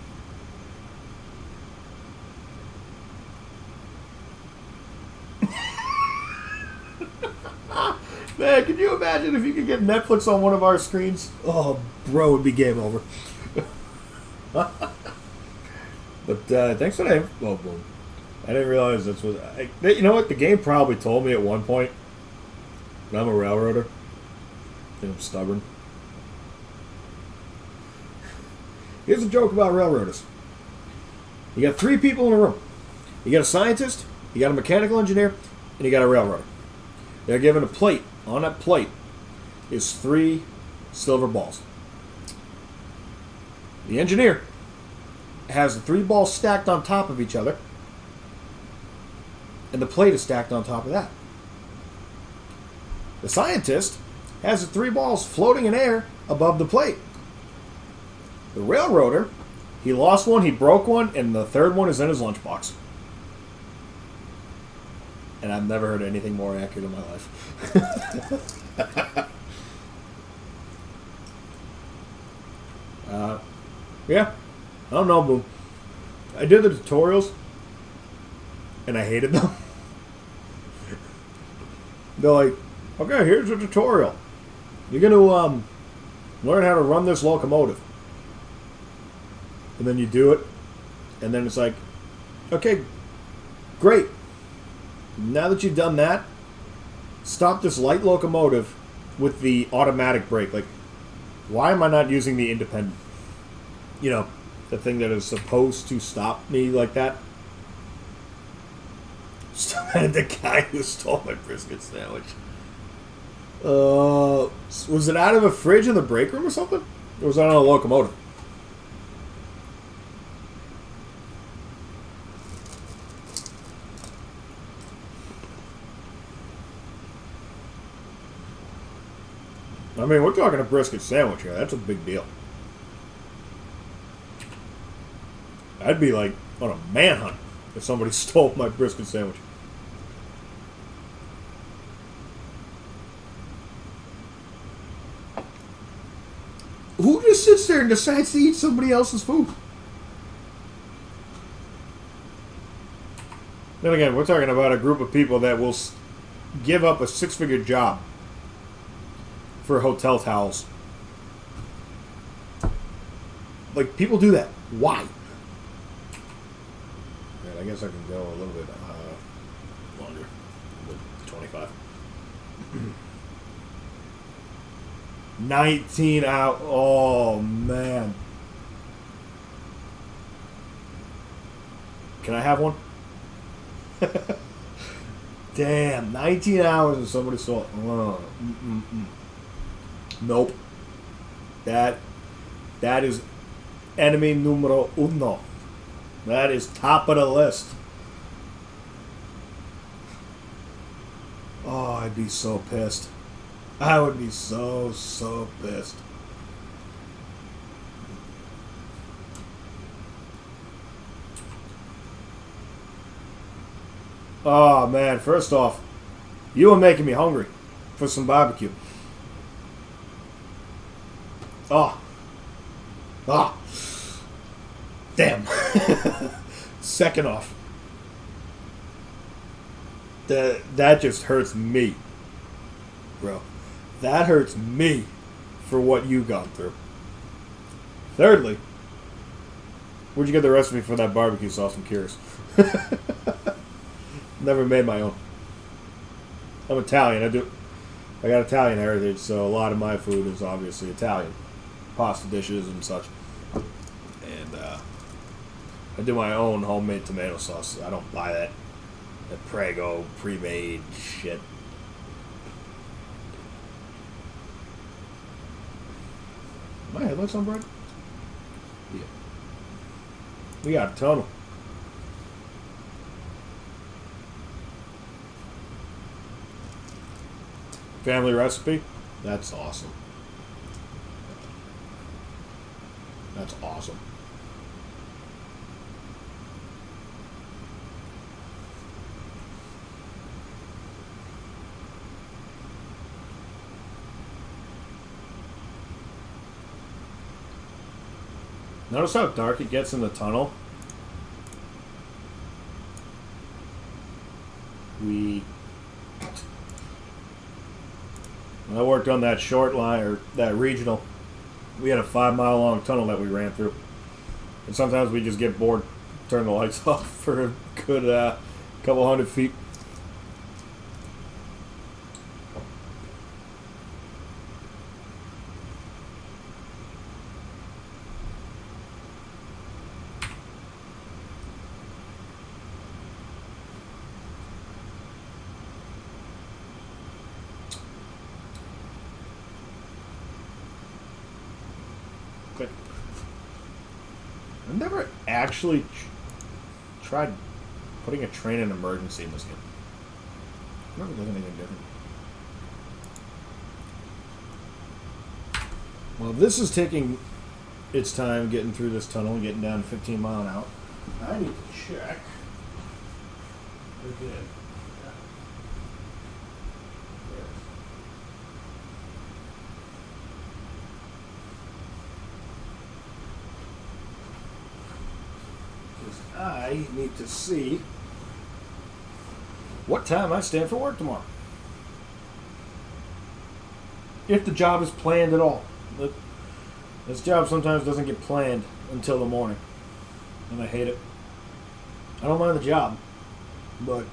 could you imagine if you could get Netflix on one of our screens? Oh, bro, it'd be game over. But thanks for that. Oh, boom. I didn't realize that's what. You know what? The game probably told me at one point. But I'm a railroader. And I'm stubborn. Here's a joke about railroaders. You got 3 people in a room. You got a scientist, you got a mechanical engineer, and you got a railroader. They're given a plate. On that plate is 3 silver balls. The engineer has the 3 balls stacked on top of each other, and the plate is stacked on top of that. The scientist has the 3 balls floating in air above the plate. The railroader, he lost one, he broke one, and the 3rd one is in his lunchbox. And I've never heard anything more accurate in my life. Yeah. I don't know, Boom. I did the tutorials, and I hated them. They're like, okay, here's a tutorial. You're going to learn how to run this locomotive. And then you do it, and then it's like, okay, great. Now that you've done that, stop this light locomotive with the automatic brake. Like, why am I not using the independent? You know, the thing that is supposed to stop me like that. Still had the guy who stole my brisket sandwich. Was it out of a fridge in the break room or something? Or was that on a locomotive? I mean, we're talking a brisket sandwich here. That's a big deal. I'd be like on a manhunt if somebody stole my brisket sandwich. Who just sits there and decides to eat somebody else's food? Then again, we're talking about a group of people that will give up a 6-figure job for hotel towels. Like, people do that. Why? Man, I guess I can go a little bit longer. 25. 19 out. Oh, man. Can I have one? Damn, 19 hours and somebody stole. Nope. That is enemy numero uno. That is top of the list. Oh, I'd be so pissed. I would be so pissed. Oh man, first off, you were making me hungry for some barbecue. Oh, oh, damn. Second off, that just hurts me, bro. That hurts me for what you gone through. Thirdly, where'd you get the recipe for that barbecue sauce? I'm curious. Never made my own. I'm Italian. I got Italian heritage, so a lot of my food is obviously Italian, pasta dishes and such. And I do my own homemade tomato sauce. I don't buy that Prego pre-made shit. My headlights on bright? Yeah. We got a tunnel. Family recipe? That's awesome. That's awesome. Notice how dark it gets in the tunnel? When I worked on that short line, or that regional, we had a 5-mile long tunnel that we ran through. And sometimes we just get bored, turn the lights off for a good couple hundred feet. I've never actually tried putting a train in emergency in this game. I've never done anything different. Well, this is taking its time getting through this tunnel and getting down to 15 mile an hour. I need to check again. I need to see what time I stand for work tomorrow. If the job is planned at all. This job sometimes doesn't get planned until the morning. And I hate it. I don't mind the job. But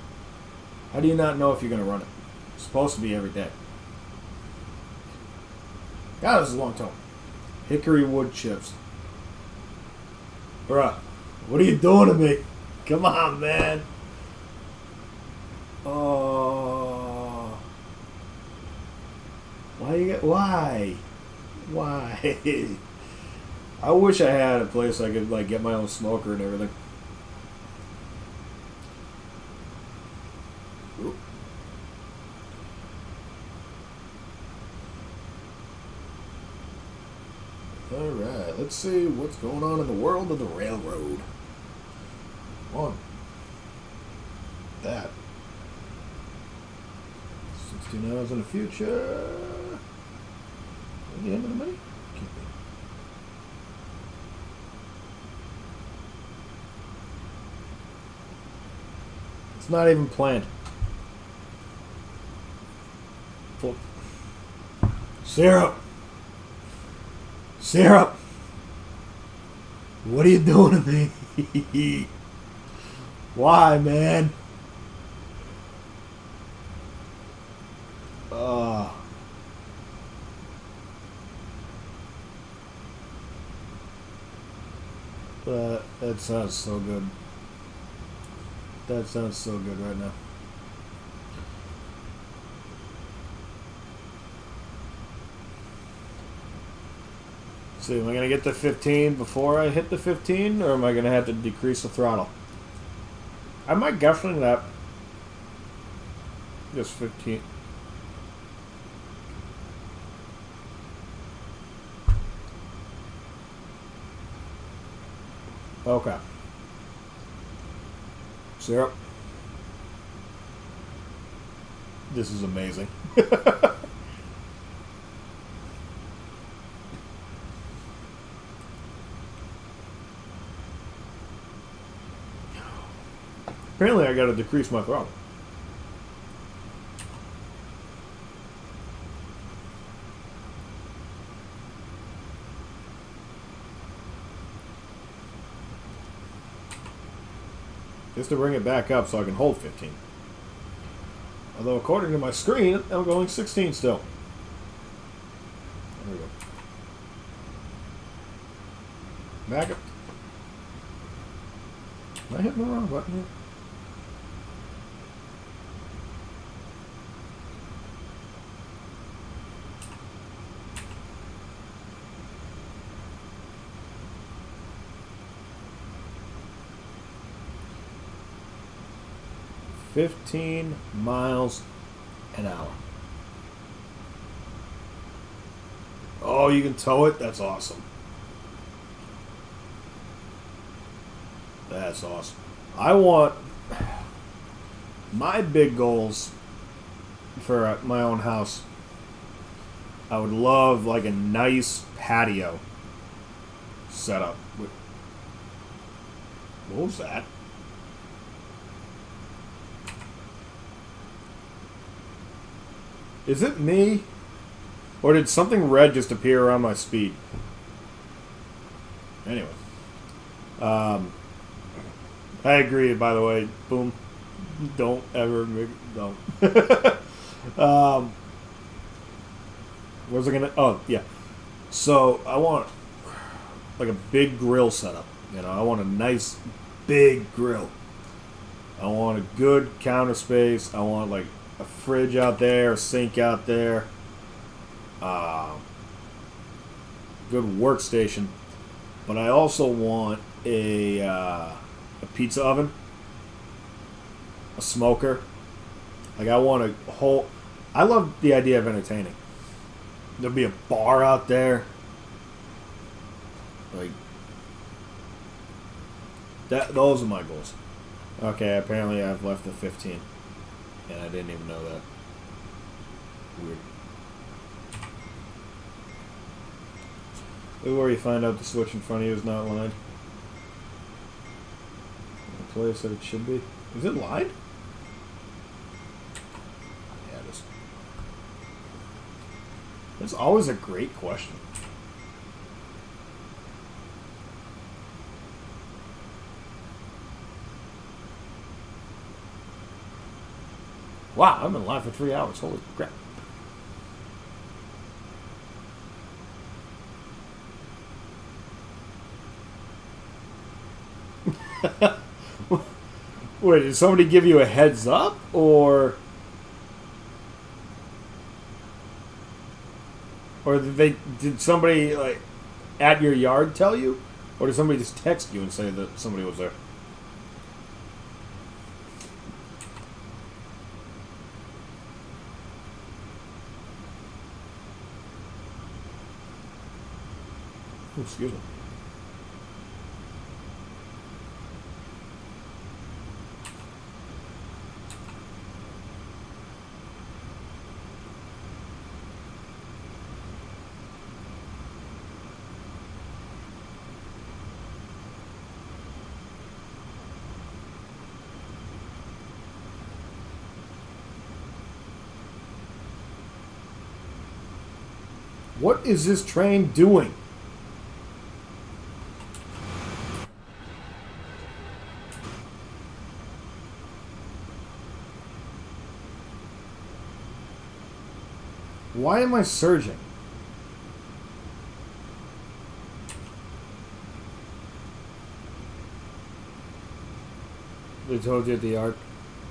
how do you not know if you're going to run it? It's supposed to be every day. God, this is a long time. Hickory wood chips. Bruh. What are you doing to me? Come on, man. Oh. Why? I wish I had a place I could like get my own smoker and everything. Ooh. Alright, let's see what's going on in the world of the railroad. One. That. 16 hours in the future. At the end of the money? Can't be. It's not even planned. Full. Syrup! Syrup! What are you doing to me? Why, man? That sounds so good. That sounds so good right now. See, am I going to get to 15 before I hit the 15, or am I going to have to decrease the throttle? I might guessing that just 15. Okay. Syrup. This is amazing. Apparently I gotta decrease my throttle. Just to bring it back up so I can hold 15. Although according to my screen, I'm going 16 still. There we go. Back up. Am I hitting the wrong button here? $15 miles an hour. Oh, you can tow it? That's awesome. That's awesome. I want my big goals for my own house. I would love like a nice patio setup. What was that? Is it me? Or did something red just appear around my speed? Anyway. I agree, by the way. Boom. Don't ever make... Don't. What was I gonna... Oh, yeah. So, I want like a big grill setup. You know, I want a nice big grill. I want a good counter space. I want like a fridge out there, a sink out there, good workstation. But I also want a pizza oven, a smoker. Like I want a whole. I love the idea of entertaining. There'll be a bar out there. Like that. Those are my goals. Okay, apparently I've left the 15. And I didn't even know that. Weird. This is where you find out the switch in front of you is not lined. The place that it should be. Is it lined? Yeah, it is. That's always a great question. Wow, I've been live for 3 hours. Holy crap. Wait, did somebody give you a heads up? Or did somebody like at your yard tell you? Or did somebody just text you and say that somebody was there? Excuse me. What is this train doing? Why am I surging? They told you at the yard.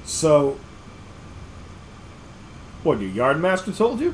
So, what, your yard master told you?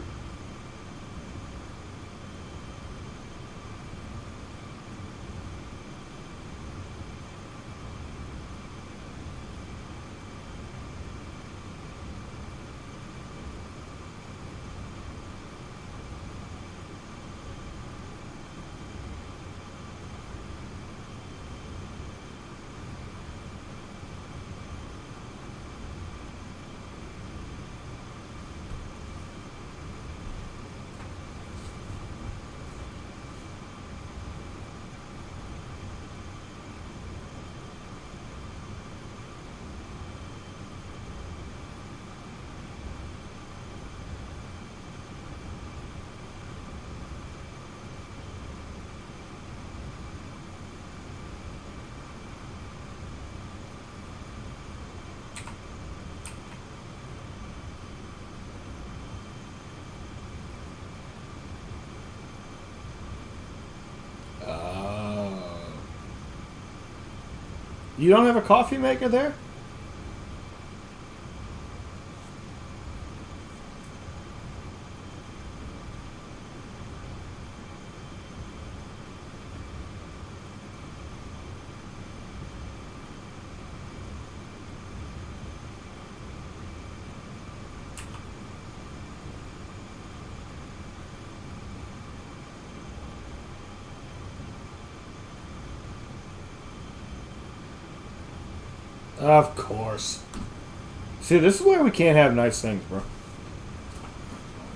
You don't have a coffee maker there? Of course. See, this is why we can't have nice things, bro.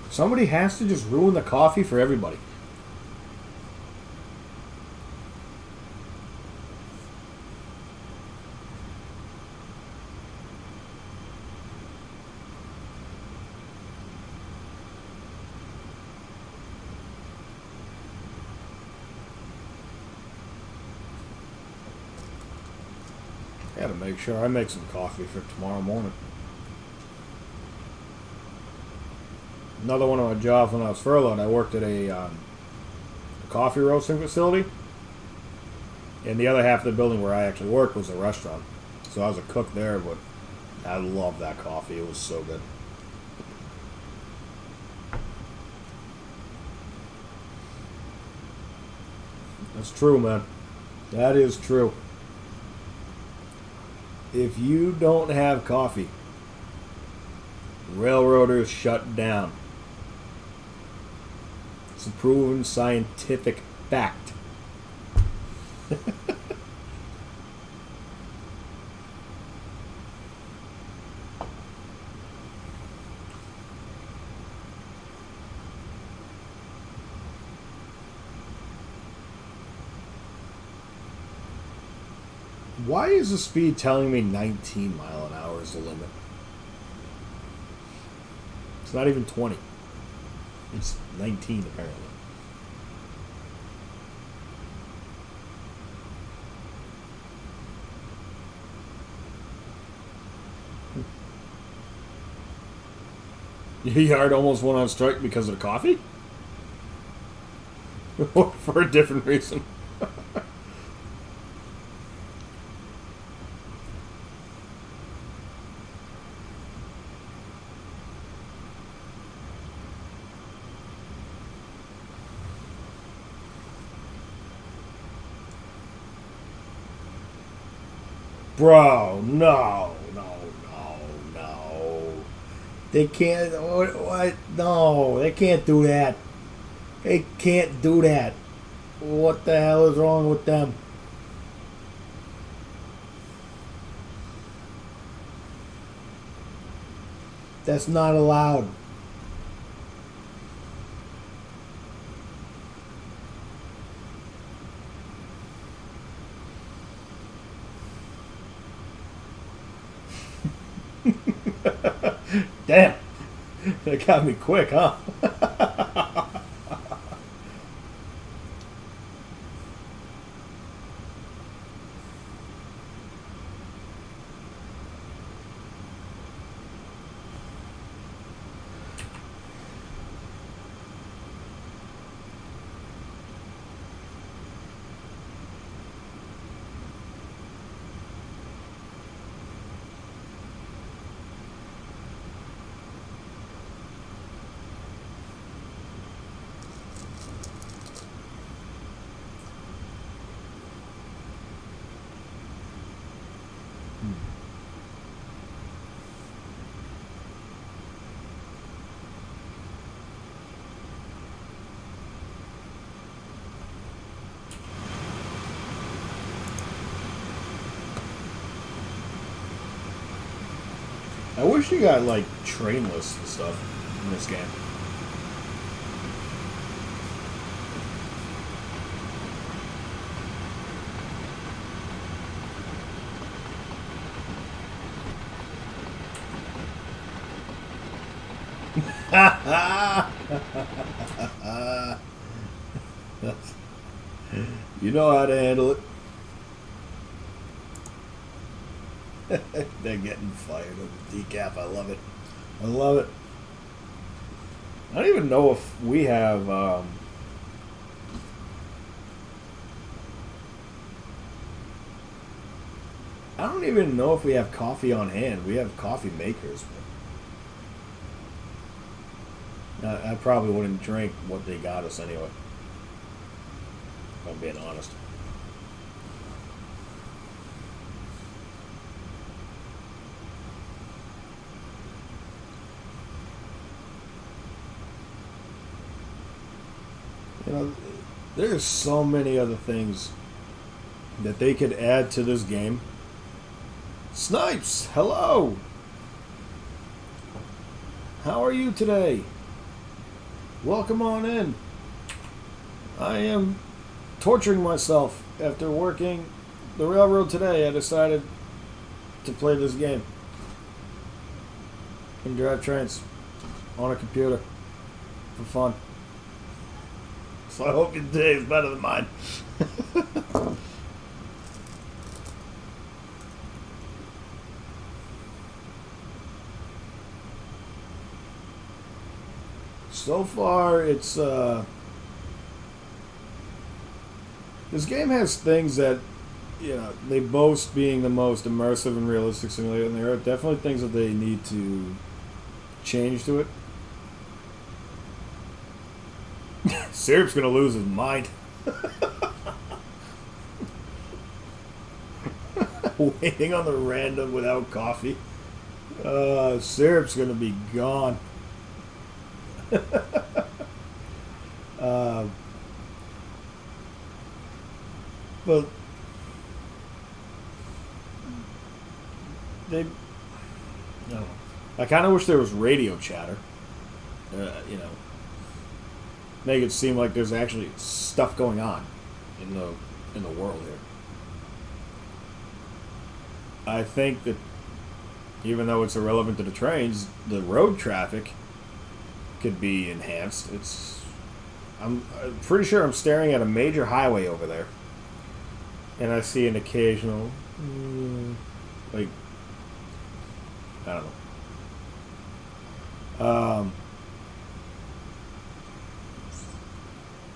Somebody has to just ruin the coffee for everybody. Gotta make sure I make some coffee for tomorrow morning. Another one of my jobs when I was furloughed, I worked at a coffee roasting facility. And the other half of the building where I actually worked was a restaurant. So I was a cook there, but I love that coffee. It was so good. That's true, man. That is true. If you don't have coffee, railroaders shut down. It's a proven scientific fact. Why is the speed telling me 19 mile an hour is the limit? It's not even 20. It's 19 apparently. Your yard almost went on strike because of the coffee? Or for a different reason? Bro, no. They can't. What? No, they can't do that. They can't do that. What the hell is wrong with them? That's not allowed. Damn. That got me quick, huh? I wish you got like trainless and stuff in this game. You know how to handle it. They're getting fired over decaf. I love it. I love it. I don't even know if we have I don't even know if we have coffee on hand. We have coffee makers. But I probably wouldn't drink what they got us anyway. If I'm being honest. You know, there's so many other things that they could add to this game. Snipes, hello! How are you today? Welcome on in. I am torturing myself after working the railroad today. I decided to play this game and drive trains on a computer for fun. So I hope your day is better than mine. So far, it's this game has things that, you know, they boast being the most immersive and realistic simulator, and there are definitely things that they need to change to it. Syrup's gonna lose his mind. Waiting on the random without coffee. Syrup's gonna be gone. But they, no, I kind of wish there was radio chatter. You know, make it seem like there's actually stuff going on in the world here. I think that even though it's irrelevant to the trains, the road traffic could be enhanced. I'm pretty sure I'm staring at a major highway over there, and I see an occasional, like, I don't know.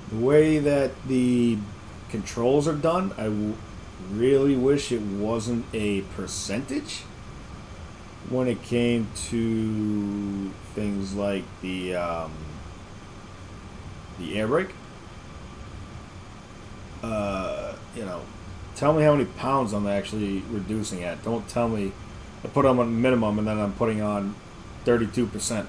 The way that the controls are done, really wish it wasn't a percentage when it came to things like the air brake. You know, tell me how many pounds I'm actually reducing at. Don't tell me I put on a minimum and then I'm putting on 32%.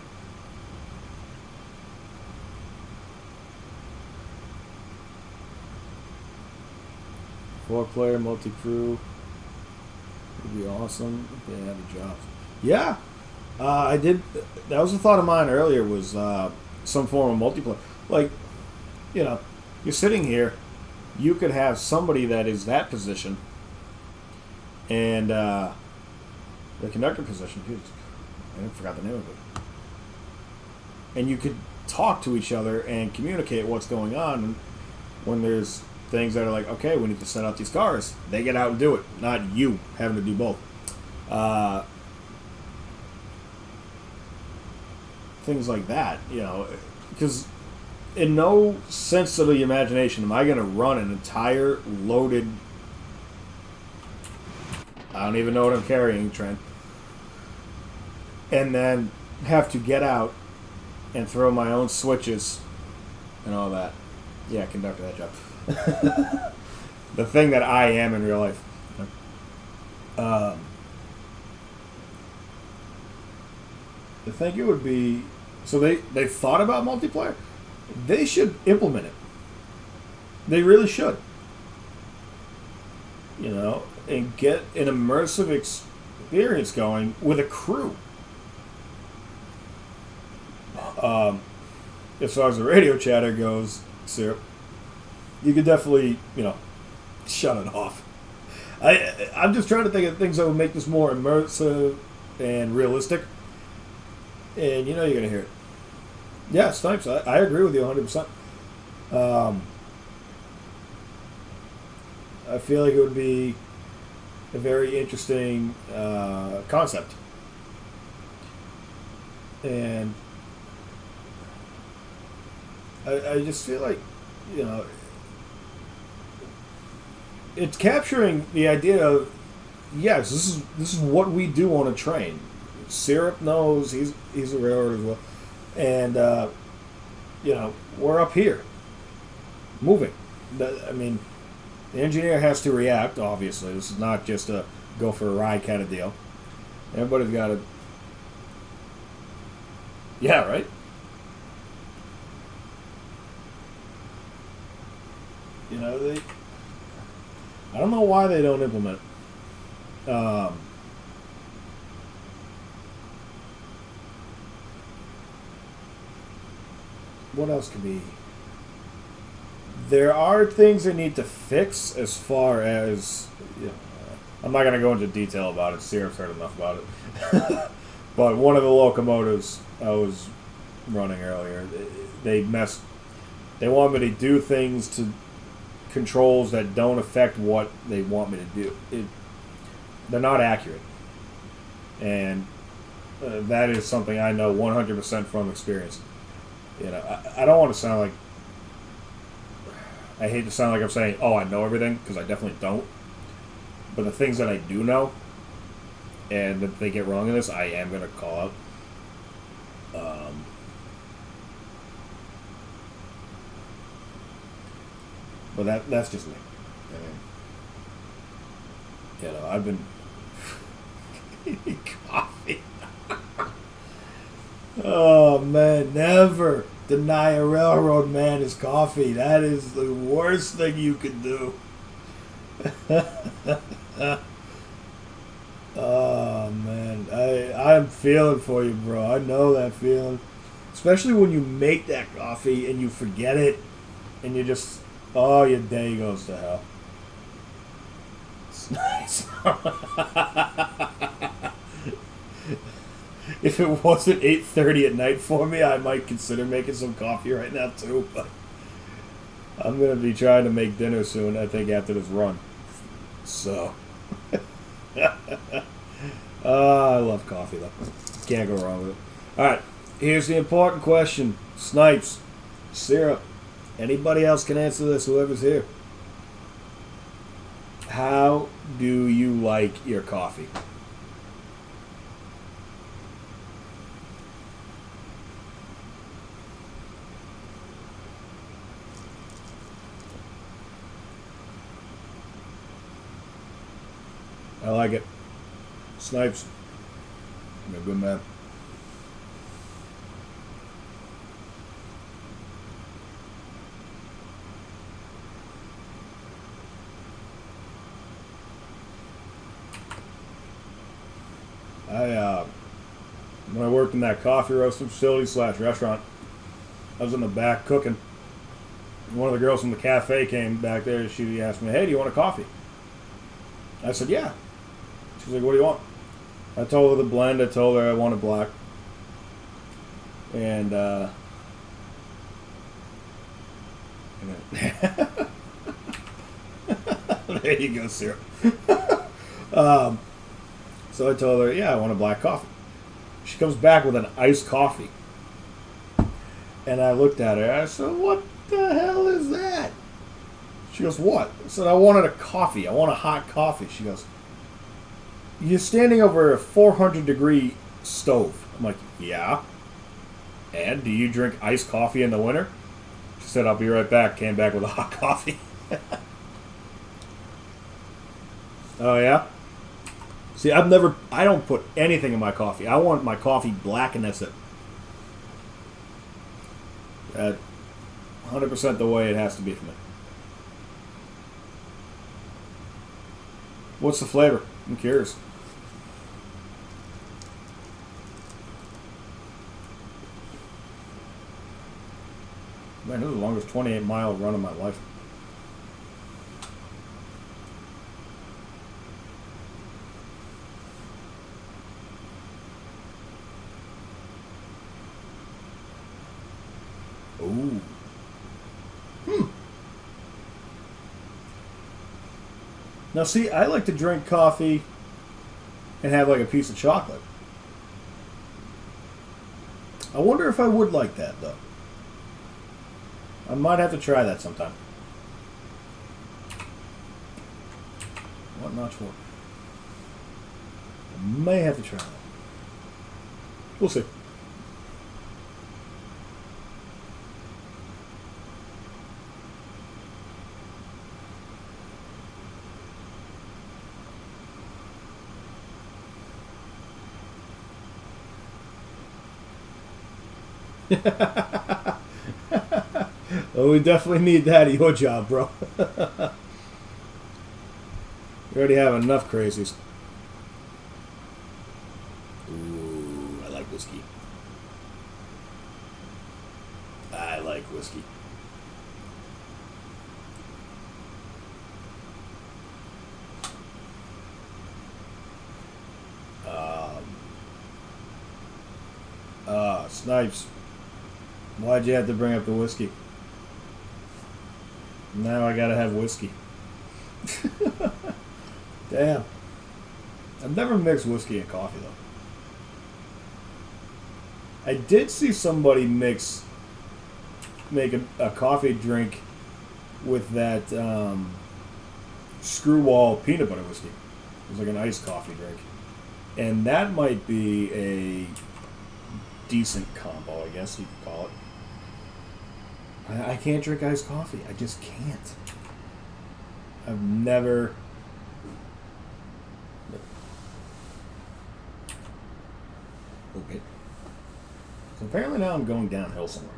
Four-player multi-crew would be awesome if they had a job. Yeah, I did. That was a thought of mine earlier. Was some form of multiplayer. Like, you know, you're sitting here, you could have somebody that is that position, and the conductor position. I forgot the name of it. And you could talk to each other and communicate what's going on. And when there's things that are like, okay, we need to set up these cars, they get out and do it, not you having to do both. Things like that, you know, because in no sense of the imagination am I going to run an entire loaded, I don't even know what I'm carrying, train, and then have to get out and throw my own switches and all that. Yeah, conductor, that job. The thing that I am in real life. I think it would be, so they thought about multiplayer. They should implement it. They really should. You know, and get an immersive experience going with a crew. As far as the radio chatter goes, Syrup, you could definitely, you know, shut it off. I'm just trying to think of things that would make this more immersive and realistic. And you know you're going to hear it. Yeah, Snipes, I agree with you 100%. I feel like it would be a very interesting concept. And I just feel like, you know, it's capturing the idea of yes, this is what we do on a train. Syrup knows he's a railroad as well, and we're up here moving. I mean, the engineer has to react. Obviously, this is not just a go for a ride kind of deal. Everybody's got to. Yeah, right. They. I don't know why they don't implement it. What else could be? There are things they need to fix as far as. I'm not going to go into detail about it. Sierra's heard enough about it. But one of the locomotives I was running earlier, they messed. They want me to do things to controls that don't affect what they want me to do. They're not accurate, and that is something I know 100% from experience. I don't want to sound like. I hate to sound like I'm saying, "Oh, I know everything," because I definitely don't. But the things that I do know, and that they get wrong in this, I am going to call out. But that's just me. I mean, I've been coffee. Oh man, never deny a railroad man his coffee. That is the worst thing you can do. Oh man, I'm feeling for you, bro. I know that feeling, especially when you make that coffee and you forget it, and you just your day goes to hell. It's nice. If it wasn't 8:30 at night for me, I might consider making some coffee right now too. But I'm gonna be trying to make dinner soon. I think after this run. So. I love coffee though. Can't go wrong with it. Alright, here's the important question. Snipes, Syrup, anybody else can answer this, whoever's here. How do you like your coffee? I like it. Snipes, you're a good man. When I worked in that coffee roasting facility / restaurant, I was in the back cooking. One of the girls from the cafe came back there. She asked me, "Hey, do you want a coffee?" I said, "Yeah." She's like, "What do you want?" I told her the blend. I told her I wanted black. And, there you go, Syrup. So I told her, "Yeah, I want a black coffee." She comes back with an iced coffee. And I looked at her. I said, "What the hell is that?" She goes, "What?" I said, "I wanted a coffee. I want a hot coffee." She goes, "You're standing over a 400-degree stove." I'm like, "Yeah. And do you drink iced coffee in the winter?" She said, "I'll be right back." Came back with a hot coffee. Oh, yeah? See, I don't put anything in my coffee. I want my coffee black and that's it. 100% the way it has to be for me. What's the flavor? I'm curious. Man, this is the longest 28-mile run of my life. Ooh. Now, see, I like to drink coffee and have like a piece of chocolate. I wonder if I would like that, though. I might have to try that sometime. What notch for? I may have to try that. We'll see. Well, we definitely need that at your job, bro. We already have enough crazies. Ooh, I like whiskey. I like whiskey. Snipes. Why'd you have to bring up the whiskey? Now I gotta have whiskey. Damn. I've never mixed whiskey and coffee though. I did see somebody make a coffee drink with that screw wall peanut butter whiskey. It was like an iced coffee drink. And that might be a decent combo, I guess you could call it. I can't drink iced coffee. I just can't. I've never. Okay. So apparently now I'm going downhill somewhere.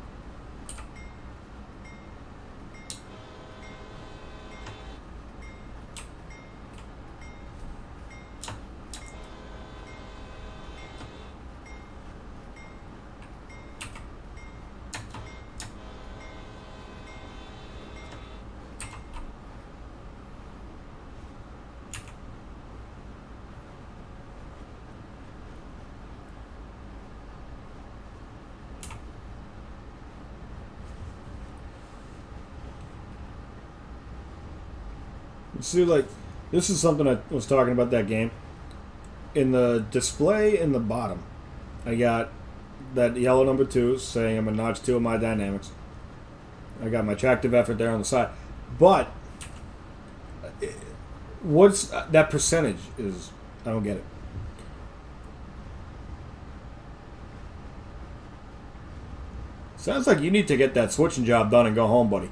See, like, this is something I was talking about that game. In the display in the bottom, I got that yellow number 2 saying I'm a notch 2 of my dynamics. I got my tractive effort there on the side. But, what's that percentage is, I don't get it. Sounds like you need to get that switching job done and go home, buddy.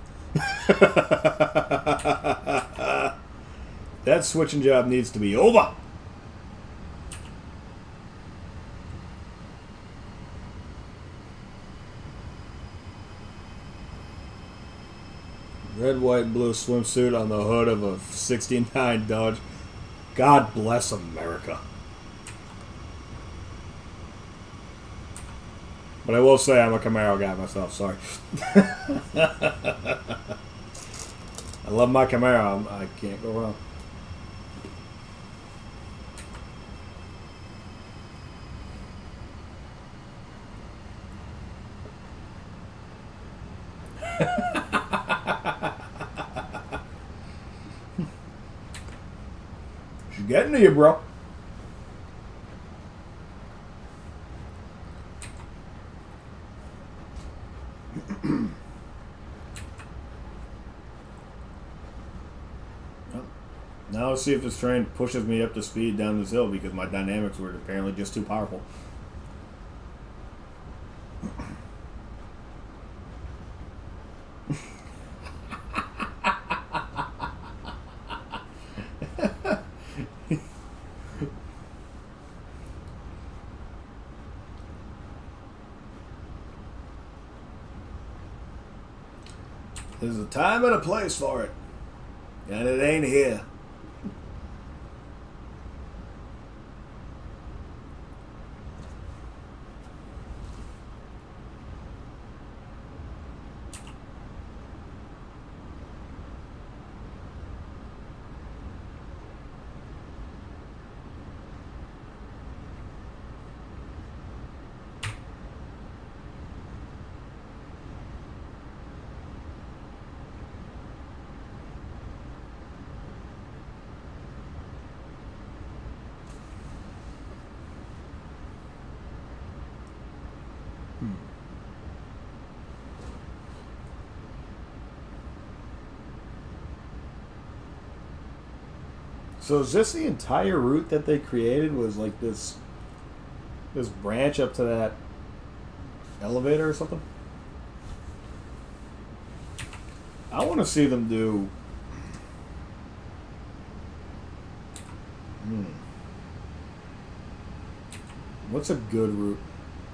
That switching job needs to be over. Red, white, blue swimsuit on the hood of a 69 Dodge. God bless America. But I will say I'm a Camaro guy myself, sorry. I love my Camaro. I can't go wrong. She's getting to you, bro. Now let's see if this train pushes me up to speed down this hill because my dynamics were apparently just too powerful. There's a time and a place for it, and it ain't here. So is this the entire route that they created? Was like this branch up to that elevator or something? I want to see them do. What's a good route?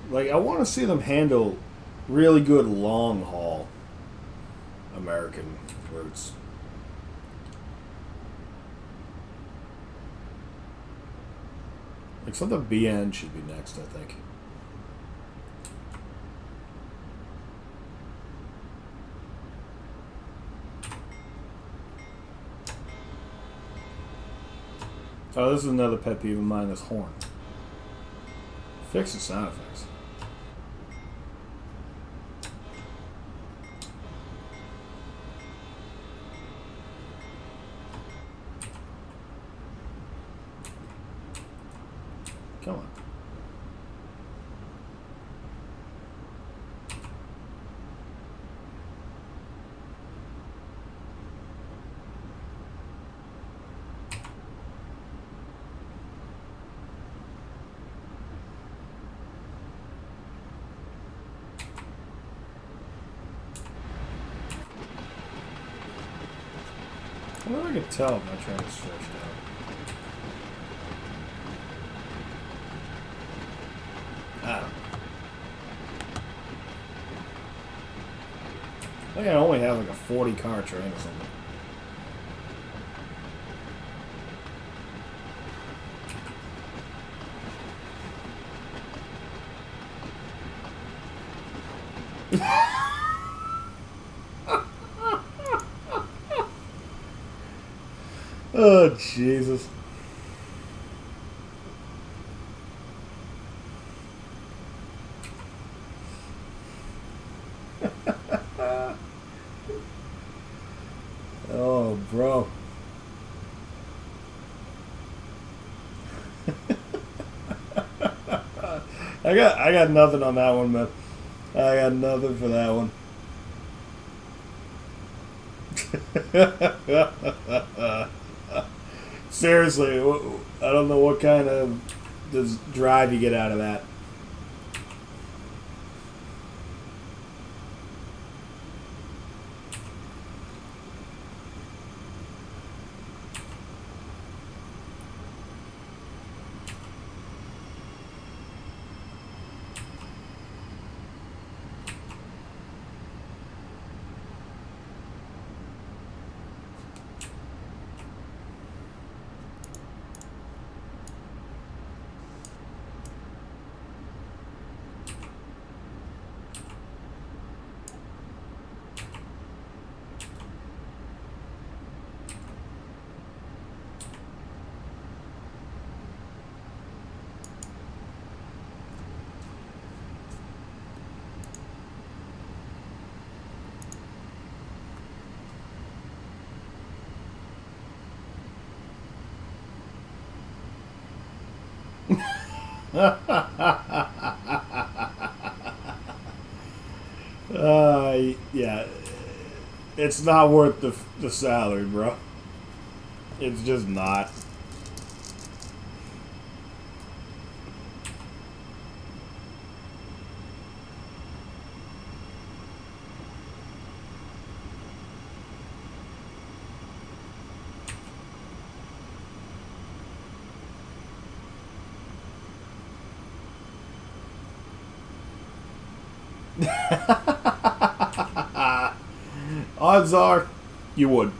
Like, I want to see them handle really good long haul American routes. Like, something BN should be next, I think. Oh, this is another pet peeve of mine, this horn. Fix the sound effects. Come on. I wonder if I can tell if my train is stretched out. I don't know. I think I only have like a 40 car train or something. Oh, Jesus. Oh, bro. I got nothing on that one, man. I got nothing for that one. Seriously, I don't know what kind of drive you get out of that. Yeah, it's not worth the salary, bro. It's just not. Odds are, you would.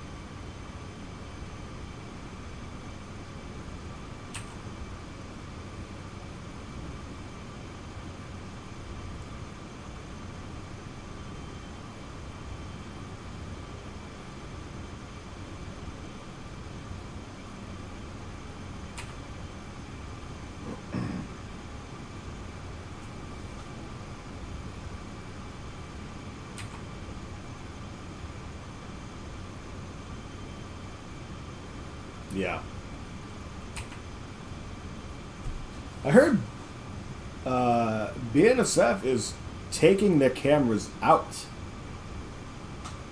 Yeah. I heard BNSF is taking their cameras out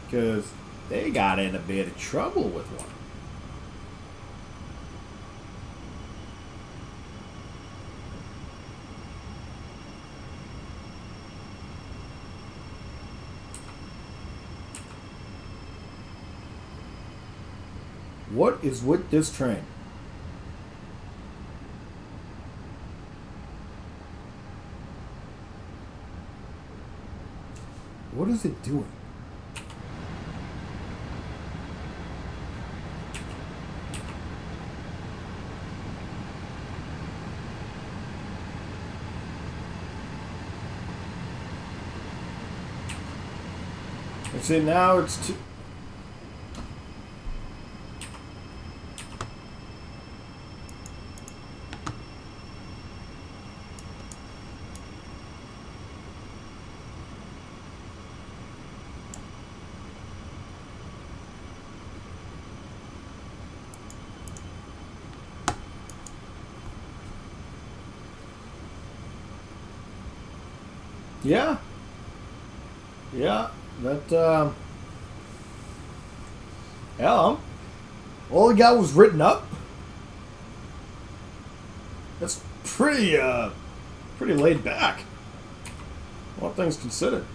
because they got in a bit of trouble with one. What is with this train? What is it doing? And see, now it's too... Yeah. Yeah. That, yeah. All he got was written up. That's pretty laid back. All things considered.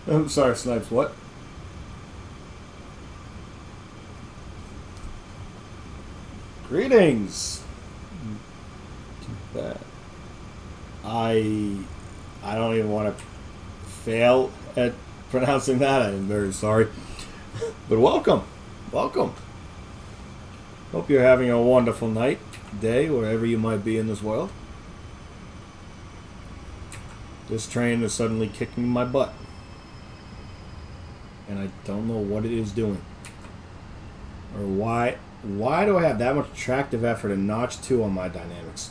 I'm sorry, Snipes. What? Greetings. Too bad. I don't even want to fail at pronouncing that. I'm very sorry. But welcome. Welcome. Hope you're having a wonderful night, day, wherever you might be in this world. This train is suddenly kicking my butt. And I don't know what it is doing. Or why do I have that much tractive effort in notch 2 on my dynamics?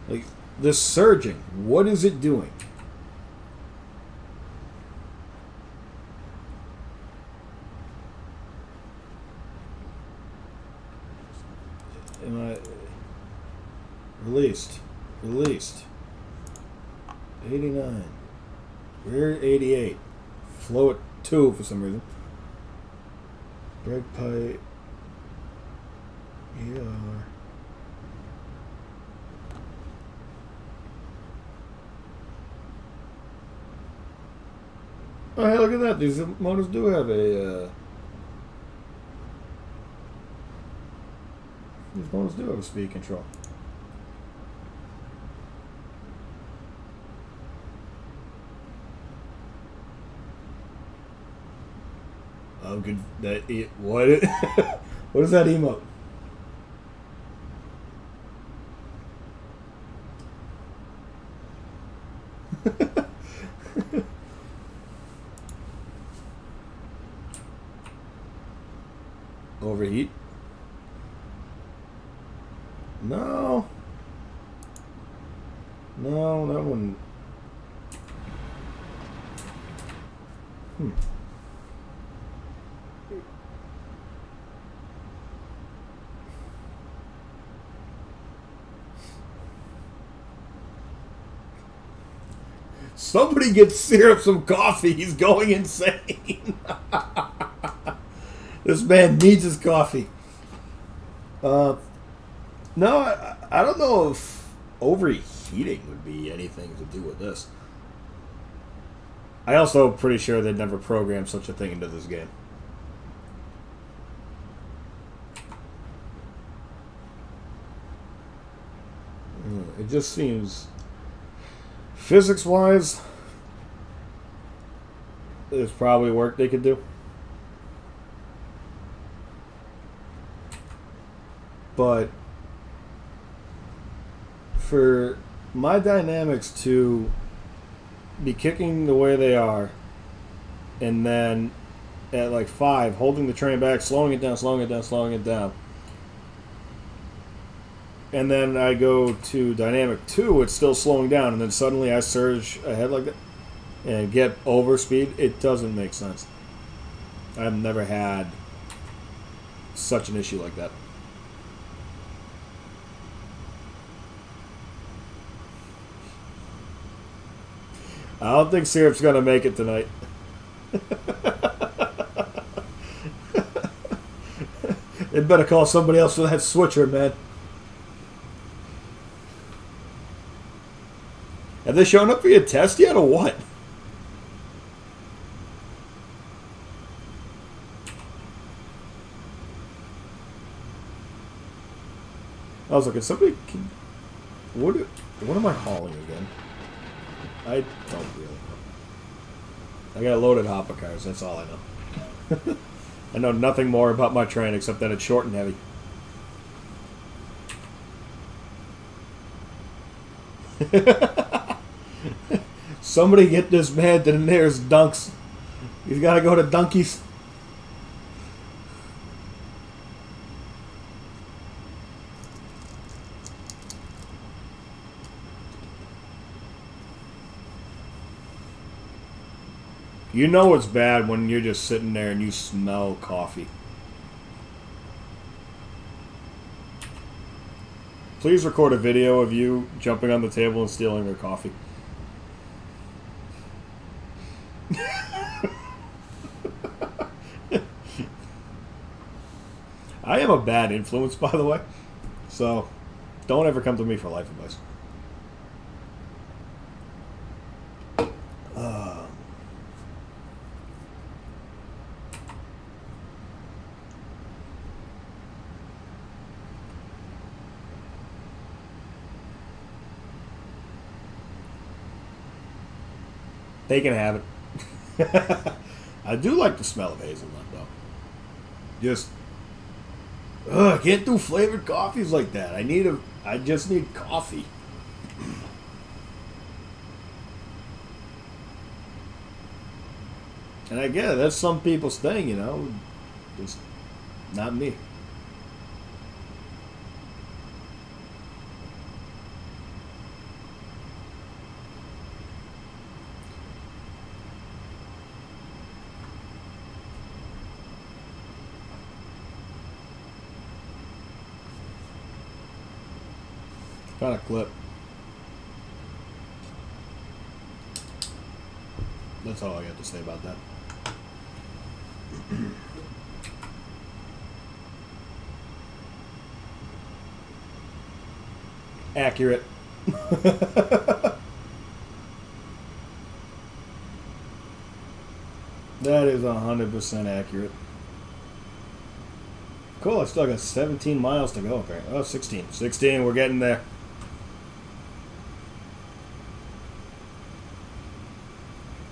Like, this surging, what is it doing? Am I... Released. 89. Rear 88. Flow at 2 for some reason. Brake pipe. ER. Oh, hey, look at that. These motors do have a... These motors do have a speed control. Oh, good. What? What is that emote? Overheat? No. No, that one. Somebody get Syrup some coffee. He's going insane. This man needs his coffee. No, I don't know if overheating would be anything to do with this. I also pretty sure they'd never programmed such a thing into this game. It just seems, physics-wise, there's probably work they could do. But for my dynamics to be kicking the way they are, and then at like 5, holding the train back, slowing it down, and then I go to dynamic 2, it's still slowing down, and then suddenly I surge ahead like that and get over speed, it doesn't make sense. I've never had such an issue like that. I don't think Syrup's gonna make it tonight. They better call somebody else for that switcher, man. Have they shown up for your test yet, or what? I was like, is somebody... What am I hauling again? I don't really know. I got loaded hopper cars, that's all I know. I know nothing more about my train except that it's short and heavy. Somebody get this man to the nearest Dunks. He's got to go to Dunkies. You know it's bad when you're just sitting there and you smell coffee. Please record a video of you jumping on the table and stealing their coffee. I am a bad influence, by the way. So, don't ever come to me for life advice. They can have it. I do like the smell of hazelnut, though. Just, I can't do flavored coffees like that. I just need coffee. And I get it. That's some people's thing, you know. Just not me. Kind of clip. That's all I got to say about that. Accurate. That is 100% accurate. Cool, I still got 17 miles to go apparently. Oh, 16. 16, we're getting there.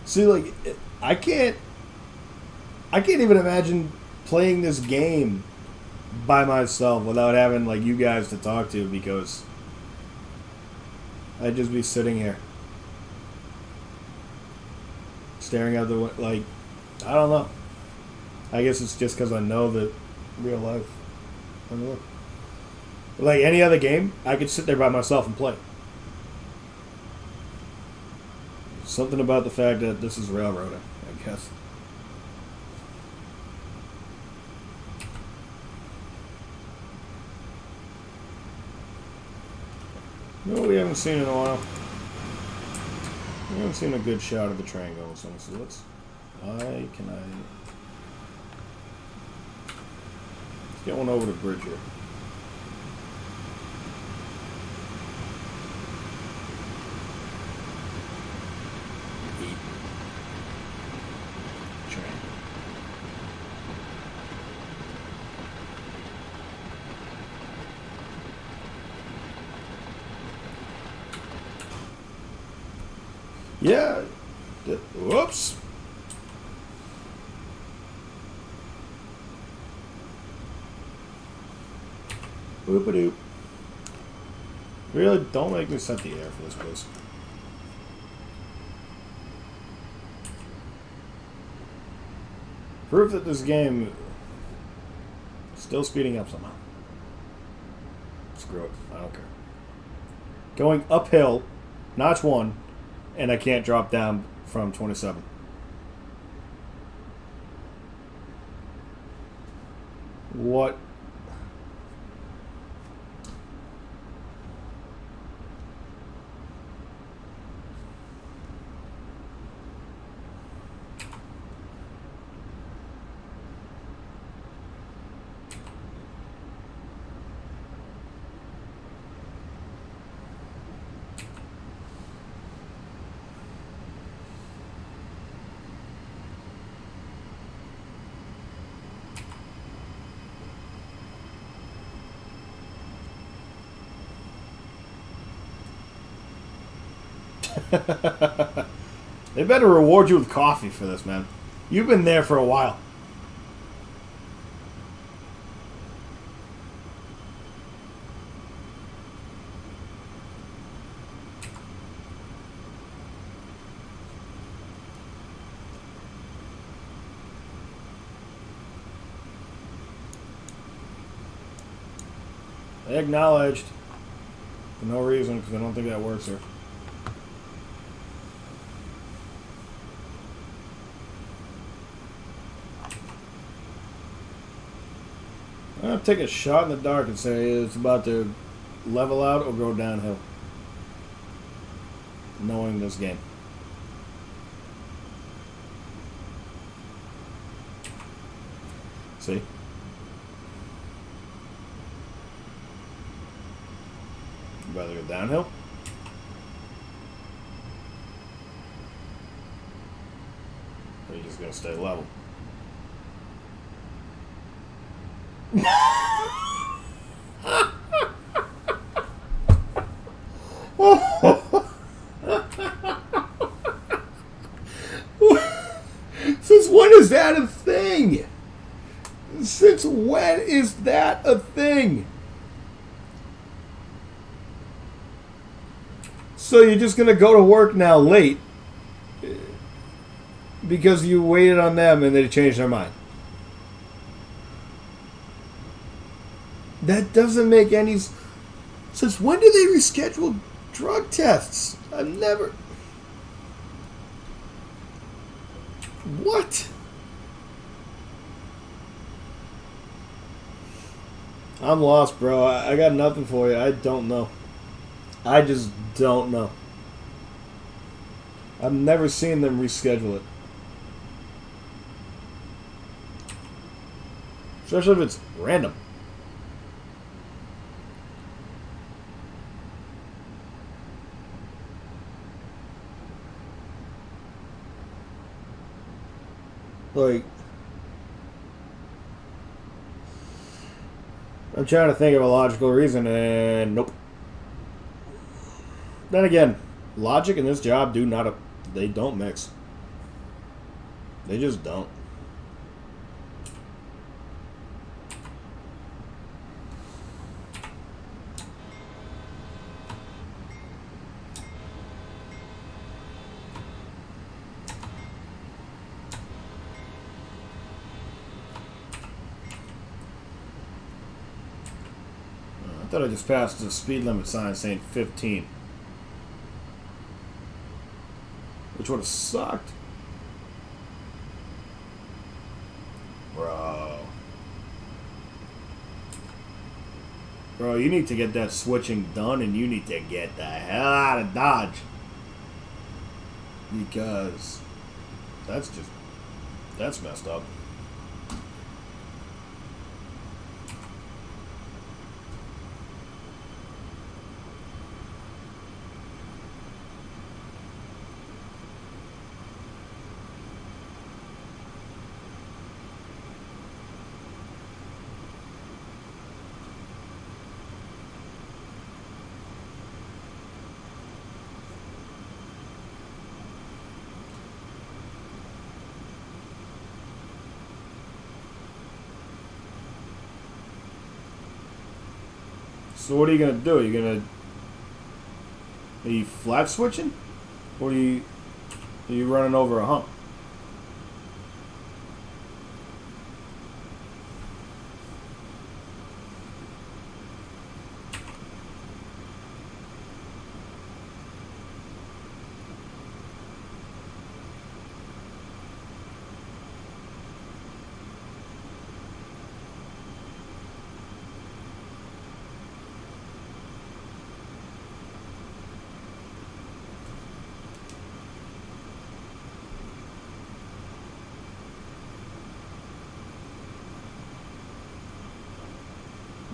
See, like, I can't even imagine playing this game by myself without having, like, you guys to talk to, because I'd just be sitting here staring out the window. Like, I don't know. I guess it's just because I know that real life. I don't know. Like any other game, I could sit there by myself and play. Something about the fact that this is railroading, I guess. No, we haven't seen in a while. We haven't seen a good shot of the train going. So let's get one over the bridge here. Yeah. Whoops. Whoop-a-doop. Really, don't make me set the air for this place. Proof that this game is still speeding up somehow. Screw it. I don't care. Going uphill, notch 1, and I can't drop down from 27. What? They better reward you with coffee for this, man. You've been there for a while. Acknowledged. For no reason, because I don't think that works here. I'm going to take a shot in the dark and say it's about to level out or go downhill. Knowing this game. See? You'd rather go downhill? Or are you just going to stay level? Since when is that a thing? Since when is that a thing? So you're just gonna go to work now late because you waited on them and they changed their mind. That doesn't make any... Since when do they reschedule drug tests? I've never... What? I'm lost, bro. I got nothing for you. I don't know. I just don't know. I've never seen them reschedule it. Especially if it's random. Like, I'm trying to think of a logical reason, and nope. Then again, logic and this job they don't mix. They just don't. I thought I just passed the speed limit sign saying 15. Which would have sucked. Bro, you need to get that switching done and you need to get the hell out of Dodge. Because that's messed up. So what are you gonna do? Are you flat switching? Or are you running over a hump?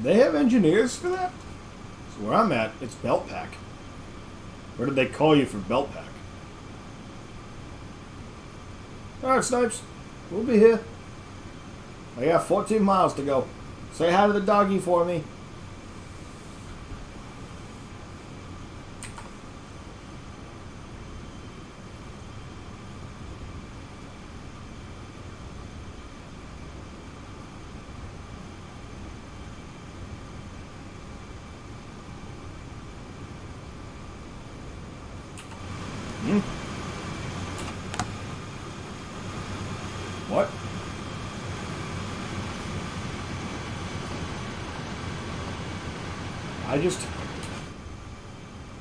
They have engineers for that? So where I'm at, it's belt pack. Where did they call you for belt pack? Alright, Snipes. We'll be here. I got 14 miles to go. Say hi to the doggy for me. What?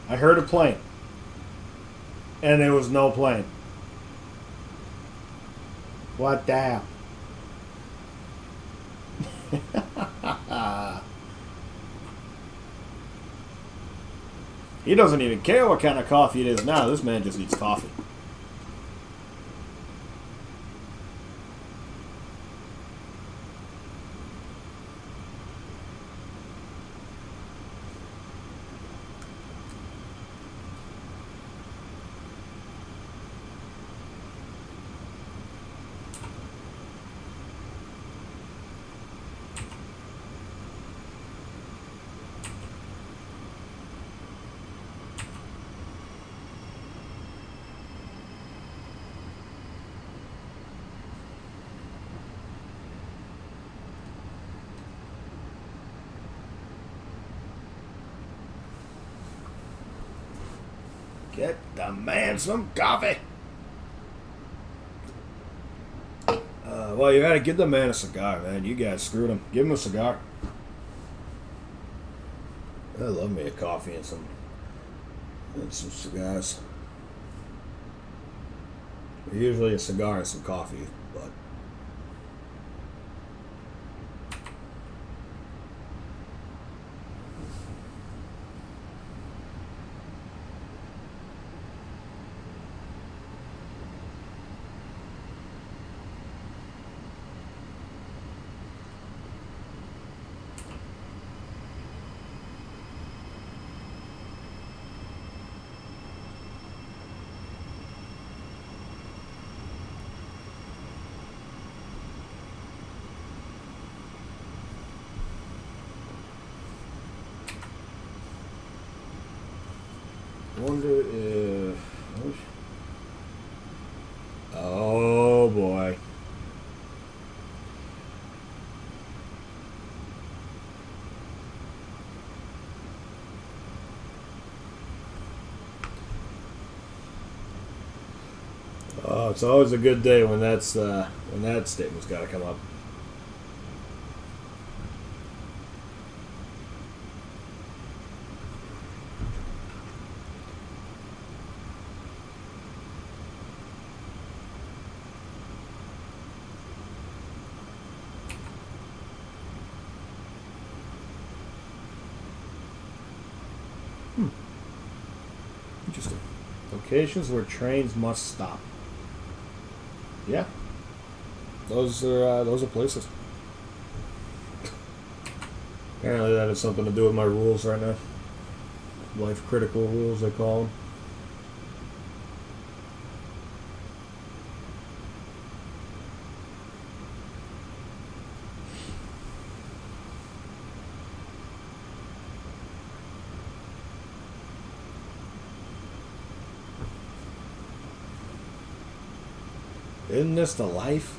I heard a plane. And there was no plane. What the hell? He doesn't even care what kind of coffee it is now. This man just eats coffee. Get the man some coffee. Well, you gotta give the man a cigar, man. You guys screwed him. Give him a cigar. I love me a coffee and some cigars. Usually a cigar and some coffee, but I wonder if... Oh, boy. Oh, it's always a good day when that statement's got to come up. Interesting. Locations where trains must stop. Yeah, those are places. Apparently, that has something to do with my rules right now. Life critical rules, they call them. Isn't this the life?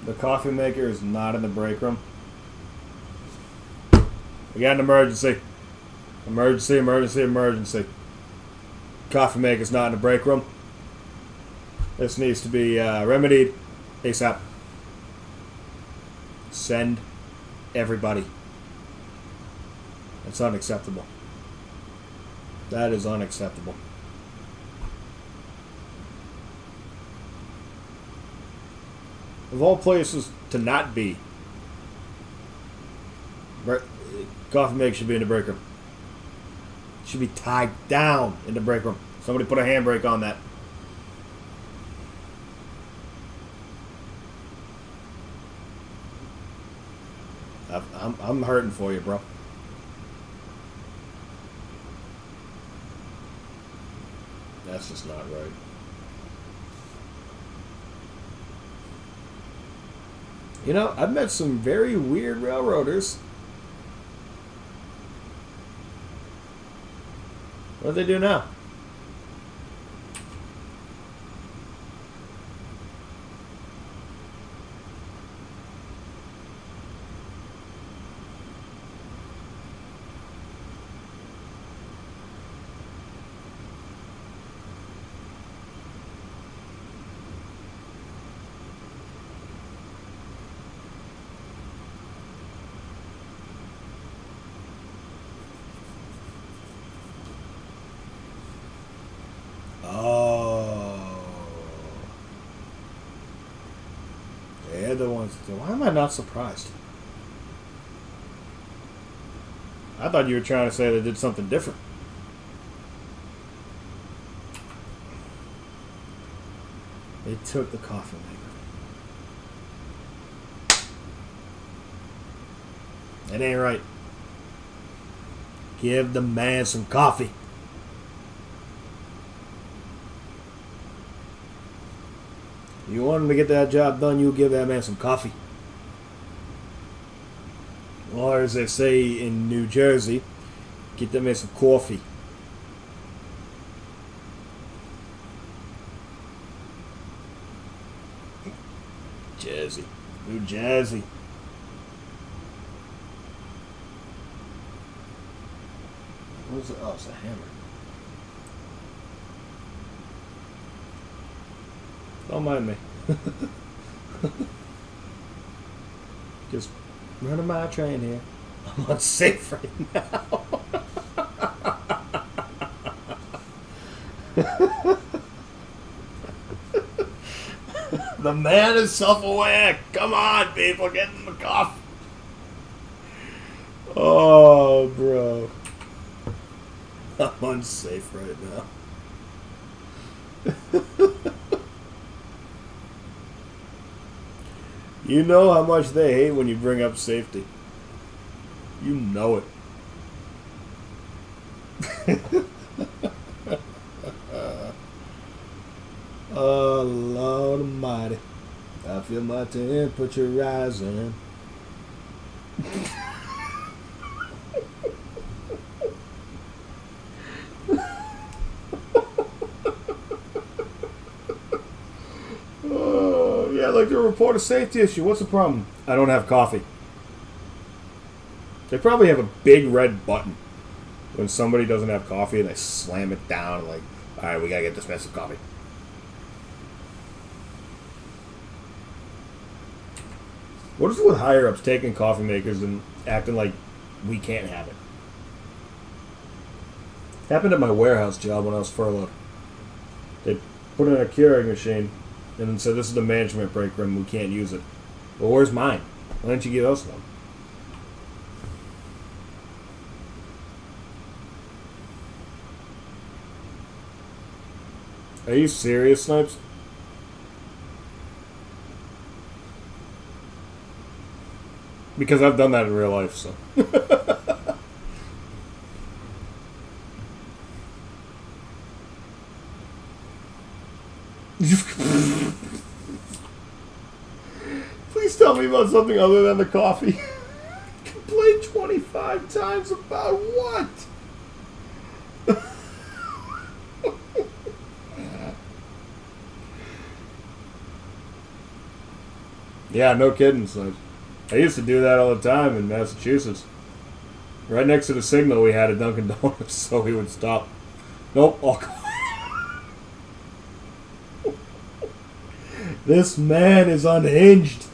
The coffee maker is not in the break room. We got an emergency. Emergency, emergency, emergency. Coffee maker's not in the break room. This needs to be remedied ASAP. Send everybody. That's unacceptable. That is unacceptable. Of all places to not be, coffee maker should be in the break room. Should be tied down in the break room. Somebody put a handbrake on that. I'm hurting for you, bro. That's just not right. You know, I've met some very weird railroaders. What do they do now? the ones. Why am I not surprised? I thought you were trying to say they did something different. They took the coffee maker. It ain't right. Give the man some coffee. You want him to get that job done, you give that man some coffee. Or as they say in New Jersey, get that man some coffee. Jersey. New Jersey. What is it? Oh, it's a hammer. Don't mind me. Just running my train here. I'm unsafe right now. The man is self-aware. Come on, people, get in the coffee. Oh, bro. I'm unsafe right now. You know how much they hate when you bring up safety. You know it. Oh, Lord Almighty. I feel my temperature rising. Oh, yeah, I'd like to report a safety issue. What's the problem? I don't have coffee. They probably have a big red button when somebody doesn't have coffee and they slam it down like, alright, we gotta get this man some coffee. What is it with higher ups taking coffee makers and acting like we can't have it? Happened at my warehouse job when I was furloughed. They put in a Keurig machine and then said, this is the management break room, we can't use it. Well, where's mine? Why didn't you give us one? Are you serious, Snipes? Because I've done that in real life, so. Please tell me about something other than the coffee. Complain 25 times about what? Yeah, no kidding, son. I used to do that all the time in Massachusetts. Right next to the signal, we had a Dunkin' Donuts, so we would stop. Nope, This man is unhinged.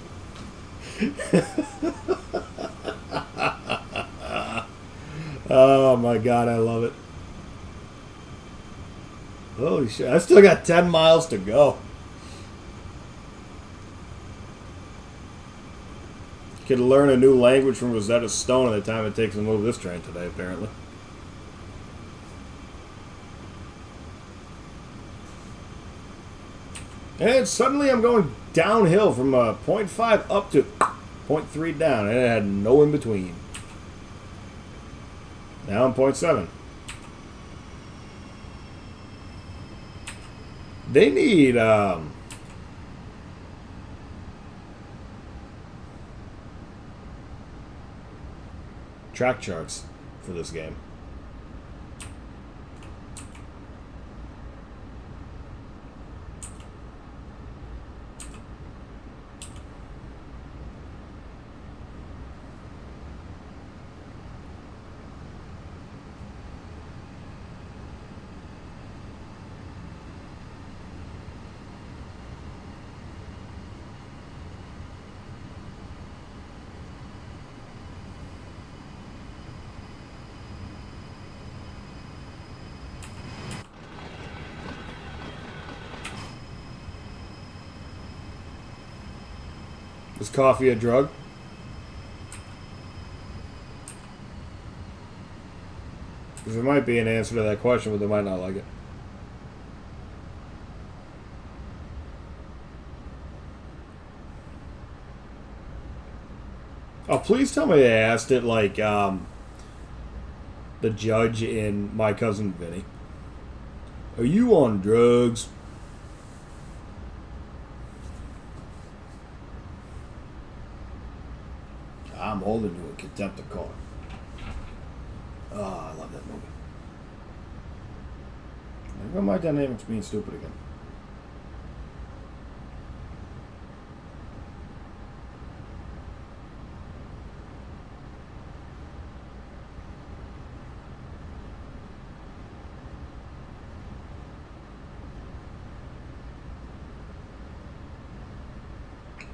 Oh my god, I love it. Holy shit, I still got 10 miles to go. Could learn a new language from Rosetta Stone at the time it takes to move this train today, apparently. And suddenly I'm going downhill from 0.5 up to 0.3 down, and it had no in between. Now I'm 0.7. They need track charts for this game. Is coffee a drug? Because there might be an answer to that question, but they might not like it. Oh, please tell me they asked it like the judge in My Cousin Vinny. Are you on drugs? I'm holding you in contempt of court. Oh, I love that movie. There go my dynamics being stupid again.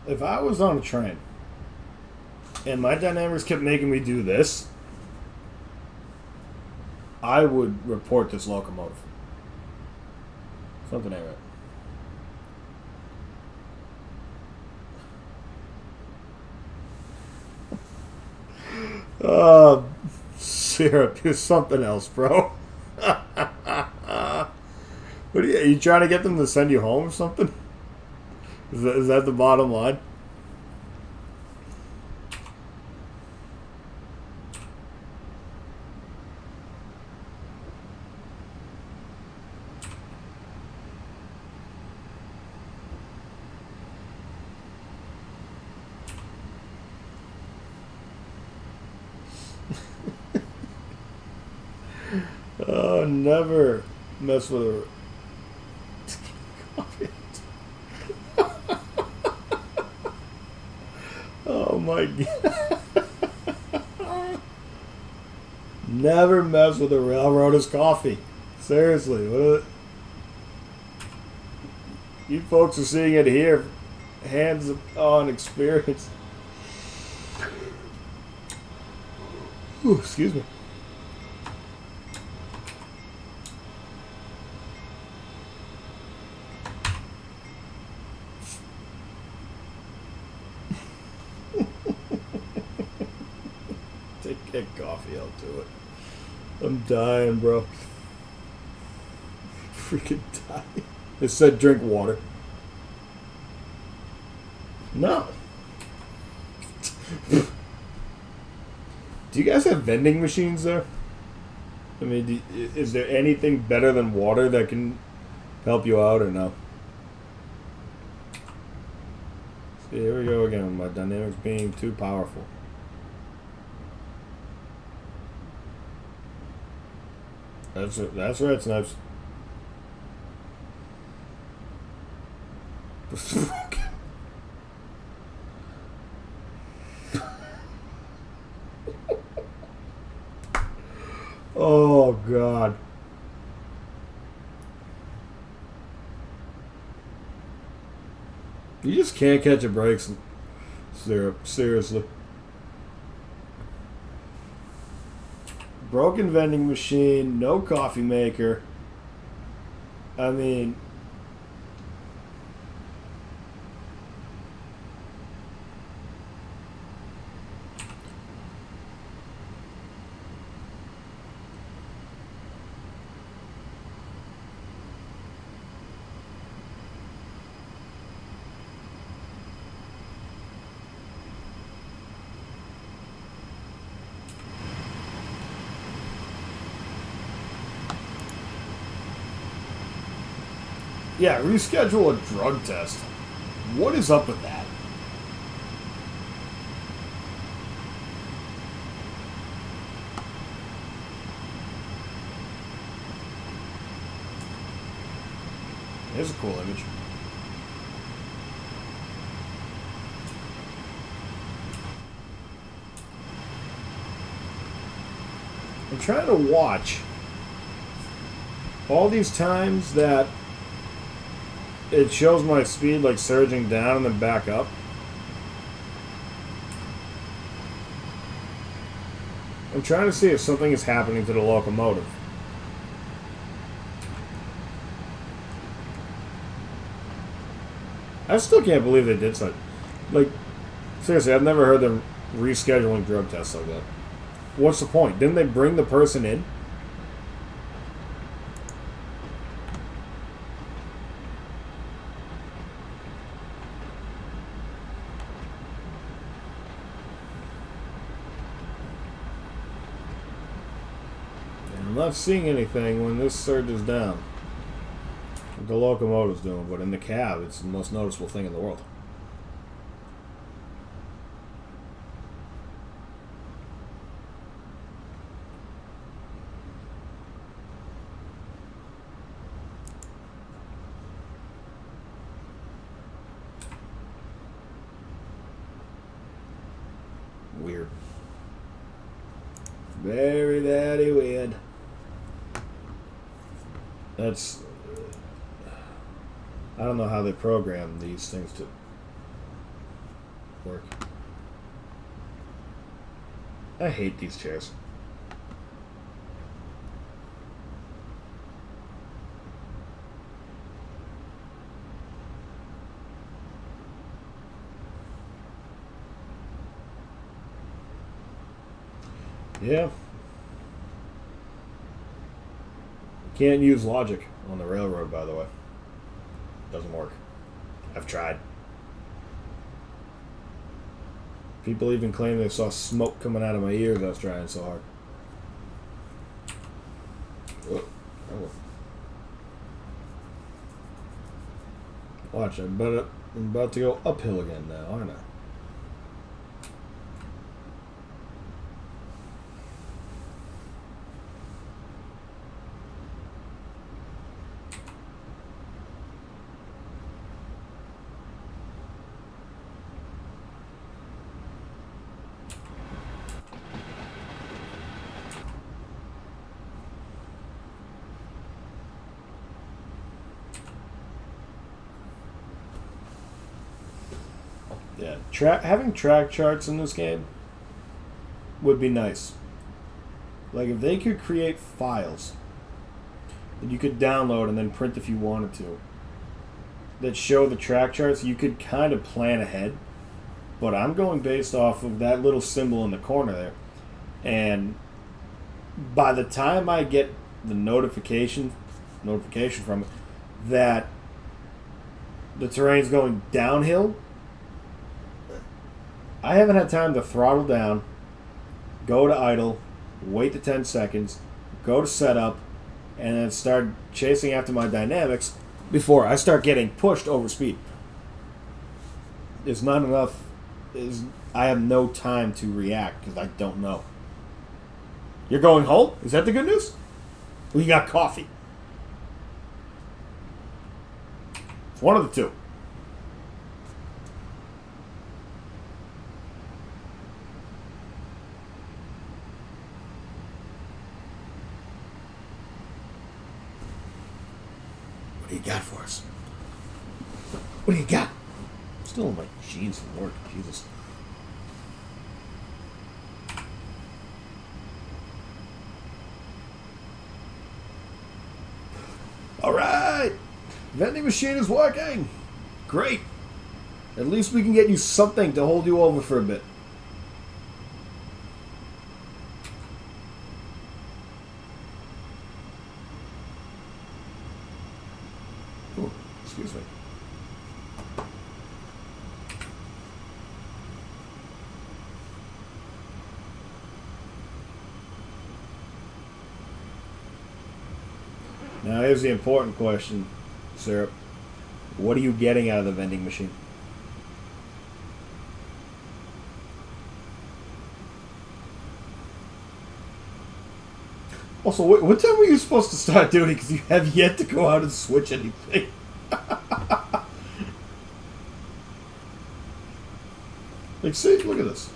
If I was on a train and my dynamics kept making me do this, I would report this locomotive. Something ain't right. Syrup is something else, bro. What are you trying to get them to send you home or something? Is that the bottom line? Oh, never mess with a... Oh my god. Never mess with a railroader's coffee. Seriously, what you folks are seeing it here. Hands on experience. Ooh, excuse me. Get coffee, I'll do it. I'm dying, bro. Freaking dying. It said drink water. No. Do you guys have vending machines there? I mean, is there anything better than water that can help you out or no? See, here we go again. My dynamics being too powerful. That's right, Snipes. Oh, God. You just can't catch a break, Syrup. Seriously. Broken vending machine, no coffee maker. I mean... Yeah, reschedule a drug test. What is up with that? Here's a cool image. I'm trying to watch all these times that it shows my speed like surging down and then back up. I'm trying to see if something is happening to the locomotive. I still can't believe they did such. Like, Seriously, I've never heard them rescheduling drug tests like that. What's the point? Didn't they bring the person in? And I'm not seeing anything when this surge is down. What the locomotive's doing, but in the cab, it's the most noticeable thing in the world. Weird. Very daddy weird. That's... I don't know how they program these things to work. I hate these chairs. Yeah. Can't use logic on the railroad, by the way. Doesn't work. I've tried. People even claim they saw smoke coming out of my ears. I was trying so hard. Oh. Watch, I'm about to go uphill again now, aren't I? Yeah, having track charts in this game would be nice. Like if they could create files that you could download and then print if you wanted to, that show the track charts, you could kind of plan ahead. But I'm going based off of that little symbol in the corner there. And by the time I get the notification from it that the terrain's going downhill, I haven't had time to throttle down, go to idle, wait the 10 seconds, go to setup, and then start chasing after my dynamics before I start getting pushed over speed. It's not enough. I have no time to react because I don't know. You're going home? Is that the good news? Well, you got coffee. It's one of the two. What do you got for us? What do you got? I'm still in my jeans from work. Jesus. All right. Vending machine is working. Great. At least we can get you something to hold you over for a bit. Ooh, excuse me. Now here's the important question, Syrup. What are you getting out of the vending machine? Also, what time were you supposed to start duty? Because you have yet to go out and switch anything. Like, see, look at this.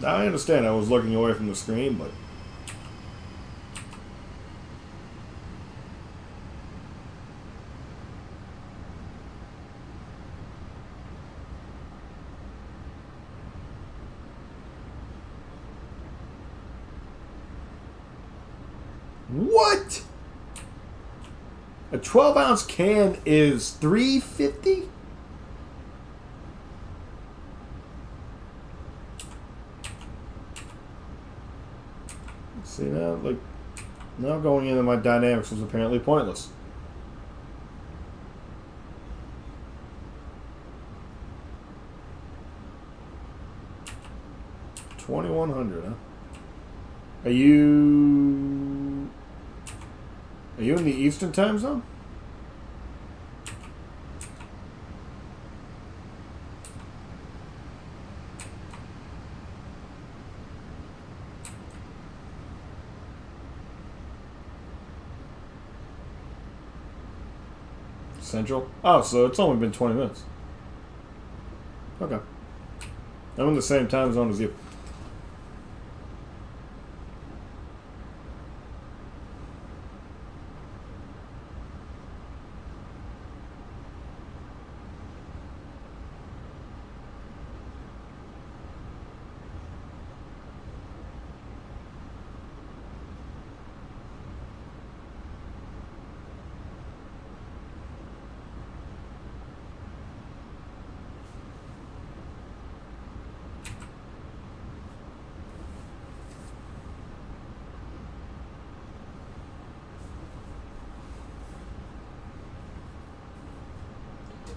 Now, I understand I was looking away from the screen, but... What? A 12-ounce can is $3.50? See now, like, now going into my dynamics was apparently pointless. $2,100, huh? Are you in the Eastern time zone? Central? Oh, so it's only been 20 minutes. Okay. I'm in the same time zone as you.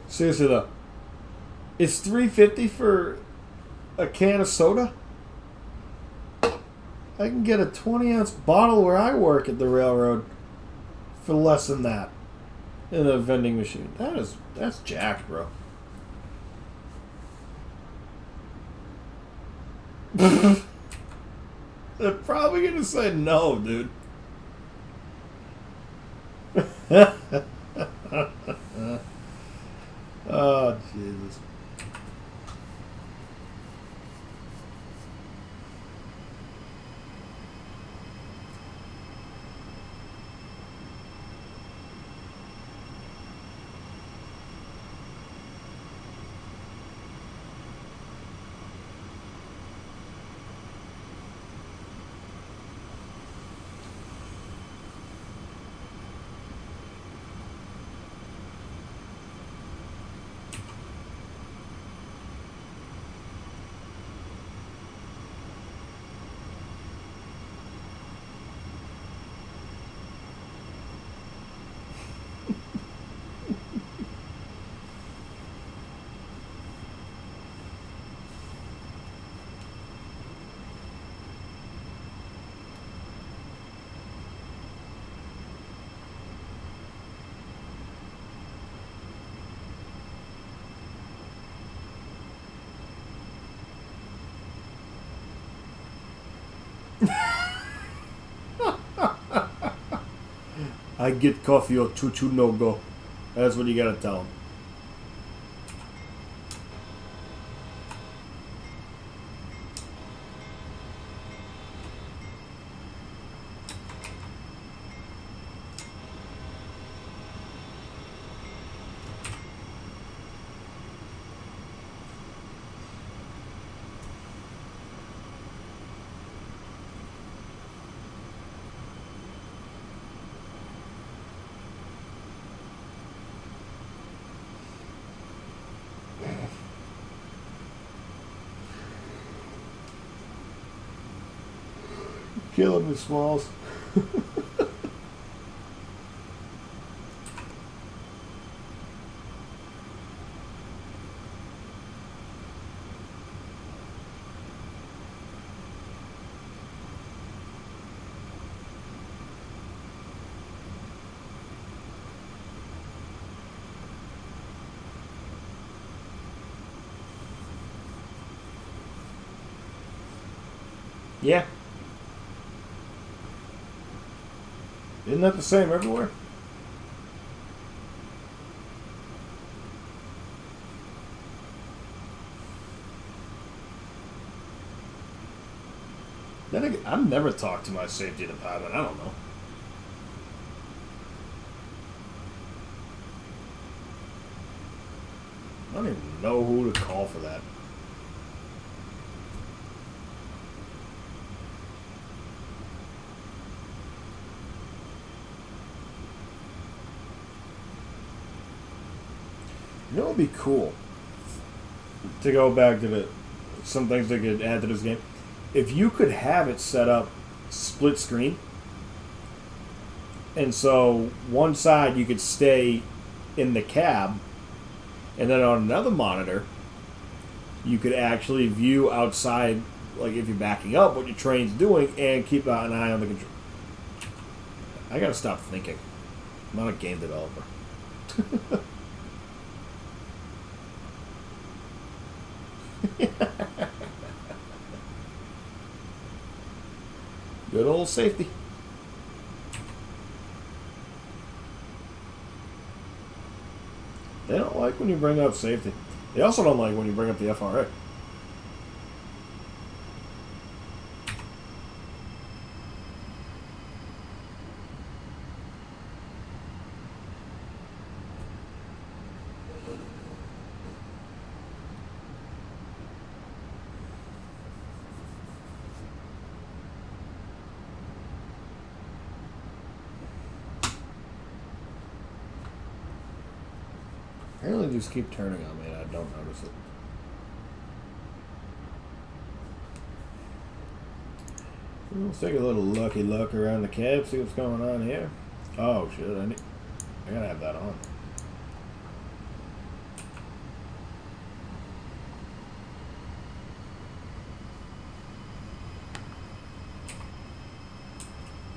Seriously though, it's $3.50 for a can of soda. I can get a 20-ounce bottle where I work at the railroad for less than that in a vending machine. That's jacked, bro. They're probably gonna say no, dude. Oh, Jesus. I get coffee or choo-choo no go. That's what you gotta tell him. Killing me, Smalls. Yeah. Isn't that the same everywhere? Then again, I've never talked to my safety department. I don't know. I don't even know who to call for that. You know what would be cool? To go back to some things they could add to this game. If you could have it set up split screen. And so one side you could stay in the cab, and then on another monitor you could actually view outside, like if you're backing up, what your train's doing, and keep an eye on the control. I gotta stop thinking. I'm not a game developer. Good old safety. They don't like when you bring up safety. They also don't like when you bring up the FRA. I really just keep turning on me and I don't notice it. Let's take a little lucky look around the cab, see what's going on here. Oh shit, I gotta have that on.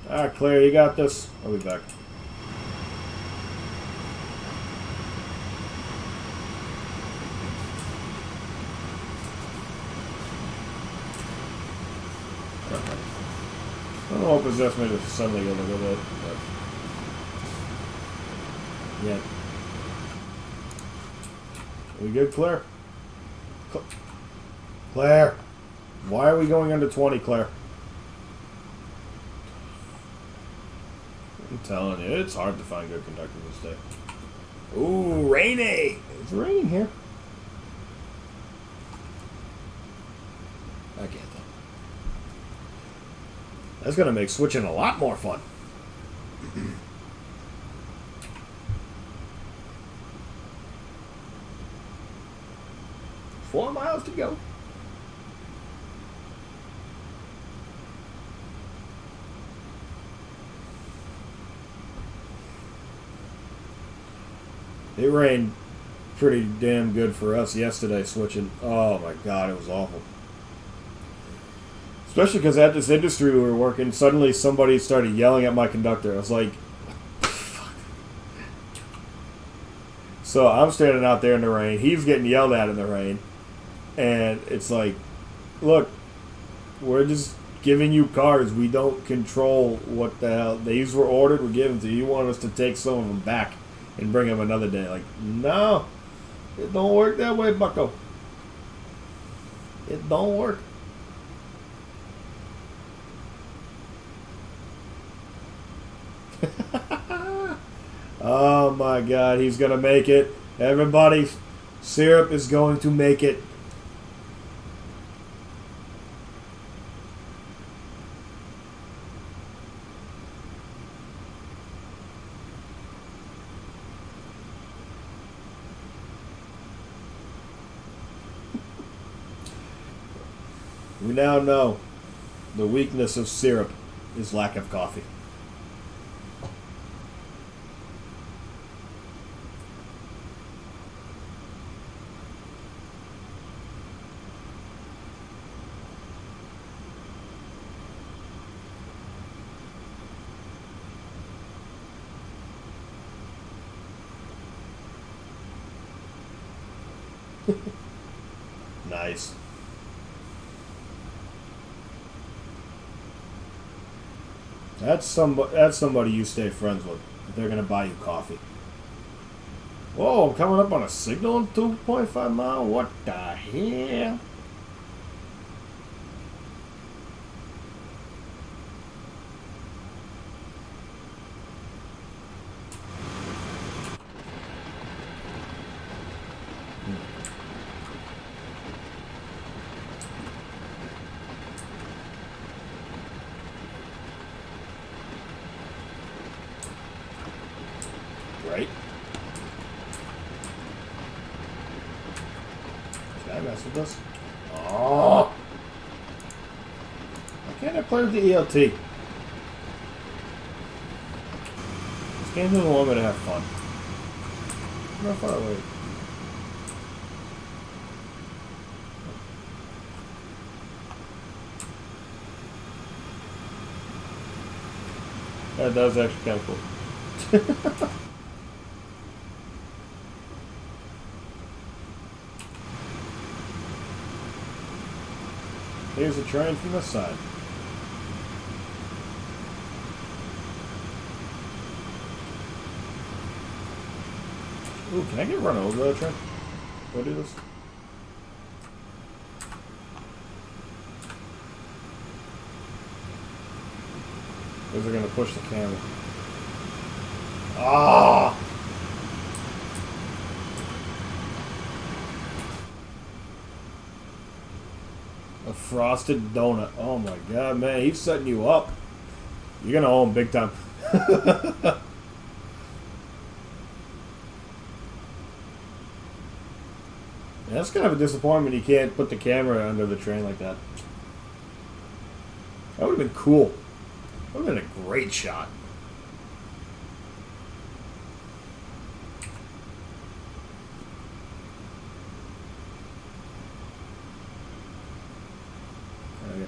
Alright, Claire, you got this. I'll be back. I don't know what possessed me to suddenly go look at it, but... Yeah. We good, Claire? Claire! Why are we going under 20, Claire? I'm telling you, it's hard to find good conductors this day. Ooh, rainy! It's raining here. I can't tell. That's going to make switching a lot more fun. 4 miles to go. It rained pretty damn good for us yesterday switching. Oh my god, it was awful. Especially because at this industry we were working, suddenly somebody started yelling at my conductor. I was like, what the fuck? So I'm standing out there in the rain. He's getting yelled at in the rain. And it's like, look, we're just giving you cars. We don't control what the hell. These were ordered, were given to you. You want us to take some of them back and bring them another day. Like, no, it don't work that way, bucko. It don't work. Oh my god, he's gonna make it. Everybody, Syrup is going to make it. We now know the weakness of Syrup is lack of coffee. Nice. That's somebody you stay friends with. If they're gonna buy you coffee. Whoa, I'm coming up on a signal in 2.5 mile? What the hell? Right? Can I mess with this? Oh! I can't I play with the ELT? This game doesn't want me to have fun. How far away? That was actually kind of cool. Here's a train from this side. Ooh, can I get run over that train? Do I do this? Or is it going to push the camera? Ah! A frosted donut. Oh my god, man, he's setting you up. You're going to owe him big time. That's kind of a disappointment you can't put the camera under the train like that. That would have been cool. That would have been a great shot. Okay.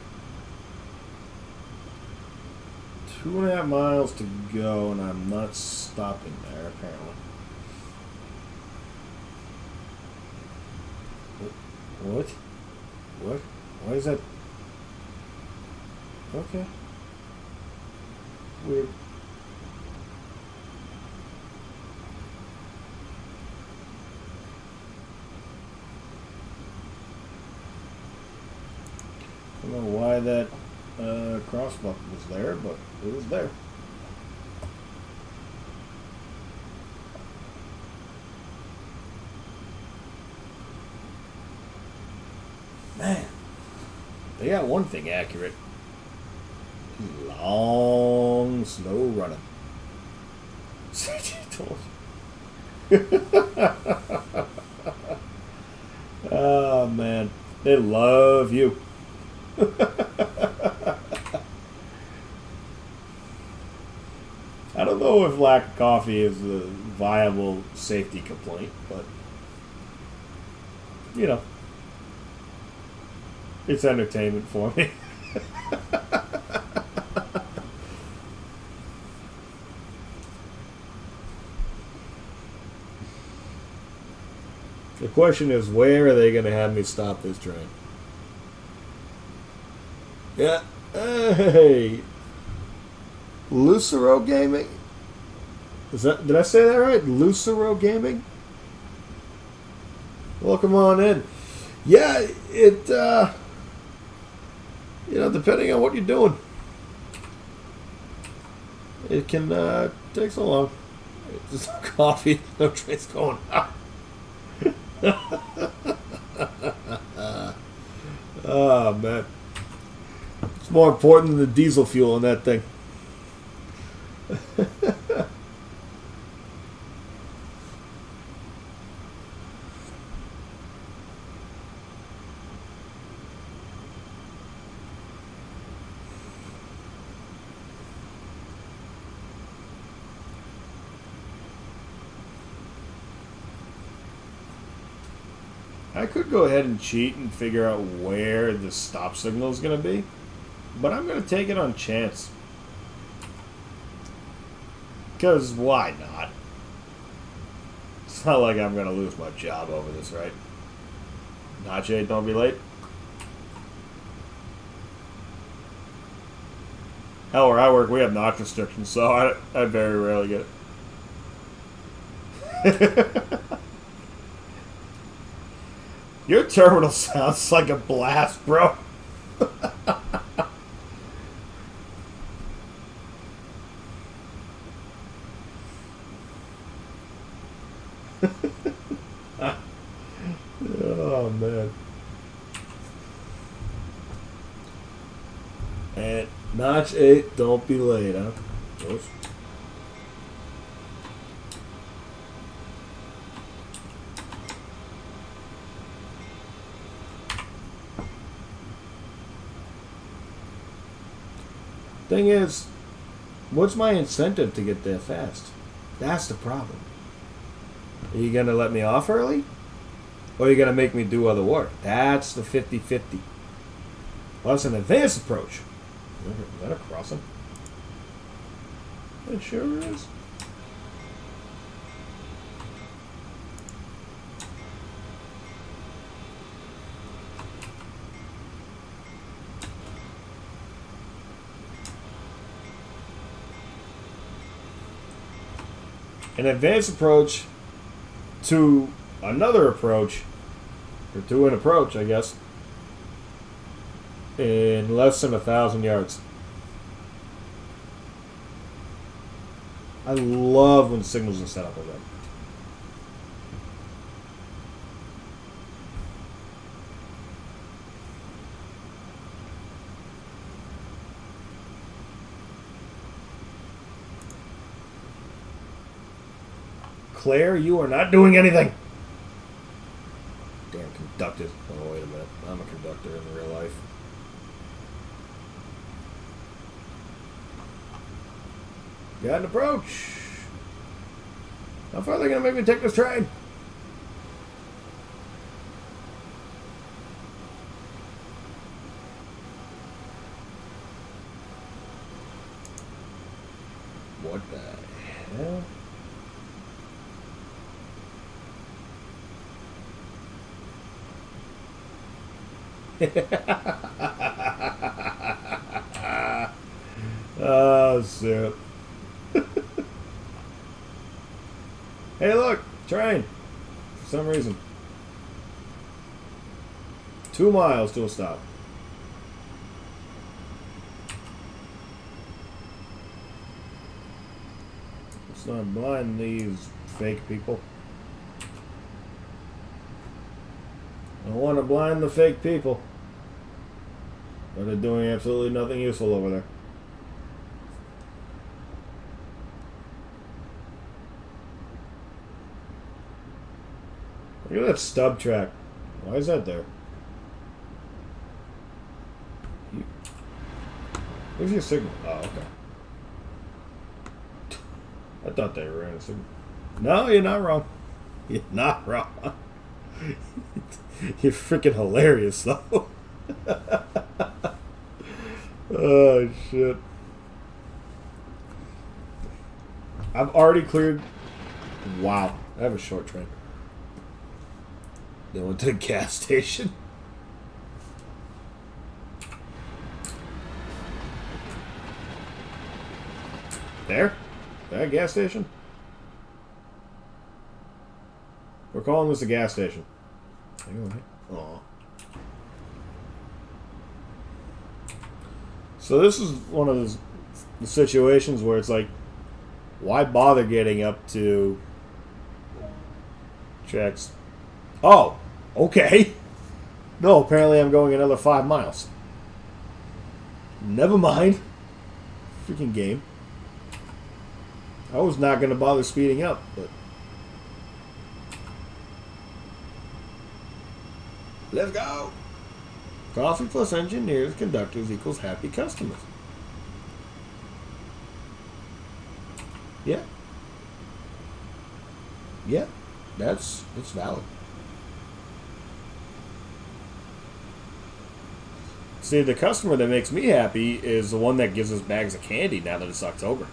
2.5 miles to go, and I'm not stopping there, apparently. What? What? Why is that? Okay. Weird. I don't know why that cross button was there, but it was there. Man, they got one thing accurate. Long, slow running. Oh, man. They love you. I don't know if lack of coffee is a viable safety complaint, but, you know, it's entertainment for me. The question is, where are they going to have me stop this train? Yeah. Hey. Lucero Gaming? Did I say that right? Lucero Gaming? Welcome on in. Yeah, it, you know, depending on what you're doing, it can take so long. There's no coffee, no trains going out. Oh, man. It's more important than the diesel fuel in that thing. I could go ahead and cheat and figure out where the stop signal is going to be, but I'm going to take it on chance. Because why not? It's not like I'm going to lose my job over this, right? Nache, don't be late. Hell, where I work, we have notch restrictions, so I very rarely get it. Your terminal sounds like a blast, bro. Oh, man. And notch 8, don't be late, huh? Oops. Thing is, what's my incentive to get there fast? That's the problem. Are you going to let me off early? Or are you going to make me do other work? That's the 50-50. Well, that's an advanced approach. Is that a crossing? It sure is. An advanced approach to another approach, or to an approach, I guess, in less than 1,000 yards. I love when signals are set up like that. Claire, you are not doing anything. Damn conductor. Oh, wait a minute. I'm a conductor in real life. Got an approach. How far are they going to make me take this train? What the hell? Oh, shit. Hey, look, train. For some reason. 2 miles to a stop. Let's not blind these fake people. I don't want to blind the fake people. But they're doing absolutely nothing useful over there. Look at that stub track. Why is that there? Where's your signal? Oh, okay. I thought they were in a signal. No, you're not wrong. You're not wrong. You're freaking hilarious, though. Oh, shit. I've already cleared... Wow. I have a short train. Then went to the gas station. There? Is that a gas station? We're calling this a gas station. Aw. So this is one of the situations where it's like, why bother getting up to checks? Oh, okay. No, apparently I'm going another 5 miles. Never mind. Freaking game. I was not going to bother speeding up, but... Let's go! Coffee plus engineers, conductors equals happy customers. Yeah. Yeah, it's valid. See, the customer that makes me happy is the one that gives us bags of candy now that it's October.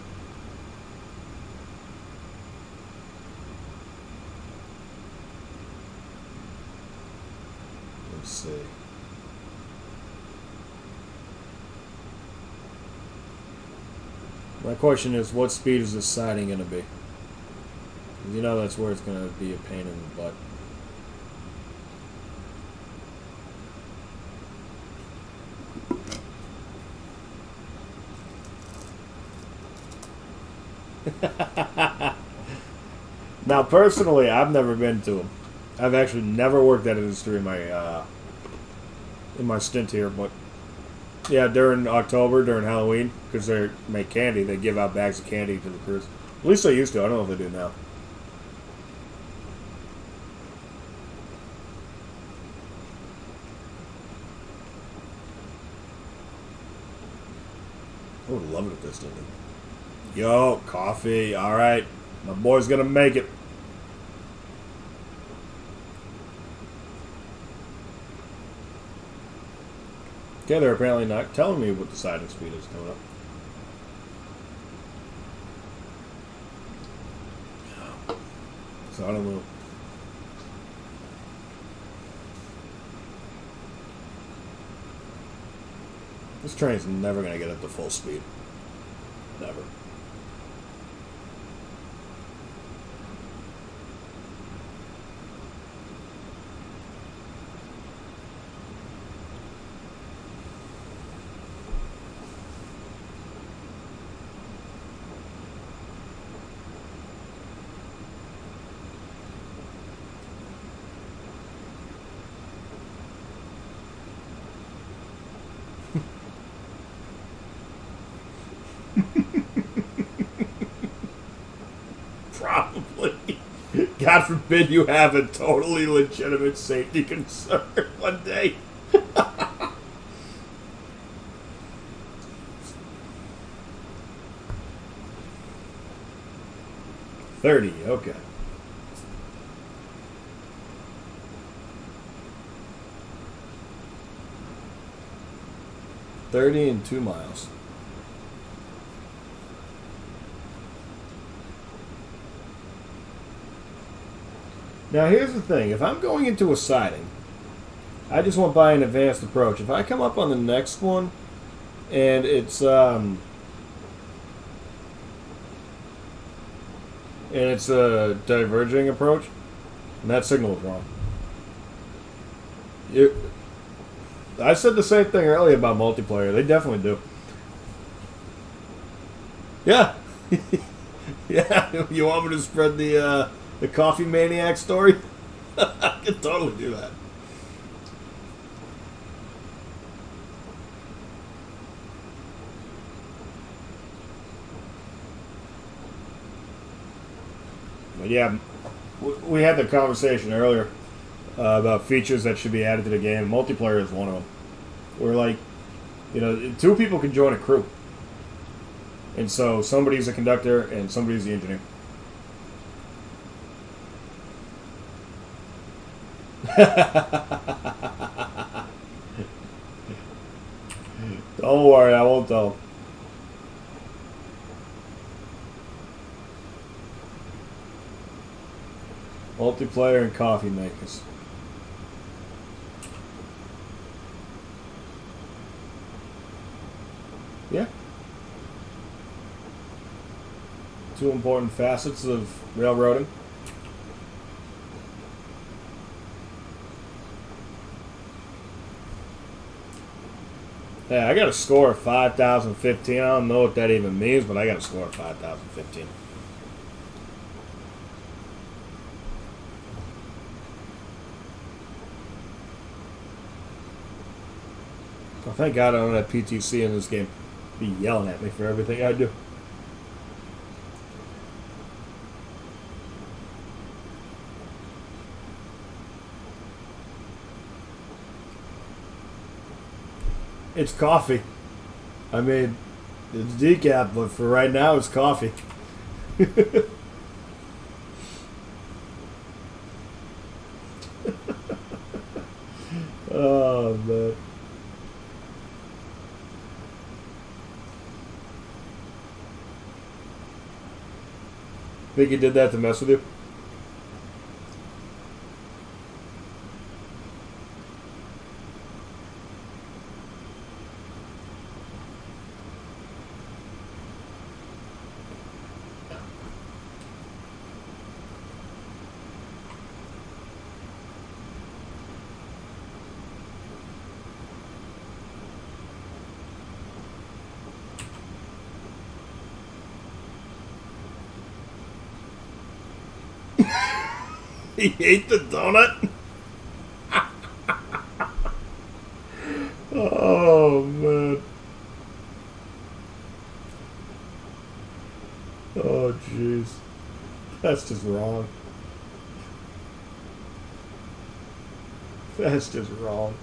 Let's see. My question is, what speed is this siding going to be? You know that's where it's going to be a pain in the butt. Now, personally, I've never been to them. I've actually never worked that industry in my stint here, but yeah, during October, during Halloween, because they make candy, they give out bags of candy to the crews. At least they used to. I don't know if they do now. I would love it if this did it. Yo, coffee. All right. My boy's going to make it. Okay, they're apparently not telling me what the siding speed is coming up. So I don't know. This train's never going to get up to full speed. Never. Probably. God forbid you have a totally legitimate safety concern one day. 30, okay. $30 and 2 miles. Now here's the thing, if I'm going into a siding, I just went by an advanced approach. If I come up on the next one and it's a diverging approach, and that signal is wrong. I said the same thing earlier about multiplayer. They definitely do. Yeah. Yeah, you want me to spread the coffee maniac story? I can totally do that. But yeah, we had the conversation earlier about features that should be added to the game. Multiplayer is one of them. We're like, 2 people can join a crew. And so somebody's a conductor and somebody's the engineer. Don't worry, I won't tell. Multiplayer and coffee makers. Yeah. 2 important facets of railroading. Yeah, I got a score of 5,015. I don't know what that even means, but I got a score of 5,015. Well, thank God I don't have PTC in this game. Be yelling at me for everything I do. It's coffee. I mean, it's decaf, but for right now, it's coffee. Oh, man. Think he did that to mess with you? He ate the donut? Oh, man. Oh, jeez. That's just wrong. That's just wrong.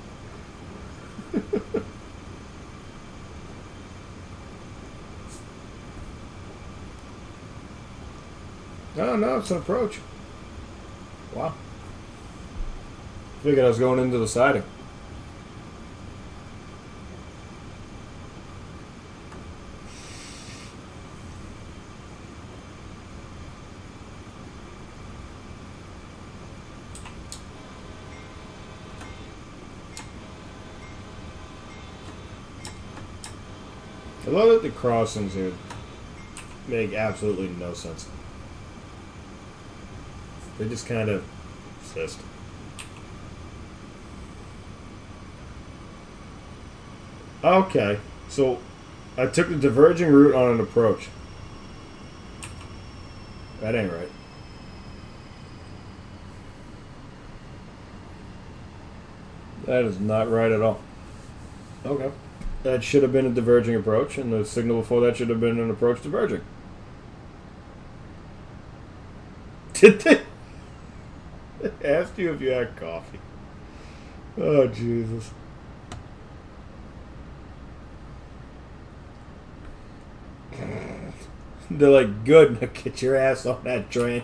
Oh, no, it's an approach. Wow. Figured I was going into the siding. I love that the crossings here make absolutely no sense. They just kind of exist. Okay, so I took the diverging route on an approach. That ain't right. That is not right at all. Okay. That should have been a diverging approach, and the signal before that should have been an approach diverging. Did they? They asked you if you had coffee. Oh, Jesus. They're like, good, now get your ass on that train.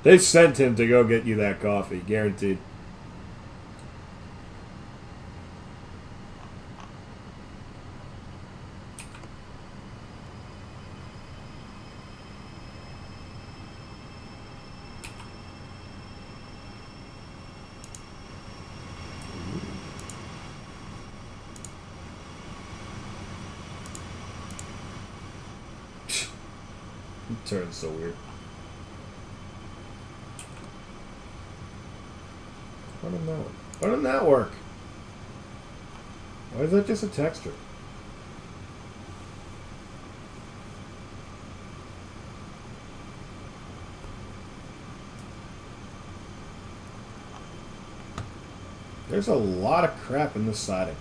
They sent him to go get you that coffee, guaranteed. It turns so weird. Why didn't that work? Why is that just a texture? There's a lot of crap in this siding.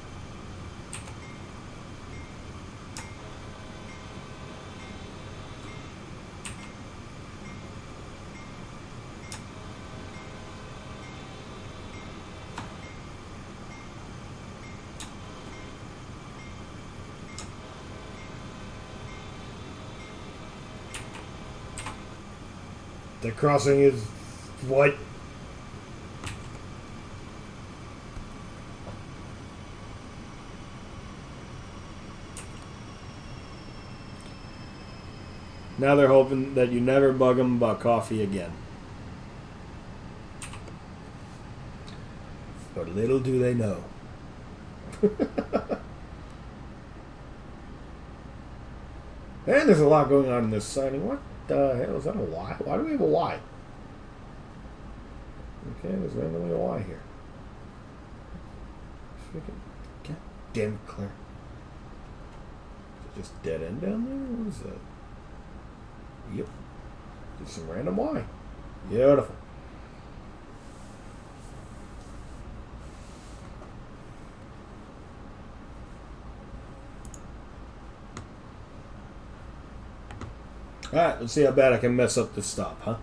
The crossing is what? Now they're hoping that you never bug them about coffee again. But little do they know. And there's a lot going on in this siding. What the hell is that, a Y? Why do we have a Y? Okay, there's randomly a Y here. Freaking, God damn it, Claire. Is it just dead end down there? What is that? Yep. Just some random Y. Beautiful. Alright, let's see how bad I can mess up this stop, huh?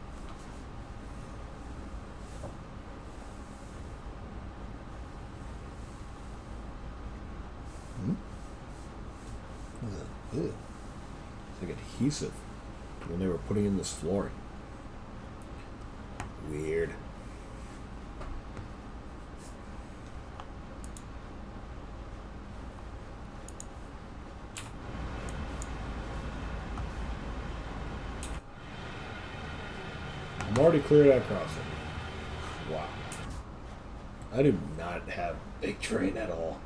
Ew. It's like adhesive when they were putting in this flooring. Weird. I'm already cleared that crossing. Wow. I do not have big train at all.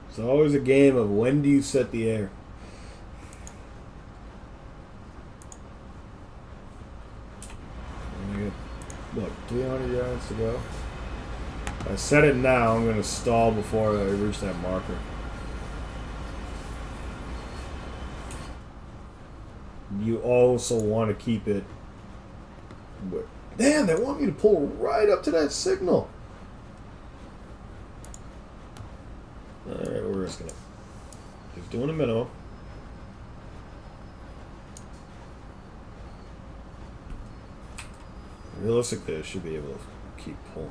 It's always a game of when do you set the air. Look, 300 yards to go. If I set it now, I'm going to stall before I reach that marker. you also want to keep it. Damn, they want me to pull right up to that signal. Alright, we're risking it. Just doing a minimum. Realistically, I should be able to keep pulling.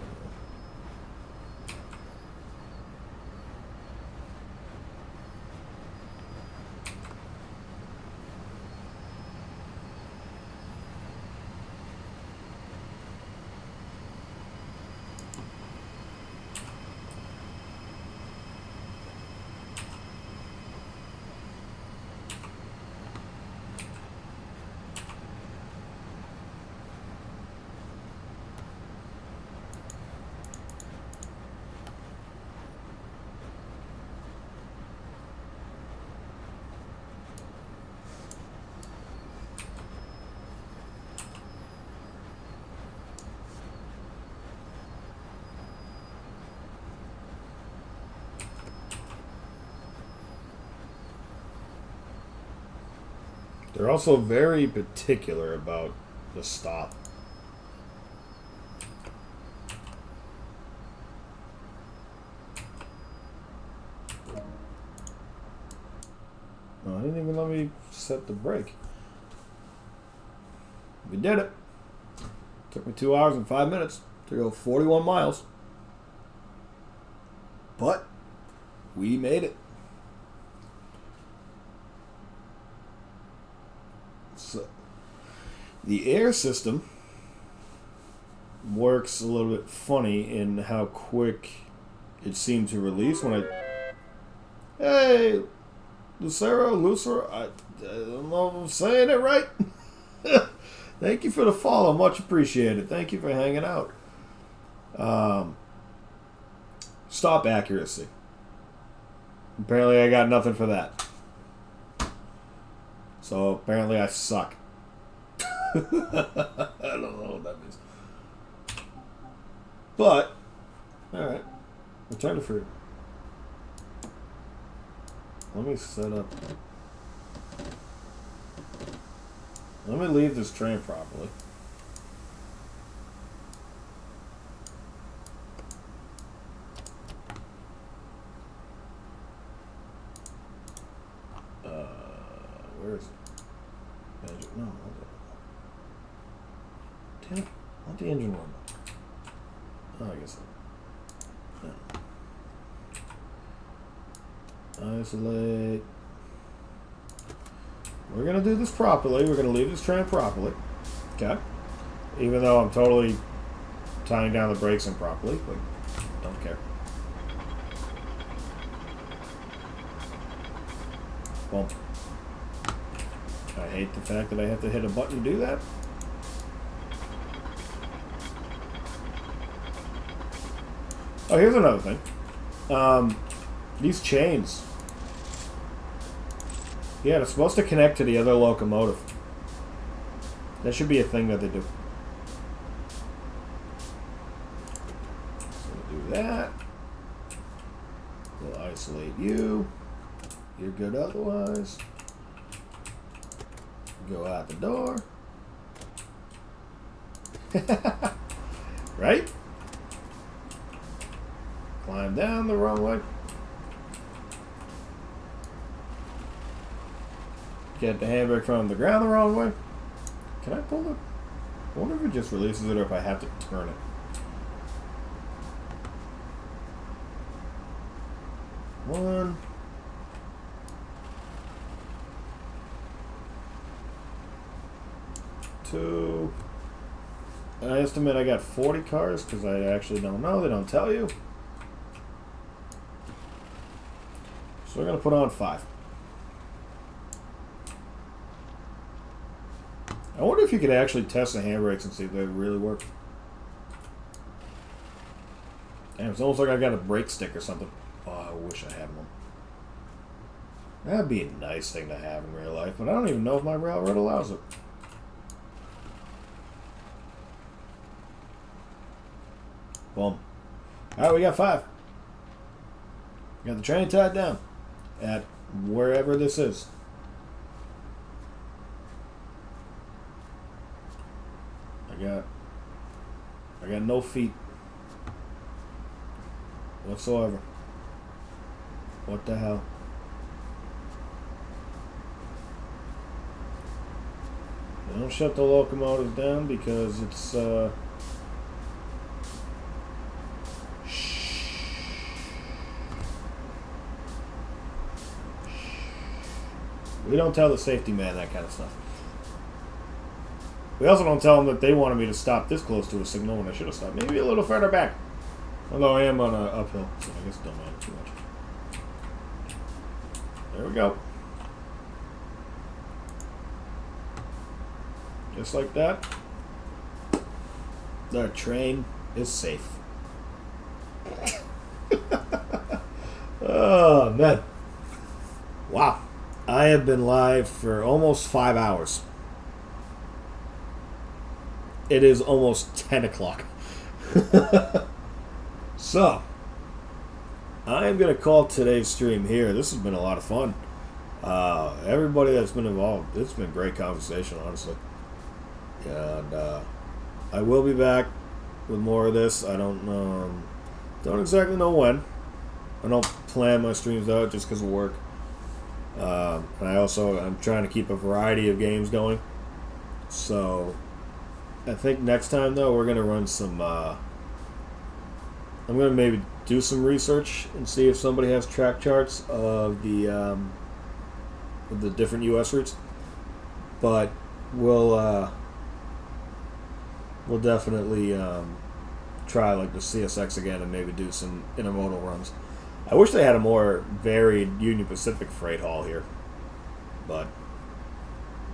They're also very particular about the stop. Oh, I didn't even let me set the brake. We did it. Took me 2 hours and 5 minutes to go 41 miles. But we made it. So, the air system works a little bit funny in how quick it seemed to release when I... Hey, Lucero, I don't know if I'm saying it right. Thank you for the follow, much appreciated. Thank you for hanging out. Stop accuracy. Apparently I got nothing for that. So apparently I suck. I don't know what that means. But, alright. Return to free. Let me set up. Let me leave this train properly. Where is it? Engine. No, damn it. Not the engine room. Oh, I guess so. Isolate. We're going to do this properly. We're going to leave this train properly. Okay. Even though I'm totally tying down the brakes improperly, but don't care. Boom. I hate the fact that I have to hit a button to do that. Oh, here's another thing. These chains. Yeah, they're supposed to connect to the other locomotive. That should be a thing that they do. So we'll do that. We'll isolate you. You're good otherwise. Go out the door. Right? Climb down the wrong way. Get the handbrake from the ground the wrong way. Can I pull it? I wonder if it just releases it or if I have to turn it. One. Two. I estimate I got 40 cars because I actually don't know. They don't tell you. So we're going to put on 5. I wonder if you could actually test the handbrakes and see if they really work. Damn, it's almost like I got a brake stick or something. Oh, I wish I had one. That'd be a nice thing to have in real life, but I don't even know if my railroad allows it. Boom. Alright, we got 5. We got the train tied down at wherever this is. I got no feet whatsoever. What the hell? Don't shut the locomotives down because it's we don't tell the safety man that kind of stuff. We also don't tell them that they wanted me to stop this close to a signal when I should have stopped maybe a little further back. Although I am on an uphill, so I guess it don't matter too much. There we go. Just like that, the train is safe. Oh, man. Wow. I have been live for almost 5 hours. It is almost 10 o'clock. So, I am going to call today's stream here. This has been a lot of fun. Everybody that's been involved, it's been great conversation, honestly. And I will be back with more of this. I don't exactly know when. I don't plan my streams out just because of work. And I'm trying to keep a variety of games going. So I think next time though we're gonna run some. I'm gonna maybe do some research and see if somebody has track charts of the different U.S. routes. But we'll definitely try like the CSX again and maybe do some intermodal runs. I wish they had a more varied Union Pacific freight haul here, but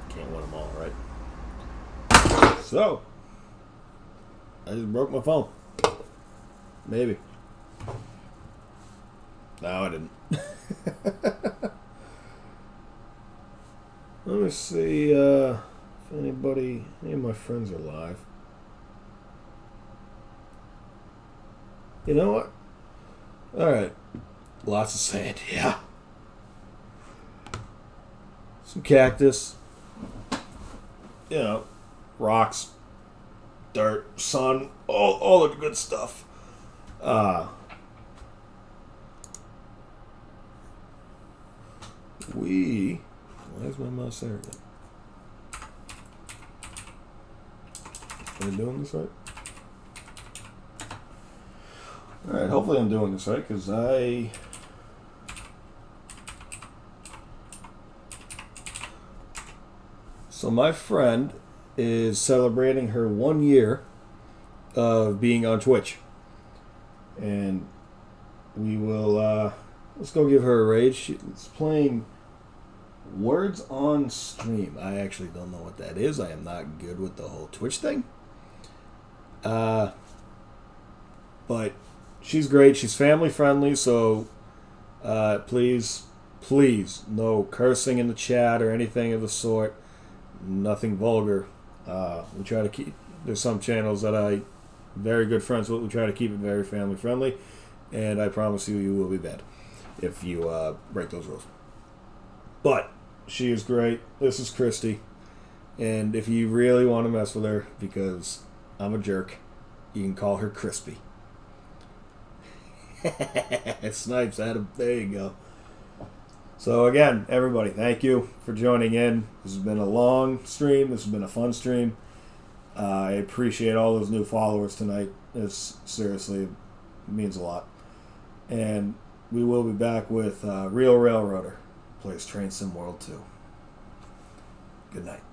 can't win them all, right? So, I just broke my phone. Maybe. No, I didn't. Let me see if any of my friends are live. You know what? Alright. Lots of sand, yeah. Some cactus. You know, rocks, dirt, sun, all the good stuff. Why is my mouse there again? Am I doing this right? Alright, hopefully I'm doing this right, because So my friend is celebrating her 1 year of being on Twitch. And we will, let's go give her a raid. She's playing Words on Stream. I actually don't know what that is. I am not good with the whole Twitch thing. But she's great. She's family friendly, so please, no cursing in the chat or anything of the sort. Nothing vulgar. We try to keep. There's some channels that I'm very good friends with. We try to keep it very family friendly, and I promise you will be bad if you break those rules. But she is great. This is Christy, and if you really want to mess with her, because I'm a jerk, you can call her Crispy. Snipes at him. There you go. So again, everybody, thank you for joining in. This has been a long stream. This has been a fun stream. I appreciate all those new followers tonight. It's seriously, it means a lot. And we will be back with Real Railroader plays Train Sim World 2. Good night.